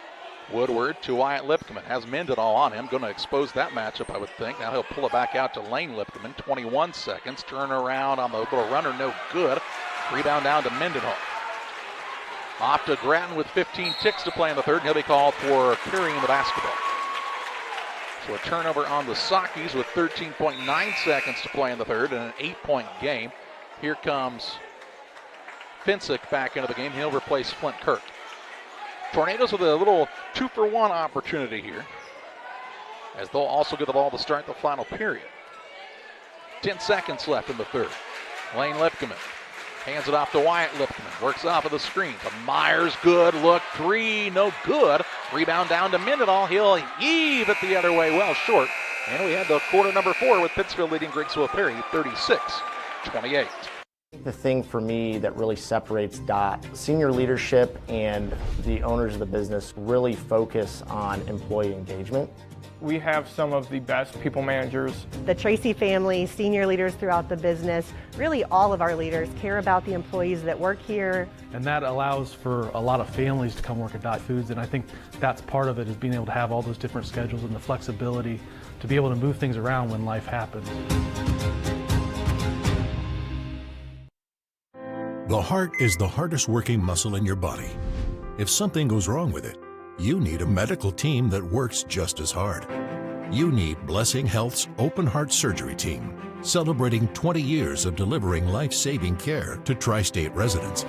Woodward to Wyatt Lipkeman. Has Mendenhall on him. Going to expose that matchup, I would think. Now he'll pull it back out to Lane Lipkeman. 21 seconds. Turn around on the little runner. No good. Rebound down to Mendenhall. Off to Grattan with 15 ticks to play in the 3rd. And he'll be called for carrying the basketball. So a turnover on the Sakis with 13.9 seconds to play in the 3rd and an 8-point game. Here comes Finsick back into the game. He'll replace Flint Kirk. Tornadoes with a little 2-for-1 opportunity here, as they'll also get the ball to start the final period. 10 seconds left in the 3rd. Lane Lipkeman hands it off to Wyatt Lipkeman. Works off of the screen to Myers. Good look. 3, no good. Rebound down to Mendenhall. He'll heave it the other way, well short. And we had the quarter number 4 with Pittsfield leading Griggsville-Perry 36-28. The thing for me that really separates DOT, senior leadership and the owners of the business really focus on employee engagement. We have some of the best people managers. The Tracy family, senior leaders throughout the business, really all of our leaders care about the employees that work here. And that allows for a lot of families to come work at Dot Foods, and I think that's part of it, is being able to have all those different schedules and the flexibility to be able to move things around when life happens. The heart is the hardest working muscle in your body. If something goes wrong with it, you need a medical team that works just as hard. You need Blessing Health's Open Heart Surgery Team, celebrating 20 years of delivering life-saving care to tri-state residents.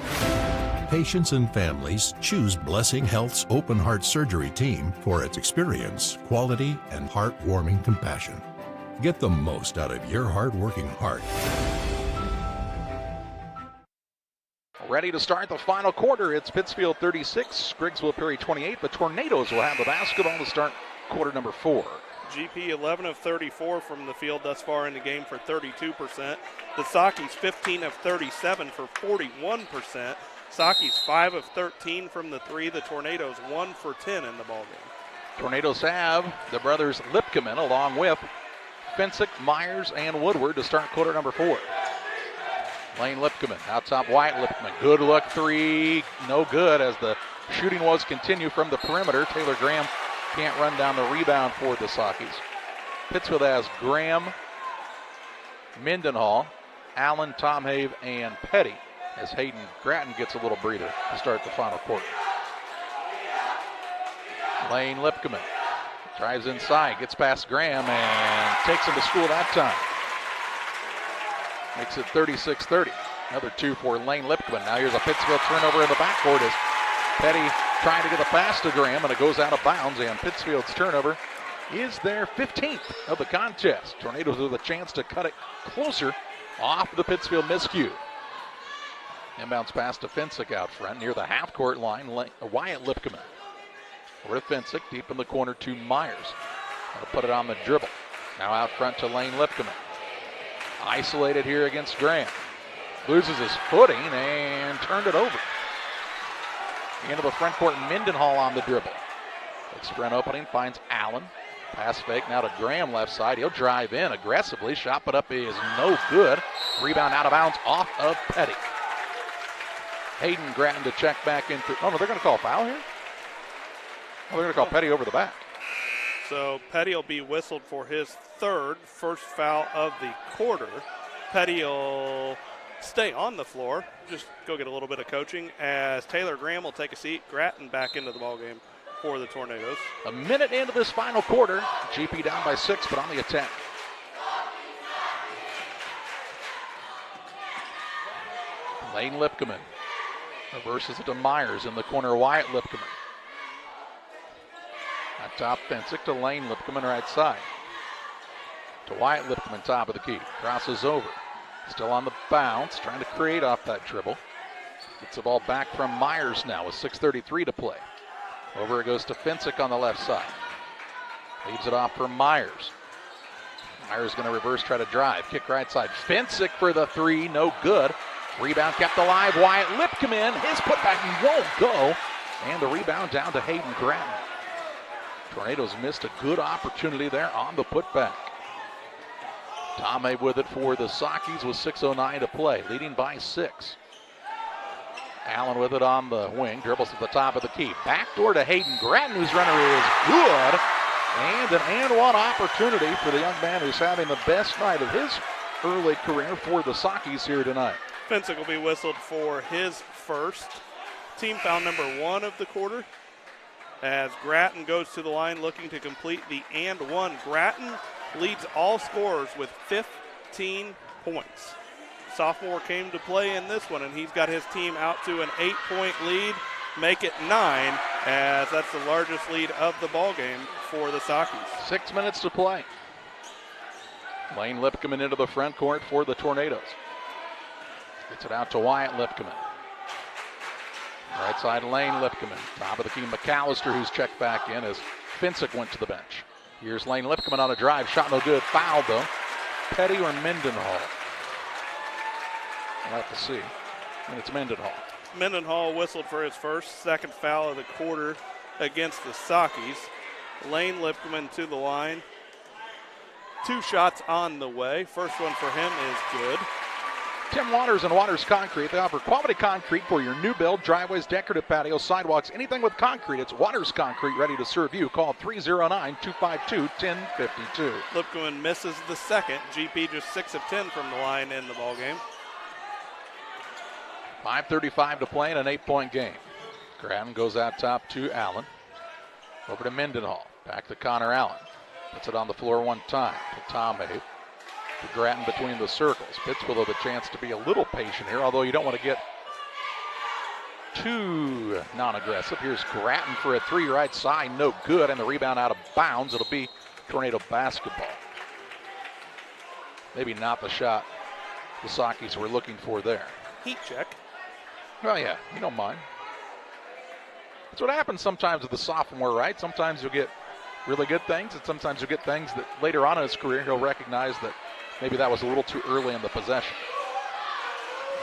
Patients and families choose Blessing Health's Open Heart Surgery Team for its experience, quality, and heartwarming compassion. Get the most out of your hard-working heart. Ready to start the final quarter. It's Pittsfield 36, Griggsville-Perry 28. The Tornadoes will have the basketball to start quarter number 4. GP 11 of 34 from the field thus far in the game for 32%. The Sakis 15 of 37 for 41%. Sakis 5 of 13 from the 3. The Tornadoes 1 for 10 in the ballgame. Tornadoes have the brothers Lipkeman along with Finsick, Myers, and Woodward to start quarter number 4. Lane Lipkeman, out top Wyatt Lipkeman. Good look three, no good as the shooting was continue from the perimeter. Taylor Graham can't run down the rebound for the Sockies. Pittsfield has Graham, Mendenhall, Allen, Tomhave, and Petty as Hayden Grattan gets a little breather to start the final quarter. Lane Lipkeman drives inside, gets past Graham, and takes him to school that time. Makes it 36-30. Another two for Lane Lipkeman. Now here's a Pittsfield turnover in the backcourt as Petty trying to get the pass to Graham, and it goes out of bounds, and Pittsfield's turnover is their 15th of the contest. Tornadoes with a chance to cut it closer off the Pittsfield miscue. Inbounds pass to Finsick out front near the half-court line. Wyatt Lipkeman. Over to Finsick, deep in the corner to Myers. That'll put it on the dribble. Now out front to Lane Lipkeman. Isolated here against Graham. Loses his footing and turned it over. Into the front court, Mendenhall on the dribble. Looks for an opening, finds Allen. Pass fake now to Graham left side. He'll drive in aggressively. Shot put up is no good. Rebound out of bounds off of Petty. Hayden Grattan to check back in. Oh, no, they're going to call a foul here? Oh, they're going to call Petty over the back. So Petty will be whistled for his first foul of the quarter. Petty will stay on the floor, just go get a little bit of coaching as Taylor Graham will take a seat. Grattan back into the ballgame for the Tornadoes. A minute into this final quarter. GP down by 6, but on the attack. Lane Lipkeman reverses it to Myers in the corner. Wyatt Lipkeman. At top, Finsick to Lane Lipkeman right side. To Wyatt Lipkeman, top of the key. Crosses over. Still on the bounce, trying to create off that dribble. Gets the ball back from Myers now with 6:33 to play. Over it goes to Finsick on the left side. Leaves it off for Myers. Myers going to reverse, try to drive. Kick right side. Finsick for the three, no good. Rebound kept alive. Wyatt Lipkeman, his putback won't go. And the rebound down to Hayden Grattan. Tornadoes missed a good opportunity there on the putback. Tomei with it for the Sockies with 6:09 to play, leading by 6. Allen with it on the wing, dribbles to the top of the key. Backdoor to Hayden Grattan, whose runner is good. And an and-one opportunity for the young man who's having the best night of his early career for the Sockies here tonight. Finsick will be whistled for his first. Team foul number 1 of the quarter. As Grattan goes to the line looking to complete the and-one. Grattan leads all scorers with 15 points. Sophomore came to play in this one, and he's got his team out to an 8-point lead, make it 9, as that's the largest lead of the ballgame for the Sockies. 6 minutes to play. Lane Lipkeman into the front court for the Tornadoes. Gets it out to Wyatt Lipkeman. Right side Lane Lipkeman. Top of the key McAllister, who's checked back in as Finsick went to the bench. Here's Lane Lipkeman on a drive. Shot no good. Foul though. Petty or Mendenhall? We'll have to see. And it's Mendenhall. Mendenhall whistled for his second foul of the quarter against the Sockies. Lane Lipkeman to the line. 2 shots on the way. First one for him is good. Tim Waters and Waters Concrete. They offer quality concrete for your new build, driveways, decorative patios, sidewalks, anything with concrete. It's Waters Concrete, ready to serve you. Call 309-252-1052. Lipkeman misses the second. GP just 6 of 10 from the line in the ballgame. 5:35 to play in an 8-point game. Grattan goes out top to Allen. Over to Mendenhall. Back to Connor Allen. Puts it on the floor one time to Tomei. To Grattan between the circles. Pittsfield with a chance to be a little patient here, although you don't want to get too non-aggressive. Here's Grattan for a 3 right side, no good, and the rebound out of bounds. It'll be Tornado basketball. Maybe not the shot the Sockies were looking for there. Heat check. Well, yeah, you don't mind. That's what happens sometimes with the sophomore, right? Sometimes you'll get really good things, and sometimes you'll get things that later on in his career he'll recognize that maybe that was a little too early in the possession.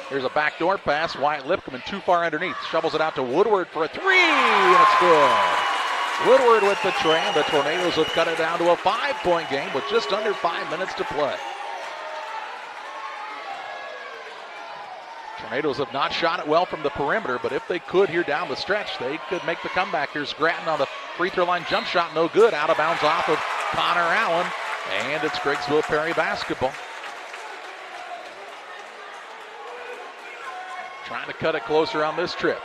Here's a backdoor pass. Wyatt Lipkeman too far underneath. Shovels it out to Woodward for a 3, and it's good. Woodward with the tray, and the Tornadoes have cut it down to a 5-point game with just under 5 minutes to play. Tornadoes have not shot it well from the perimeter, but if they could here down the stretch, they could make the comeback. Here's Grattan on the free throw line jump shot, no good. Out of bounds off of Connor Allen, and it's Griggsville-Perry basketball. Trying to cut it closer on this trip.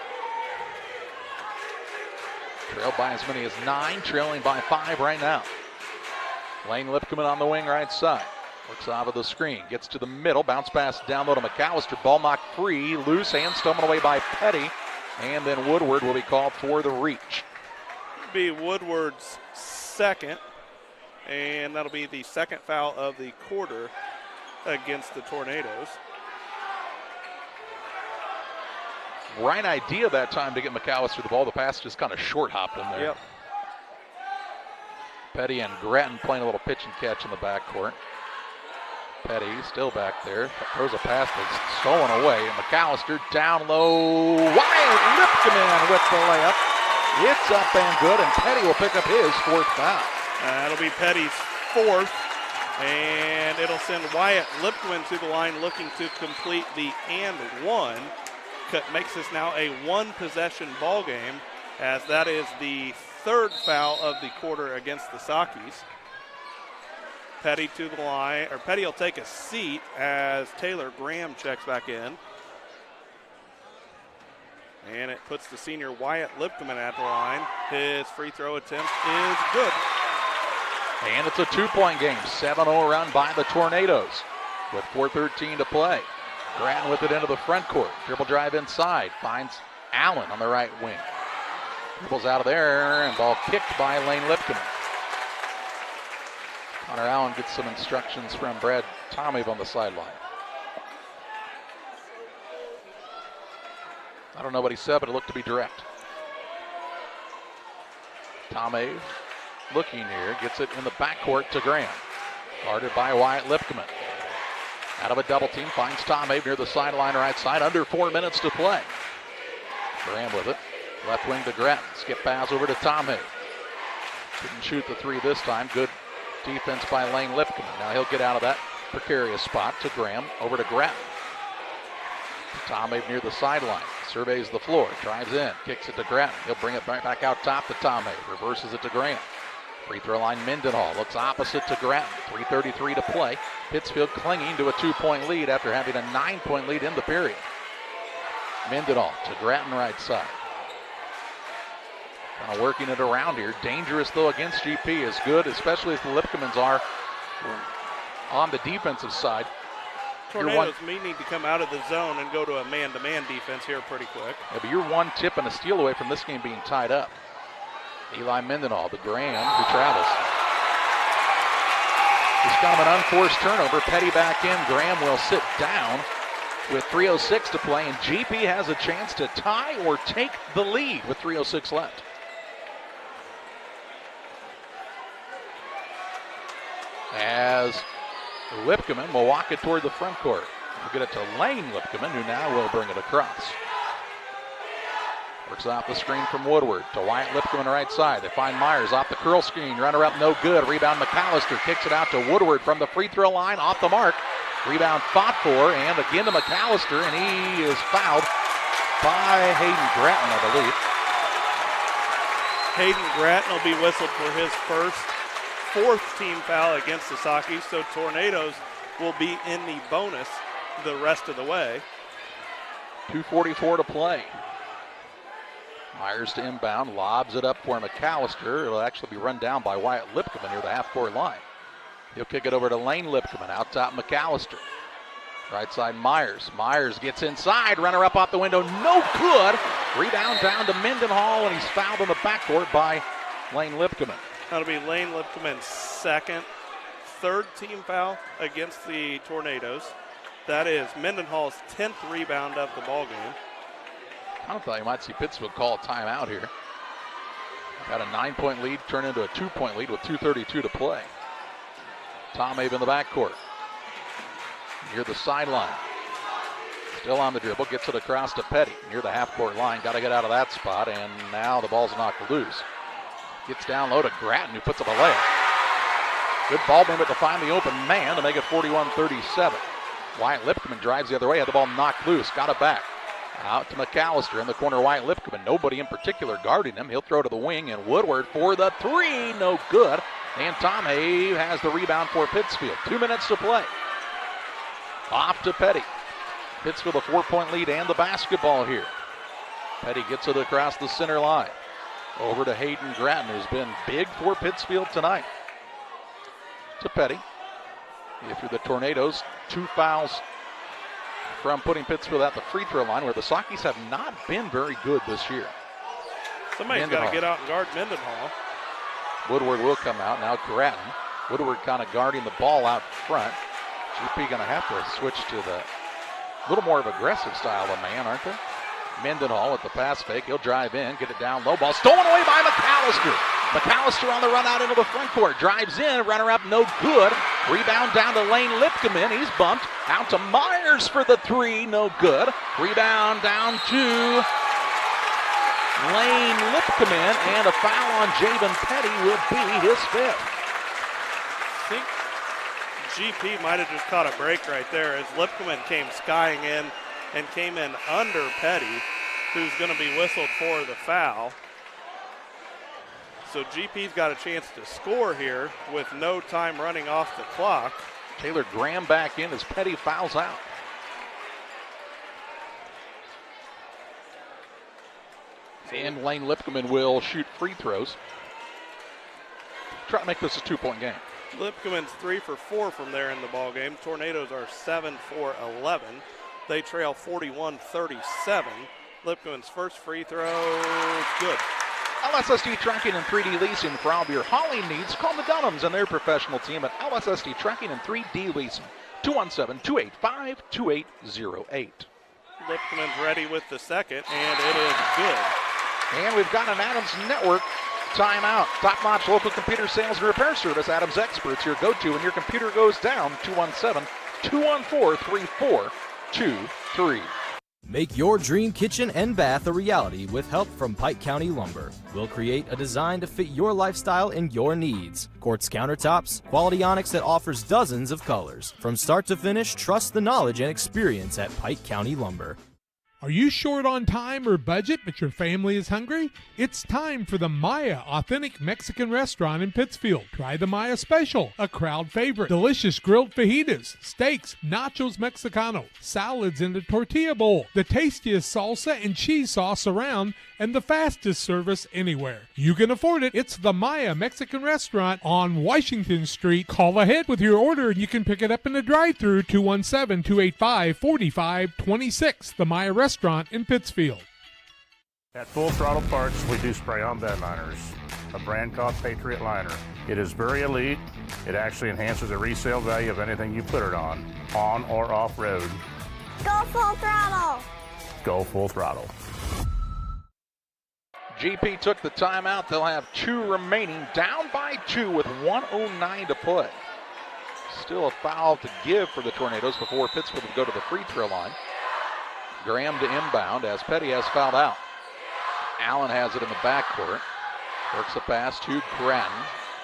Trailed by as many as 9, trailing by 5 right now. Lane Lipkeman on the wing right side. Works off of the screen, gets to the middle, bounce pass down low to McAllister. Ball knocked free, loose, and stolen away by Petty. And then Woodward will be called for the reach. Be Woodward's second, and that'll be the second foul of the quarter against the Tornadoes. Right idea that time to get McAllister the ball. The pass just kind of short hopped in there. Yep. Petty and Grattan playing a little pitch and catch in the backcourt. Petty still back there. Throws a pass that's stolen away. And McAllister down low. Wyatt Lipkeman with the layup. It's up and good, and Petty will pick up his 4th foul. That'll be Petty's 4th, and it'll send Wyatt Lipkeman to the line looking to complete the and one. Makes this now a 1-possession ball game, as that is the 3rd foul of the quarter against the Sakis. Petty to the line, or Petty will take a seat as Taylor Graham checks back in. And it puts the senior Wyatt Lipkeman at the line. His free throw attempt is good. And it's a 2-point game, 7-0 run by the Tornadoes with 4:13 to play. Grattan with it into the front court. Dribble drive inside. Finds Allen on the right wing. Dribbles out of there, and ball kicked by Lane Lipkeman. Connor Allen gets some instructions from Brad Tomey on the sideline. I don't know what he said, but it looked to be direct. Tomey looking here, gets it in the backcourt to Graham. Guarded by Wyatt Lipkeman. Out of a double team, finds Tomey near the sideline right side. Under 4 minutes to play. Graham with it. Left wing to Grattan. Skip pass over to Tomey. Didn't shoot the 3 this time. Good defense by Lane Lipkeman. Now he'll get out of that precarious spot to Graham. Over to Grattan. Tomey near the sideline. Surveys the floor. Drives in. Kicks it to Grattan. He'll bring it back out top to Tomey. Reverses it to Graham. Free throw line, Mendenhall looks opposite to Grattan. 3:33 to play. Pittsfield clinging to a 2-point lead after having a 9-point lead in the period. Mendenhall to Grattan right side. Kind of working it around here. Dangerous though against GP is good, especially as the Lipkemans are on the defensive side. Tornadoes may need to come out of the zone and go to a man-to-man defense here pretty quick. Yeah, but you're 1 tip and a steal away from this game being tied up. Eli Mendenhall, the Graham, who travels. It's kind of an unforced turnover. Petty back in. Graham will sit down with 3:06 to play, and GP has a chance to tie or take the lead with 3:06 left. As Lipkeman will walk it toward the front court. We'll get it to Lane Lipkeman, who now will bring it across. Works off the screen from Woodward to Wyatt Lipkeman right side. They find Myers off the curl screen. Runner up, no good. Rebound McAllister. Kicks it out to Woodward from the free throw line. Off the mark. Rebound fought for, and again to McAllister, and he is fouled by Hayden Grattan, I believe. Hayden Grattan will be whistled for his fourth team foul against the Sakis, so Tornadoes will be in the bonus the rest of the way. 2:44 to play. Myers to inbound, lobs it up for McAllister. It'll actually be run down by Wyatt Lipkeman near the half-court line. He'll kick it over to Lane Lipkeman, out top McAllister. Right side Myers. Myers gets inside, runner up off the window, no good. Rebound down to Mendenhall, and he's fouled in the backcourt by Lane Lipkeman. That'll be Lane Lipkeman's third team foul against the Tornadoes. That is Mendenhall's 10th rebound of the ballgame. I thought you might see Pittsfield call a timeout here. Got a 9-point lead, turned into a 2-point lead with 2:32 to play. Tom Abe in the backcourt. Near the sideline. Still on the dribble, gets it across to Petty. Near the half-court line, got to get out of that spot, and now the ball's knocked loose. Gets down low to Grattan, who puts up a layup. Good ball movement to find the open man to make it 41-37. Wyatt Lipkeman drives the other way, had the ball knocked loose, got it back. Out to McAllister in the corner, Wyatt Lipkeman. Nobody in particular guarding him. He'll throw to the wing, and Woodward for the three, no good. And Tom Hay has the rebound for Pittsfield. 2 minutes to play. Off to Petty. Pittsfield a 4-point lead and the basketball here. Petty gets it across the center line. Over to Hayden Gratton, who's been big for Pittsfield tonight. To Petty. If you're the Tornadoes, 2 fouls from putting Pittsfield at the free throw line, where the Sockies have not been very good this year. Somebody's got to get out and guard Mendenhall. Woodward will come out. Now Gratton. Woodward kind of guarding the ball out front. GP going to have to switch to the little more of aggressive style of man, aren't they? Mendenhall with the pass fake. He'll drive in, get it down low. Ball stolen away by McAllister. McAllister on the run out into the front court. Drives in, runner up, no good. Rebound down to Lane Lipkeman. He's bumped. Out to Myers for the three, no good. Rebound down to Lane Lipkeman, and a foul on Javen Petty will be his fifth. I think GP might have just caught a break right there as Lipkeman came skying in and came in under Petty, who's going to be whistled for the foul. So GP's got a chance to score here with no time running off the clock. Taylor Graham back in as Petty fouls out. And Lane Lipkeman will shoot free throws. Try to make this a 2-point game. Lipkeman's 3 for 4 from there in the ball game. Tornadoes are 7 for 11. They trail 41-37. Lipkeman's first free throw is good. LSSD Tracking and 3D Leasing for all of your hauling needs. Call the Dunhams and their professional team at LSSD Tracking and 3D Leasing. 217-285-2808. Lipkeman's ready with the second, and it is good. And we've got an Adams Network timeout. Top-notch local computer sales and repair service. Adams Experts, your go-to when your computer goes down. 217-214-3423. Make your dream kitchen and bath a reality with help from Pike County Lumber. We'll create a design to fit your lifestyle and your needs. Quartz countertops, quality onyx that offers dozens of colors. From start to finish, trust the knowledge and experience at Pike County Lumber. Are you short on time or budget, but your family is hungry? It's time for the Maya Authentic Mexican Restaurant in Pittsfield. Try the Maya Special, a crowd favorite. Delicious grilled fajitas, steaks, nachos Mexicano, salads in the tortilla bowl, the tastiest salsa and cheese sauce around, and the fastest service anywhere. You can afford it. It's the Maya Mexican Restaurant on Washington Street. Call ahead with your order and you can pick it up in the drive-thru. 217-285-4526. The Maya Restaurant in Pittsfield. At Full Throttle Parts, we do spray-on bed liners, a brand called Patriot Liner. It is very elite. It actually enhances the resale value of anything you put it on or off-road. Go Full Throttle! Go Full Throttle. GP took the timeout. They'll have 2 remaining, down by 2 with 1:09 to play. Still a foul to give for the Tornadoes before Pittsfield would go to the free throw line. Graham to inbound as Petty has fouled out. Allen has it in the backcourt. Works a pass to Gratton.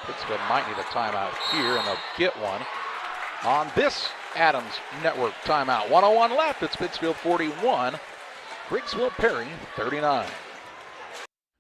Pittsfield might need a timeout here, and they'll get one on this Adams Network timeout. 1:01 left. It's Pittsfield 41, Griggsville-Perry 39.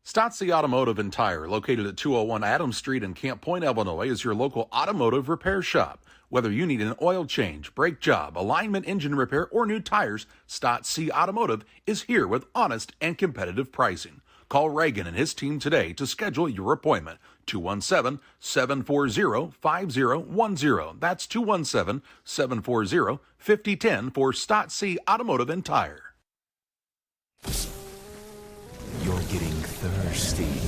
Stotzi Automotive and Tire, located at 201 Adams Street in Camp Point, Illinois, is your local automotive repair shop. Whether you need an oil change, brake job, alignment, engine repair, or new tires, Stotzi Automotive is here with honest and competitive pricing. Call Reagan and his team today to schedule your appointment. 217-740-5010. That's 217-740-5010 for Stotzi Automotive and Tire. You're getting thirsty,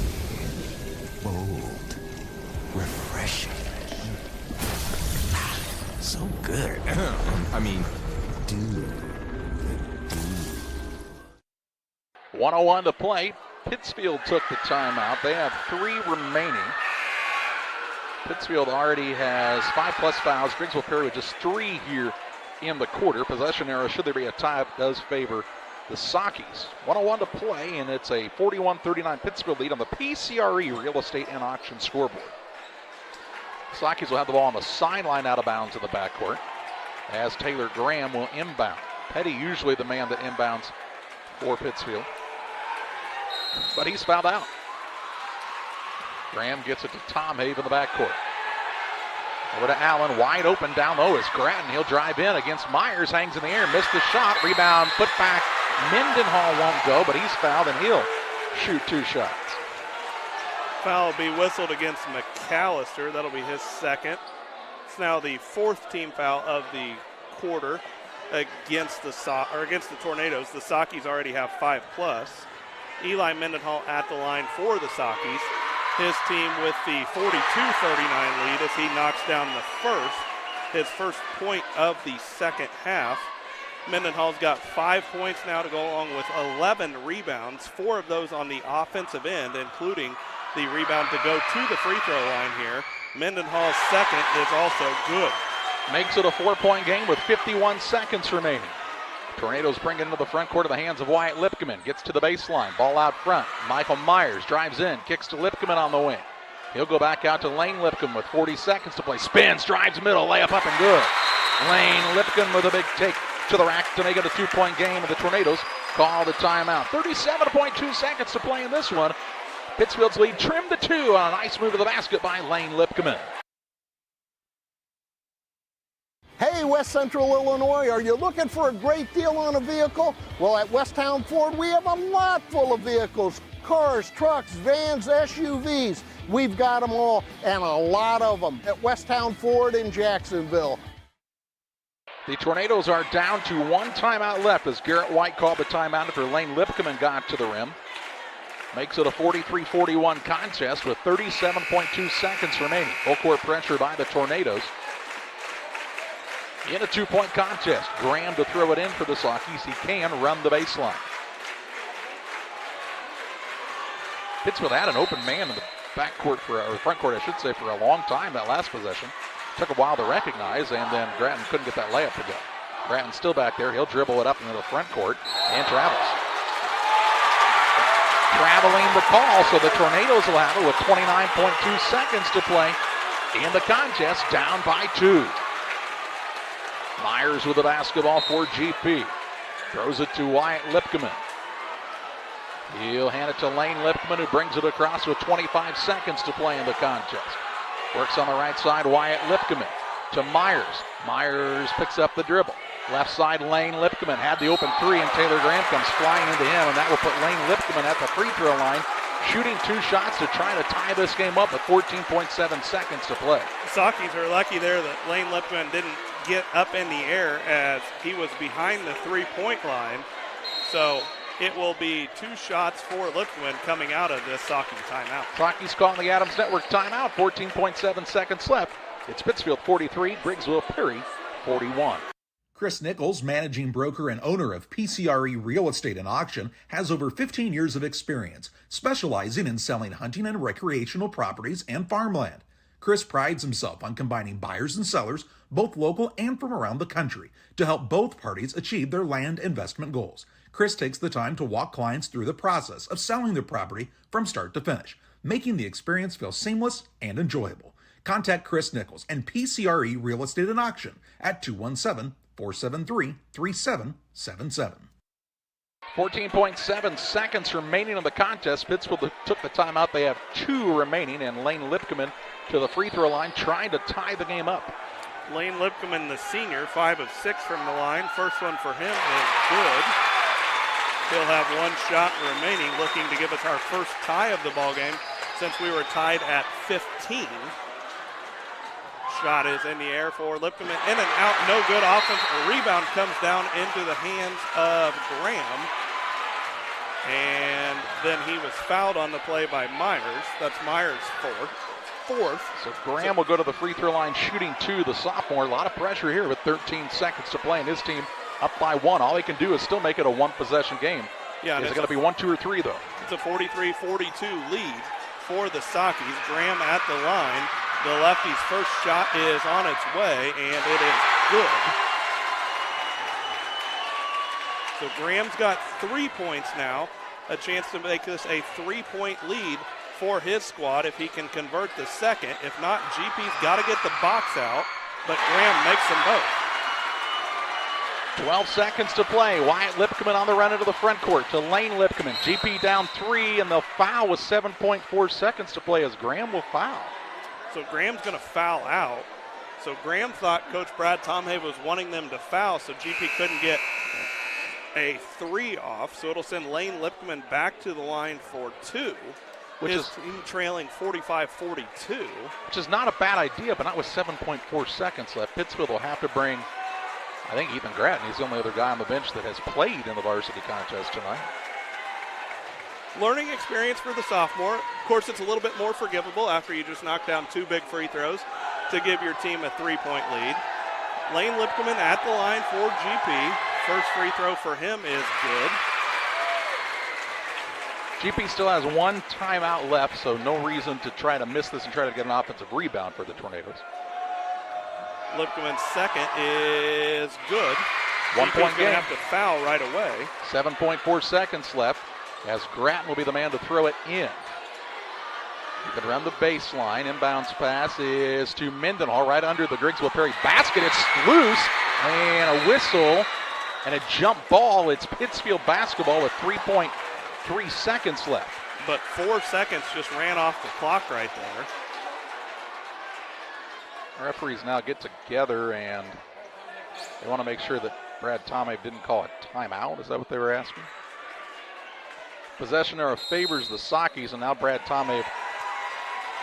bold, refreshing. So good. I mean, dude. 1:01 to play. Pittsfield took the timeout. They have 3 remaining. Pittsfield already has 5+ fouls. Griggsville-Perry with just 3 here in the quarter. Possession arrow, should there be a tie, does favor the Sockies. 1:01 to play, and it's a 41-39 Pittsfield lead on the PCRE Real Estate and Auction scoreboard. Sockies will have the ball on the sideline out of bounds in the backcourt. as Taylor Graham will inbound. Petty usually the man that inbounds for Pittsfield, but he's fouled out. Graham gets it to Tom Have in the backcourt. Over to Allen, wide open down low is Grattan. He'll drive in against Myers, hangs in the air, missed the shot, rebound, put back. Mendenhall won't go, but he's fouled and he'll shoot 2 shots. Foul will be whistled against McAllister. That'll be his second. It's now the 4th team foul of the quarter against the Tornadoes. The Sockies already have 5+. Eli Mendenhall at the line for the Sockies. His team with the 42-39 lead as he knocks down his first point of the second half. Mendenhall's got 5 points now to go along with 11 rebounds, 4 of those on the offensive end, including the rebound to go to the free throw line here. Mendenhall's second is also good. Makes it a 4-point game with 51 seconds remaining. Tornadoes bring it into the front court of the hands of Wyatt Lipkeman. Gets to the baseline. Ball out front. Michael Myers drives in. Kicks to Lipkeman on the wing. He'll go back out to Lane Lipkeman with 40 seconds to play. Spins, drives middle, layup up and good. Lane Lipkeman with a big take to the rack to make it a 2-point game, and the Tornadoes call the timeout. 37.2 seconds to play in this one. Pittsfield's lead trimmed to 2 on a nice move to the basket by Lane Lipkeman. Hey, West Central Illinois, are you looking for a great deal on a vehicle? Well, at Westtown Ford, we have a lot full of vehicles. Cars, trucks, vans, SUVs. We've got them all, and a lot of them at Westtown Ford in Jacksonville. The Tornadoes are down to 1 timeout left as Garrett White called the timeout after Lane Lipkeman got to the rim. Makes it a 43-41 contest with 37.2 seconds remaining. Full court pressure by the Tornadoes. In a 2-point contest, Graham to throw it in for the Sockies. He can run the baseline. Pittsfield had an open man in the backcourt or front court, I should say, for a long time that last possession. Took a while to recognize, and then Grattan couldn't get that layup to go. Grattan's still back there. He'll dribble it up into the front court and travels. Traveling the call, so the Tornadoes will have it with 29.2 seconds to play in the contest, down by 2. Myers with the basketball for GP. Throws it to Wyatt Lipkeman. He'll hand it to Lane Lipkeman, who brings it across with 25 seconds to play in the contest. Works on the right side, Wyatt Lipkeman to Myers. Myers picks up the dribble. Left side, Lane Lipkeman had the open 3, and Taylor Graham comes flying into him, and that will put Lane Lipkeman at the free throw line, shooting 2 shots to try to tie this game up with 14.7 seconds to play. The Sockies are lucky there that Lane Lipkeman didn't get up in the air as he was behind the 3-point line. So it will be 2 shots for Lipkeman coming out of this Socky timeout. Sockies calling the Adams Network timeout. 14.7 seconds left. It's Pittsfield 43, Griggsville-Perry 41. Chris Nichols, managing broker and owner of PCRE Real Estate and Auction, has over 15 years of experience, specializing in selling hunting and recreational properties and farmland. Chris prides himself on combining buyers and sellers, both local and from around the country, to help both parties achieve their land investment goals. Chris takes the time to walk clients through the process of selling their property from start to finish, making the experience feel seamless and enjoyable. Contact Chris Nichols and PCRE Real Estate and Auction at 217-473-3777. 14.7 seconds remaining in the contest. Pittsfield took the timeout. They have 2 remaining, and Lane Lipkeman to the free throw line trying to tie the game up. Lane Lipkeman, the senior, 5 of 6 from the line. First one for him is good. He'll have 1 shot remaining, looking to give us our first tie of the ballgame since we were tied at 15. Shot is in the air for Lipkeman. In and out, no good. Offense. A rebound comes down into the hands of Graham. And then he was fouled on the play by Myers. That's Myers' fourth. So Graham will go to the free throw line shooting 2, the sophomore. A lot of pressure here with 13 seconds to play, and his team up by 1. All he can do is still make it a 1-possession game. Yeah, is it going to be 1, 2, or 3, though? It's a 43-42 lead for the Sockies. Graham at the line. The lefty's first shot is on its way, and it is good. So Graham's got 3 points now, a chance to make this a 3-point lead for his squad if he can convert the second. If not, GP's got to get the box out, but Graham makes them both. 12 seconds to play. Wyatt Lipkeman on the run into the front court to Lane Lipkeman. GP down 3, and they'll foul with 7.4 seconds to play as Graham will foul. So Graham's going to foul out. So Graham thought Coach Brad Tomhave was wanting them to foul, so GP couldn't get a 3 off. So it'll send Lane Lipkeman back to the line for 2. Which is trailing 45-42. Which is not a bad idea, but not with 7.4 seconds left. Pittsfield will have to bring, I think, Ethan Gratton. He's the only other guy on the bench that has played in the varsity contest tonight. Learning experience for the sophomore. Of course, it's a little bit more forgivable after you just knock down 2 big free throws to give your team a 3-point lead. Lane Lipkeman at the line for GP. First free throw for him is good. GP still has 1 timeout left, so no reason to try to miss this and try to get an offensive rebound for the Tornadoes. Lipkeman's second is good. 1 point game. Going to have to foul right away. 7.4 seconds left as Gratton will be the man to throw it in. You can run the baseline. Inbounds pass is to Mendenhall right under the Griggsville-Perry basket. It's loose, and a whistle and a jump ball. It's Pittsfield basketball with 3.3 seconds left. But 4 seconds just ran off the clock right there. Referees now get together and they want to make sure that Brad Tomhave didn't call a timeout. Is that what they were asking? Possession arrow favors the Sockies, and now Brad Tomhave,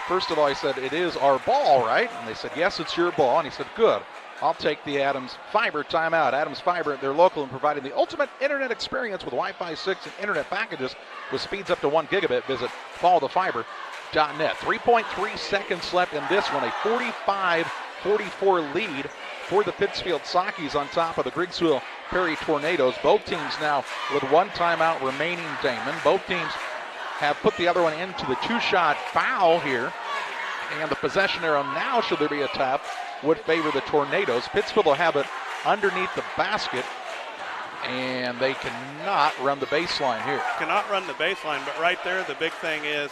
first of all, he said, "It is our ball, right?" And they said, "Yes, it's your ball." And he said, "Good. I'll take the Adams Fiber timeout." Adams Fiber, they're local and providing the ultimate internet experience with Wi-Fi 6 and internet packages with speeds up to 1 gigabit. Visit followthefiber.net. 3.3 seconds left in this one. A 45-44 lead for the Pittsfield Sockies on top of the Griggsville-Perry Tornadoes. Both teams now with 1 timeout remaining, Damon. Both teams have put the other one into the 2-shot foul here. And the possession arrow now, should there be a tap, would favor the Tornadoes. Pittsfield will have it underneath the basket, and they cannot run the baseline here. Cannot run the baseline, but right there the big thing is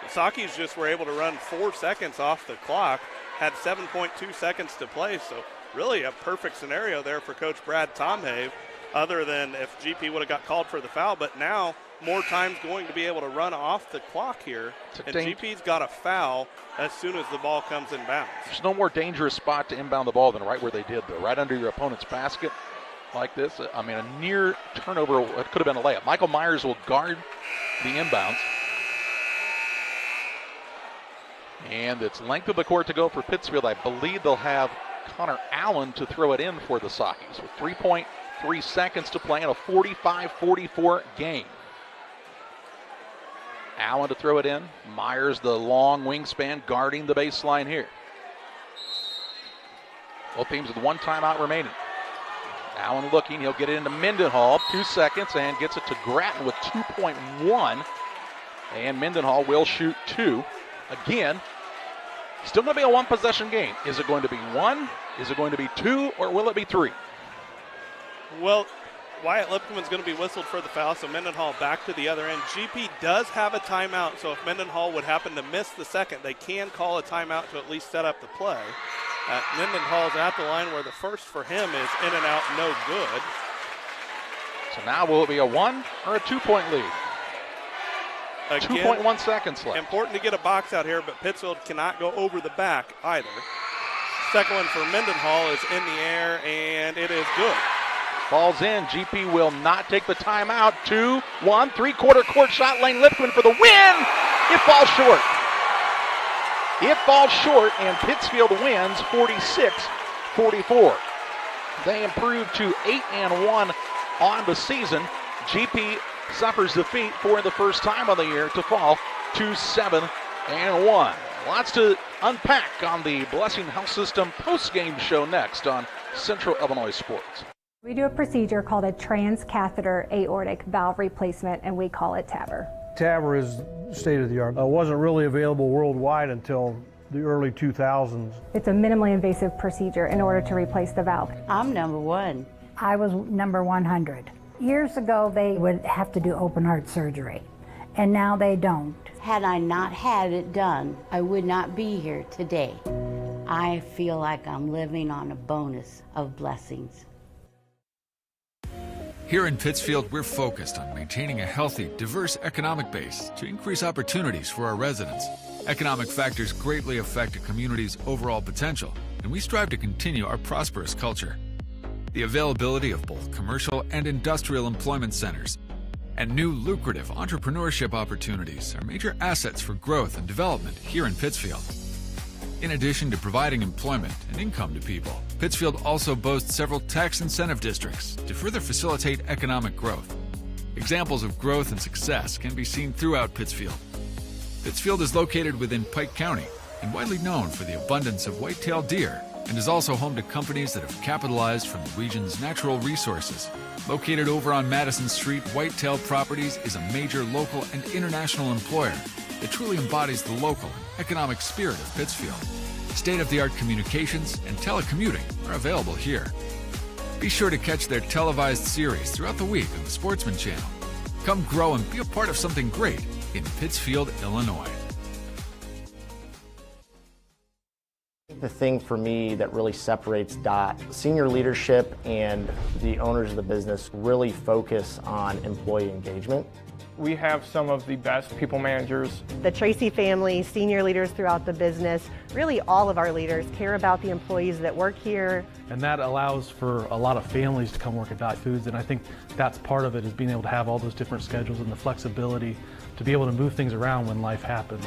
the Sockies just were able to run 4 seconds off the clock, had 7.2 seconds to play, so really a perfect scenario there for Coach Brad Tomhave, other than if GP would have got called for the foul, but now more time's going to be able to run off the clock here, and GP's got a foul as soon as the ball comes in bounds. There's no more dangerous spot to inbound the ball than right where they did, though, right under your opponent's basket like this. I mean, a near turnover, it could have been a layup. Michael Myers will guard the inbounds. And it's length of the court to go for Pittsfield. I believe they'll have Connor Allen to throw it in for the Sockies with 3.3 seconds to play in a 45-44 game. Allen to throw it in. Myers, the long wingspan, guarding the baseline here. Both teams with 1 timeout remaining. Allen looking, he'll get it into Mendenhall, 2 seconds, and gets it to Gratton with 2.1. And Mendenhall will shoot 2. Again, still going to be a 1-possession game. Is it going to be 1? Is it going to be 2? Or will it be 3? Well, Wyatt Lipkeman's going to be whistled for the foul, so Mendenhall back to the other end. GP does have a timeout, so if Mendenhall would happen to miss the second, they can call a timeout to at least set up the play. Mendenhall's at the line where the first for him is in and out, no good. So now will it be a 1 or a 2-point lead? Again, 2.1 seconds left. Important to get a box out here, but Pittsfield cannot go over the back either. Second one for Mendenhall is in the air, and it is good. Ball's in. GP will not take the timeout. 2-1, 3/4 court shot. Lane Lipkeman for the win. It falls short. It falls short, and Pittsfield wins 46-44. They improve to 8-1 on the season. GP suffers defeat for the first time of the year to fall to 7-1. Lots to unpack on the Blessing Health System post-game show next on Central Illinois Sports. We do a procedure called a transcatheter aortic valve replacement, and we call it TAVR. TAVR is state of the art. It wasn't really available worldwide until the early 2000s. It's a minimally invasive procedure in order to replace the valve. I'm number 1. I was number 100. Years ago, they would have to do open heart surgery, and now they don't. Had I not had it done, I would not be here today. I feel like I'm living on a bonus of blessings. Here in Pittsfield, we're focused on maintaining a healthy, diverse economic base to increase opportunities for our residents. Economic factors greatly affect a community's overall potential, and we strive to continue our prosperous culture. The availability of both commercial and industrial employment centers and new lucrative entrepreneurship opportunities are major assets for growth and development here in Pittsfield. In addition to providing employment and income to people, Pittsfield also boasts several tax incentive districts to further facilitate economic growth. Examples of growth and success can be seen throughout Pittsfield. Pittsfield is located within Pike County and widely known for the abundance of white-tailed deer, and is also home to companies that have capitalized from the region's natural resources. Located over on Madison Street, Whitetail Properties is a major local and international employer that truly embodies the local and economic spirit of Pittsfield. State-of-the-art communications and telecommuting are available here. Be sure to catch their televised series throughout the week on the Sportsman Channel. Come grow and be a part of something great in Pittsfield, Illinois. The thing for me that really separates DOT, senior leadership and the owners of the business really focus on employee engagement. We have some of the best people managers. The Tracy family, senior leaders throughout the business, really all of our leaders care about the employees that work here. And that allows for a lot of families to come work at Dot Foods, and I think that's part of it, is being able to have all those different schedules and the flexibility to be able to move things around when life happens.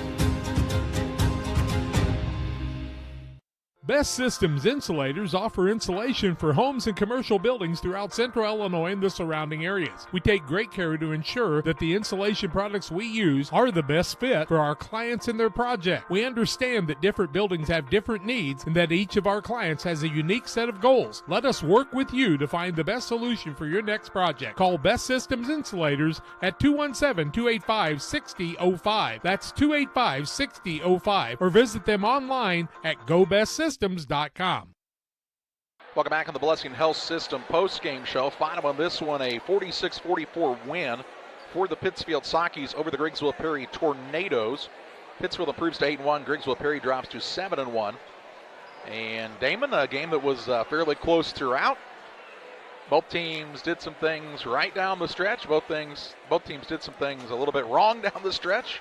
Best Systems Insulators offer insulation for homes and commercial buildings throughout central Illinois and the surrounding areas. We take great care to ensure that the insulation products we use are the best fit for our clients and their project. We understand that different buildings have different needs and that each of our clients has a unique set of goals. Let us work with you to find the best solution for your next project. Call Best Systems Insulators at 217-285-6005. That's 285-6005. Or visit them online at GoBestSystems.com. Welcome back on the Blessing Health System postgame show. Final on this one, a 46-44 win for the Pittsfield Sockies over the Griggsville-Perry Tornadoes. Pittsfield improves to 8-1. Griggsville-Perry drops to 7-1. And Damon, a game that was fairly close throughout. Both teams did some things right down the stretch. Both teams did some things a little bit wrong down the stretch.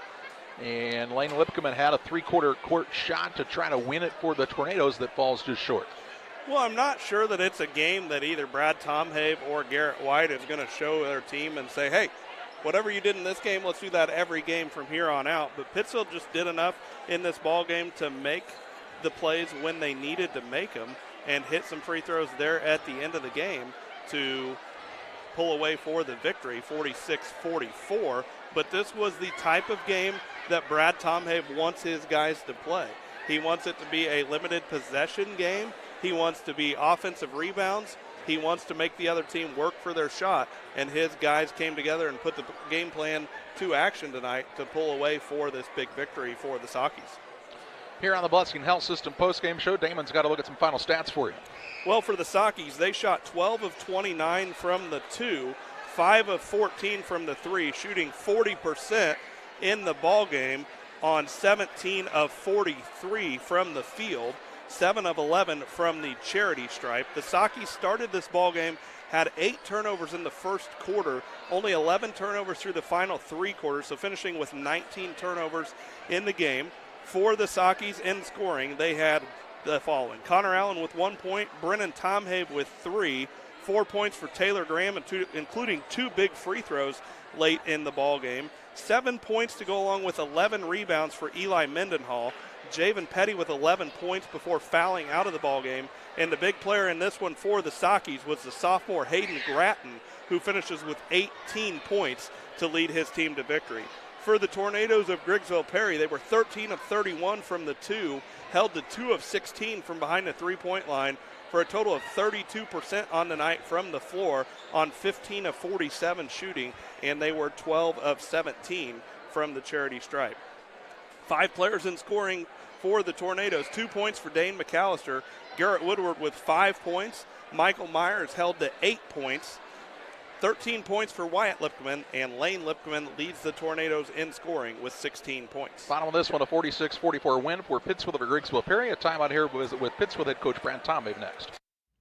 And Lane Lipkeman had a three-quarter court shot to try to win it for the Tornadoes that falls just short. Well, I'm not sure that it's a game that either Brad Tomhave or Garrett White is going to show their team and say, hey, whatever you did in this game, let's do that every game from here on out. But Pittsfield just did enough in this ball game to make the plays when they needed to make them and hit some free throws there at the end of the game to pull away for the victory, 46-44. But this was the type of game that Brad Tomhave wants his guys to play. He wants it to be a limited possession game. He wants to be offensive rebounds. He wants to make the other team work for their shot. And his guys came together and put the game plan to action tonight to pull away for this big victory for the Sockies. Here on the Blessing Health System postgame show, Damon's got to look at some final stats for you. Well, for the Sockies, they shot 12 of 29 from the 2, 5 of 14 from the 3, shooting 40% in the ball game on 17 of 43 from the field, 7 of 11 from the charity stripe. The Sockies started this ball game, had 8 turnovers in the first quarter, only 11 turnovers through the final 3 quarters, so finishing with 19 turnovers in the game. For the Sockies in scoring, they had the following: Connor Allen with 1 point, Brennan Tomhave with 3, 4 points for Taylor Graham, including 2 big free throws late in the ball game, 7 points to go along with 11 rebounds for Eli Mendenhall. Javen Petty with 11 points before fouling out of the ball game. And the big player in this one for the Sockies was the sophomore Hayden Gratton, who finishes with 18 points to lead his team to victory. For the Tornadoes of Griggsville-Perry, they were 13 of 31 from the 2, held to 2 of 16 from behind the three-point line, for a total of 32% on the night from the floor on 15 of 47 shooting, and they were 12 of 17 from the charity stripe. 5 players in scoring for the Tornadoes: 2 points for Dane McAllister, Garrett Woodward with 5 points, Michael Myers held to 8 points, 13 points for Wyatt Lipkeman, and Lane Lipkeman leads the Tornadoes in scoring with 16 points. Final on this one, a 46-44 win for Pittsfield over Griggsville-Perry. A timeout here with Pittsfield head coach Brad Tomhave next.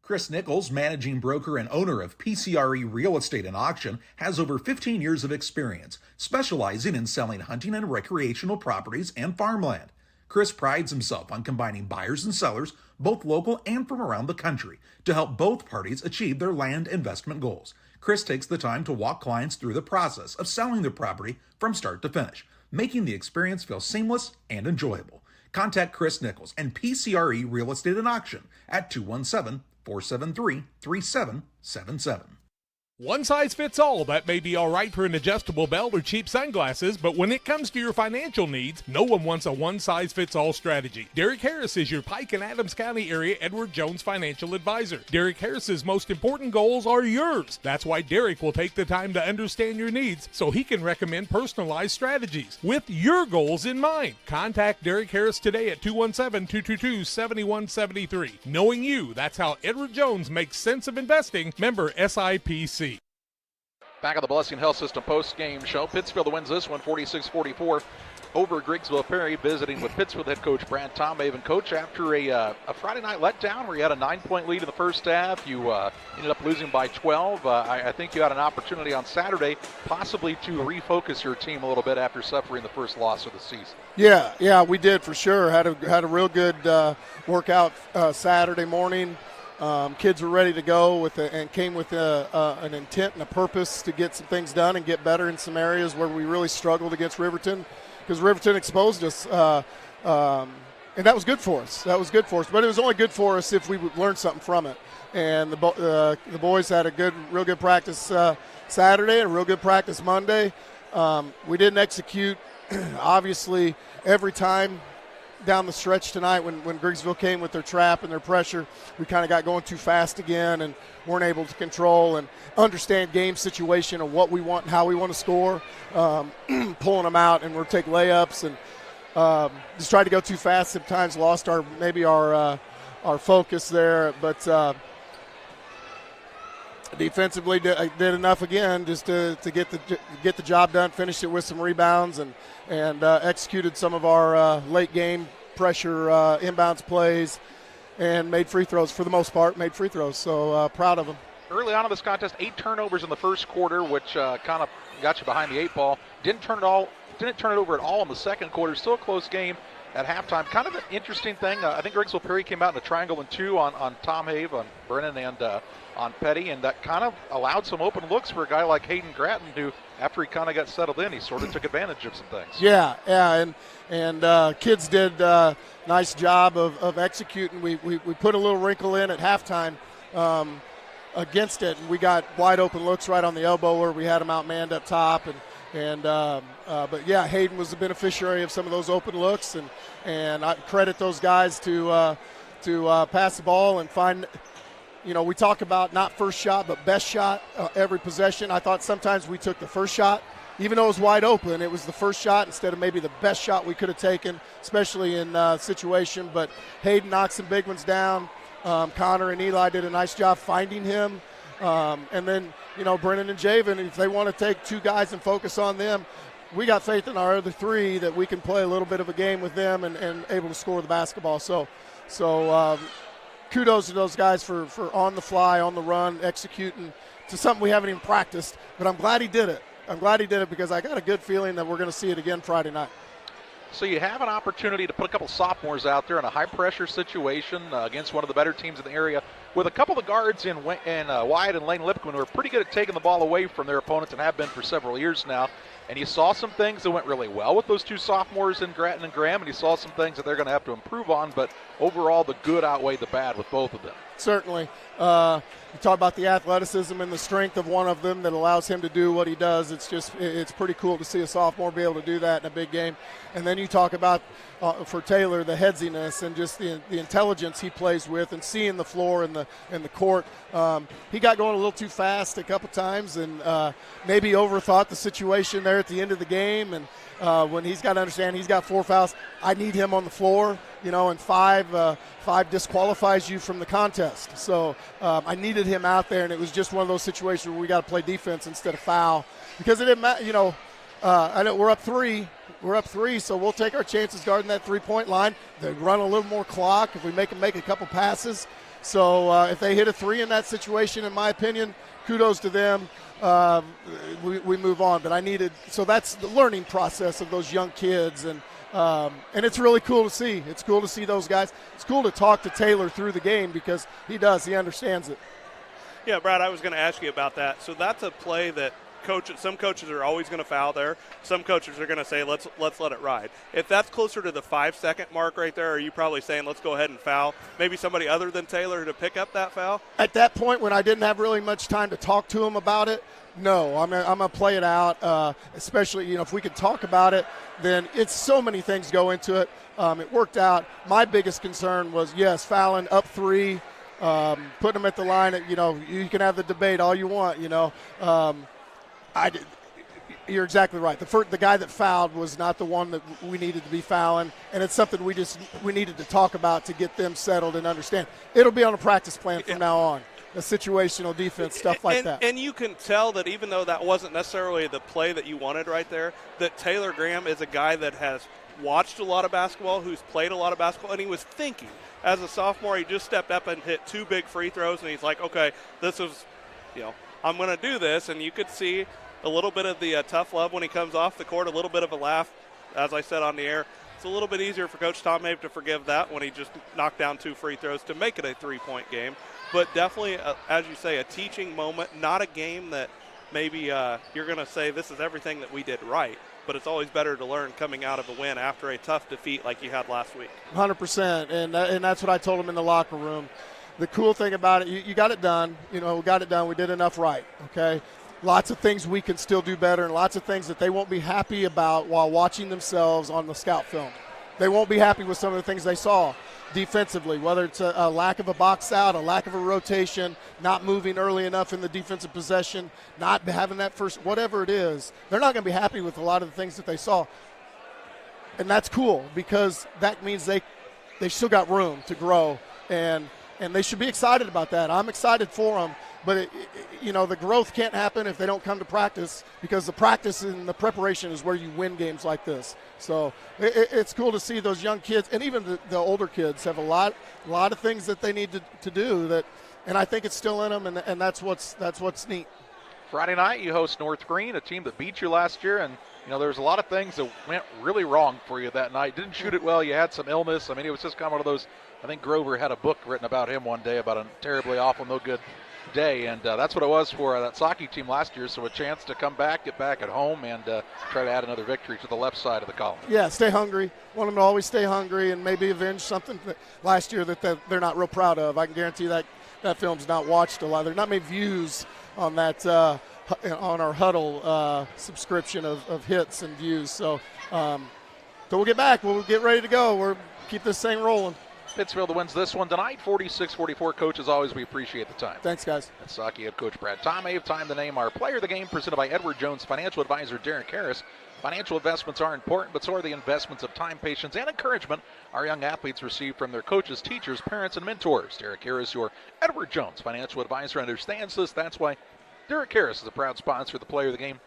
Chris Nichols, managing broker and owner of PCRE Real Estate and Auction, has over 15 years of experience, specializing in selling hunting and recreational properties and farmland. Chris prides himself on combining buyers and sellers, both local and from around the country, to help both parties achieve their land investment goals. Chris takes the time to walk clients through the process of selling their property from start to finish, making the experience feel seamless and enjoyable. Contact Chris Nichols and PCRE Real Estate and Auction at 217-473-3777. One size fits all. That may be all right for an adjustable belt or cheap sunglasses, but when it comes to your financial needs, no one wants a one-size-fits-all strategy. Derek Harris is your Pike and Adams County area Edward Jones financial advisor. Derek Harris's most important goals are yours. That's why Derek will take the time to understand your needs so he can recommend personalized strategies with your goals in mind. Contact Derek Harris today at 217-222-7173. Knowing you, that's how Edward Jones makes sense of investing. Member SIPC. Back on the Blessing Health System post-game show. Pittsfield wins this one 46-44 over Griggsville-Perry, visiting with Pittsfield head coach Brad Tomhaven. Coach, after a Friday night letdown where you had a 9-point lead in the first half, you ended up losing by 12. I think you had an opportunity on Saturday possibly to refocus your team a little bit after suffering the first loss of the season. Yeah, we did for sure. Had a real good workout Saturday morning. Kids were ready to go and came with an intent and a purpose to get some things done and get better in some areas where we really struggled against Riverton, because Riverton exposed us, and that was good for us. But it was only good for us if we would learn something from it. And the boys had a real good practice Saturday and a real good practice Monday. We didn't execute, obviously, every time down the stretch tonight when Griggsville came with their trap and their pressure. We kind of got going too fast again and weren't able to control and understand game situation and what we want and how we want to score, pulling them out, and we'll take layups and just tried to go too fast. Sometimes lost our focus there, but defensively did enough again just to get the job done, finished it with some rebounds and executed some of our late game pressure inbounds plays and made free throws for the most part. So proud of them. Early on in this contest, 8 turnovers in the first quarter, which kind of got you behind the 8 ball. Didn't turn it over at all in the second quarter. Still a close game at halftime. Kind of an interesting thing. I think Griggsville-Perry came out in a triangle and 2 on Tom Have, on Brennan, and on Petty, and that kind of allowed some open looks for a guy like Hayden Gratton, who, after he kind of got settled in, he sort of took advantage of some things. Yeah, and kids did a nice job of executing. We put a little wrinkle in at halftime against it, and we got wide open looks right on the elbow where we had him outmanned up top, but yeah, Hayden was the beneficiary of some of those open looks, and I credit those guys to pass the ball and find. We talk about not first shot, but best shot every possession. I thought sometimes we took the first shot. Even though it was wide open, it was the first shot instead of maybe the best shot we could have taken, especially in situation. But Hayden knocked some big ones down. Connor and Eli did a nice job finding him. And then, Brennan and Javen, if they want to take 2 guys and focus on them, we got faith in our other 3 that we can play a little bit of a game with them and able to score the basketball. So kudos to those guys for on the fly, on the run, executing to something we haven't even practiced. But I'm glad he did it. Because I got a good feeling that we're going to see it again Friday night. So you have an opportunity to put a couple sophomores out there in a high-pressure situation against one of the better teams in the area, with a couple of guards in Wyatt and Lane Lipkin who are pretty good at taking the ball away from their opponents and have been for several years now. And you saw some things that went really well with those 2 sophomores in Gratton and Graham, and you saw some things that they're going to have to improve on, but overall the good outweighed the bad with both of them. Certainly. You talk about the athleticism and the strength of one of them that allows him to do what he does. It's pretty cool to see a sophomore be able to do that in a big game. And then you talk about, for Taylor, the headsiness and just the intelligence he plays with and seeing the floor and the court. He got going a little too fast a couple times and maybe overthought the situation there at the end of the game. And when he's got to understand he's got 4 fouls, I need him on the floor, and 5 disqualifies you from the contest. So I needed him out there, and it was just one of those situations where we got to play defense instead of foul, because it didn't matter. I know we're up 3, so we'll take our chances guarding that 3-point line. They run a little more clock if we make them make a couple passes. So if they hit a 3 in that situation, in my opinion, kudos to them. We move on. But so that's the learning process of those young kids, and it's really cool to see. It's cool to see those guys. It's cool to talk to Taylor through the game because he understands it. Yeah, Brad, I was going to ask you about that. So that's a play that some coaches are always going to foul there. Some coaches are going to say, let's let it ride. If that's closer to the 5-second mark right there, are you probably saying, let's go ahead and foul maybe somebody other than Taylor to pick up that foul? At that point, when I didn't have really much time to talk to him about it, no, I'm going to play it out, especially, if we could talk about it, then it's so many things go into it. It worked out. My biggest concern was, yes, fouling up 3, putting them at the line. You can have the debate all you want, You're exactly right. The guy that fouled was not the one that we needed to be fouling, and it's something we needed to talk about to get them settled and understand. It'll be on a practice plan from now on, a situational defense, stuff like that. And you can tell that even though that wasn't necessarily the play that you wanted right there, that Taylor Graham is a guy that has watched a lot of basketball, who's played a lot of basketball, and he was thinking. As a sophomore, he just stepped up and hit 2 big free throws, and he's like, okay, this is, I'm going to do this, and you could see a little bit of the tough love when he comes off the court, a little bit of a laugh, as I said on the air. It's a little bit easier for Coach Tom Habe to forgive that when he just knocked down 2 free throws to make it a 3-point game. But definitely, as you say, a teaching moment, not a game that maybe you're going to say this is everything that we did right. But it's always better to learn coming out of a win after a tough defeat like you had last week. 100%, and that's what I told him in the locker room. The cool thing about it, you got it done. We got it done. We did enough right, okay? Lots of things we can still do better, and lots of things that they won't be happy about while watching themselves on the scout film. They won't be happy with some of the things they saw defensively, whether it's a lack of a box out, a lack of a rotation, not moving early enough in the defensive possession, not having that first, whatever it is. They're not going to be happy with a lot of the things that they saw. And that's cool because that means they still got room to grow, and they should be excited about that. I'm excited for them. But, the growth can't happen if they don't come to practice because the practice and the preparation is where you win games like this. So it's cool to see those young kids, and even the older kids have a lot of things that they need to do, and I think it's still in them, and that's what's neat. Friday night, you host North Green, a team that beat you last year, and there's a lot of things that went really wrong for you that night. Didn't shoot it well. You had some illness. It was just kind of one of those. I think Grover had a book written about him one day about a terribly awful, no good day, and that's what it was for that Saki team last year. So a chance to come back, get back at home, and try to add another victory to the left side of the column. Yeah, stay hungry. Want them to always stay hungry and maybe avenge something last year that they're not real proud of. I can guarantee that film's not watched a lot. There's not many views on that on our Huddle subscription of hits and views. So we'll get back. We'll get ready to go. We'll keep this thing rolling. Pittsfield wins this one tonight, 46-44. Coach, as always, we appreciate the time. Thanks, guys. That's Saki head coach Brad Tom Habe. Time to name our player of the game, presented by Edward Jones Financial Advisor Derek Harris. Financial investments are important, but so are the investments of time, patience, and encouragement our young athletes receive from their coaches, teachers, parents, and mentors. Derek Harris, your Edward Jones Financial Advisor, understands this. That's why Derek Harris is a proud sponsor of the player of the game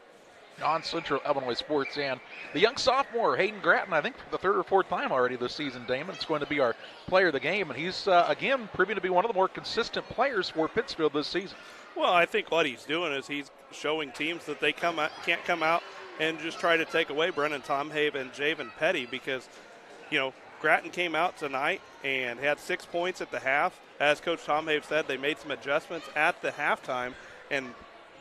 on Central Illinois Sports. And the young sophomore, Hayden Gratton, I think for the 3rd or 4th time already this season, Damon, it's going to be our player of the game. And he's, again, proving to be one of the more consistent players for Pittsfield this season. Well, I think what he's doing is he's showing teams that they can't come out and just try to take away Brennan Tom Habe and Javen Petty because, Gratton came out tonight and had 6 points at the half. As Coach Tom Habe said, they made some adjustments at the halftime, and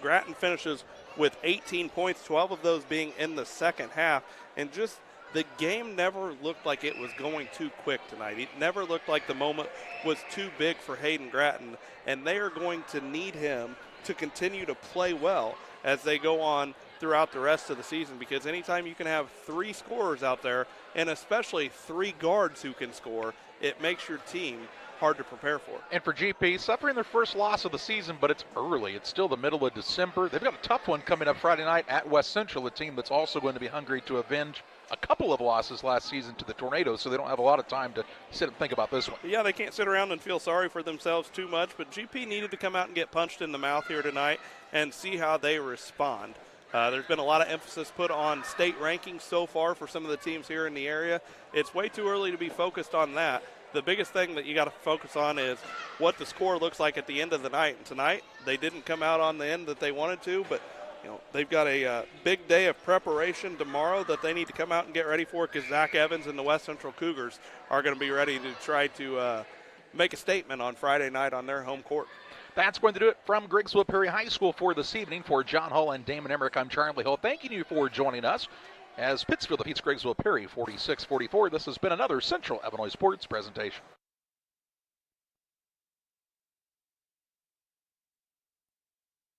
Gratton finishes with 18 points, 12 of those being in the second half. And just the game never looked like it was going too quick tonight. It never looked like the moment was too big for Hayden Gratton, and they are going to need him to continue to play well as they go on throughout the rest of the season, because anytime you can have 3 scorers out there, and especially 3 guards who can score, it makes your team hard to prepare for. And for GP, suffering their first loss of the season, but it's early. It's still the middle of December. They've got a tough one coming up Friday night at West Central, a team that's also going to be hungry to avenge a couple of losses last season to the Tornadoes, so they don't have a lot of time to sit and think about this one. Yeah, they can't sit around and feel sorry for themselves too much, but GP needed to come out and get punched in the mouth here tonight and see how they respond. There's been a lot of emphasis put on state rankings so far for some of the teams here in the area. It's way too early to be focused on that. the biggest thing that you got to focus on is what the score looks like at the end of the night. And tonight, they didn't come out on the end that they wanted to, but they've got a big day of preparation tomorrow that they need to come out and get ready for, because Zach Evans and the West Central Cougars are going to be ready to try to make a statement on Friday night on their home court. That's going to do it from Griggsville-Perry High School for this evening. For John Hull and Damon Emmerich, I'm Charlie Hull. Thanking you for joining us as Pittsfield defeats Griggsville-Perry 46-44. This has been another Central Illinois Sports presentation.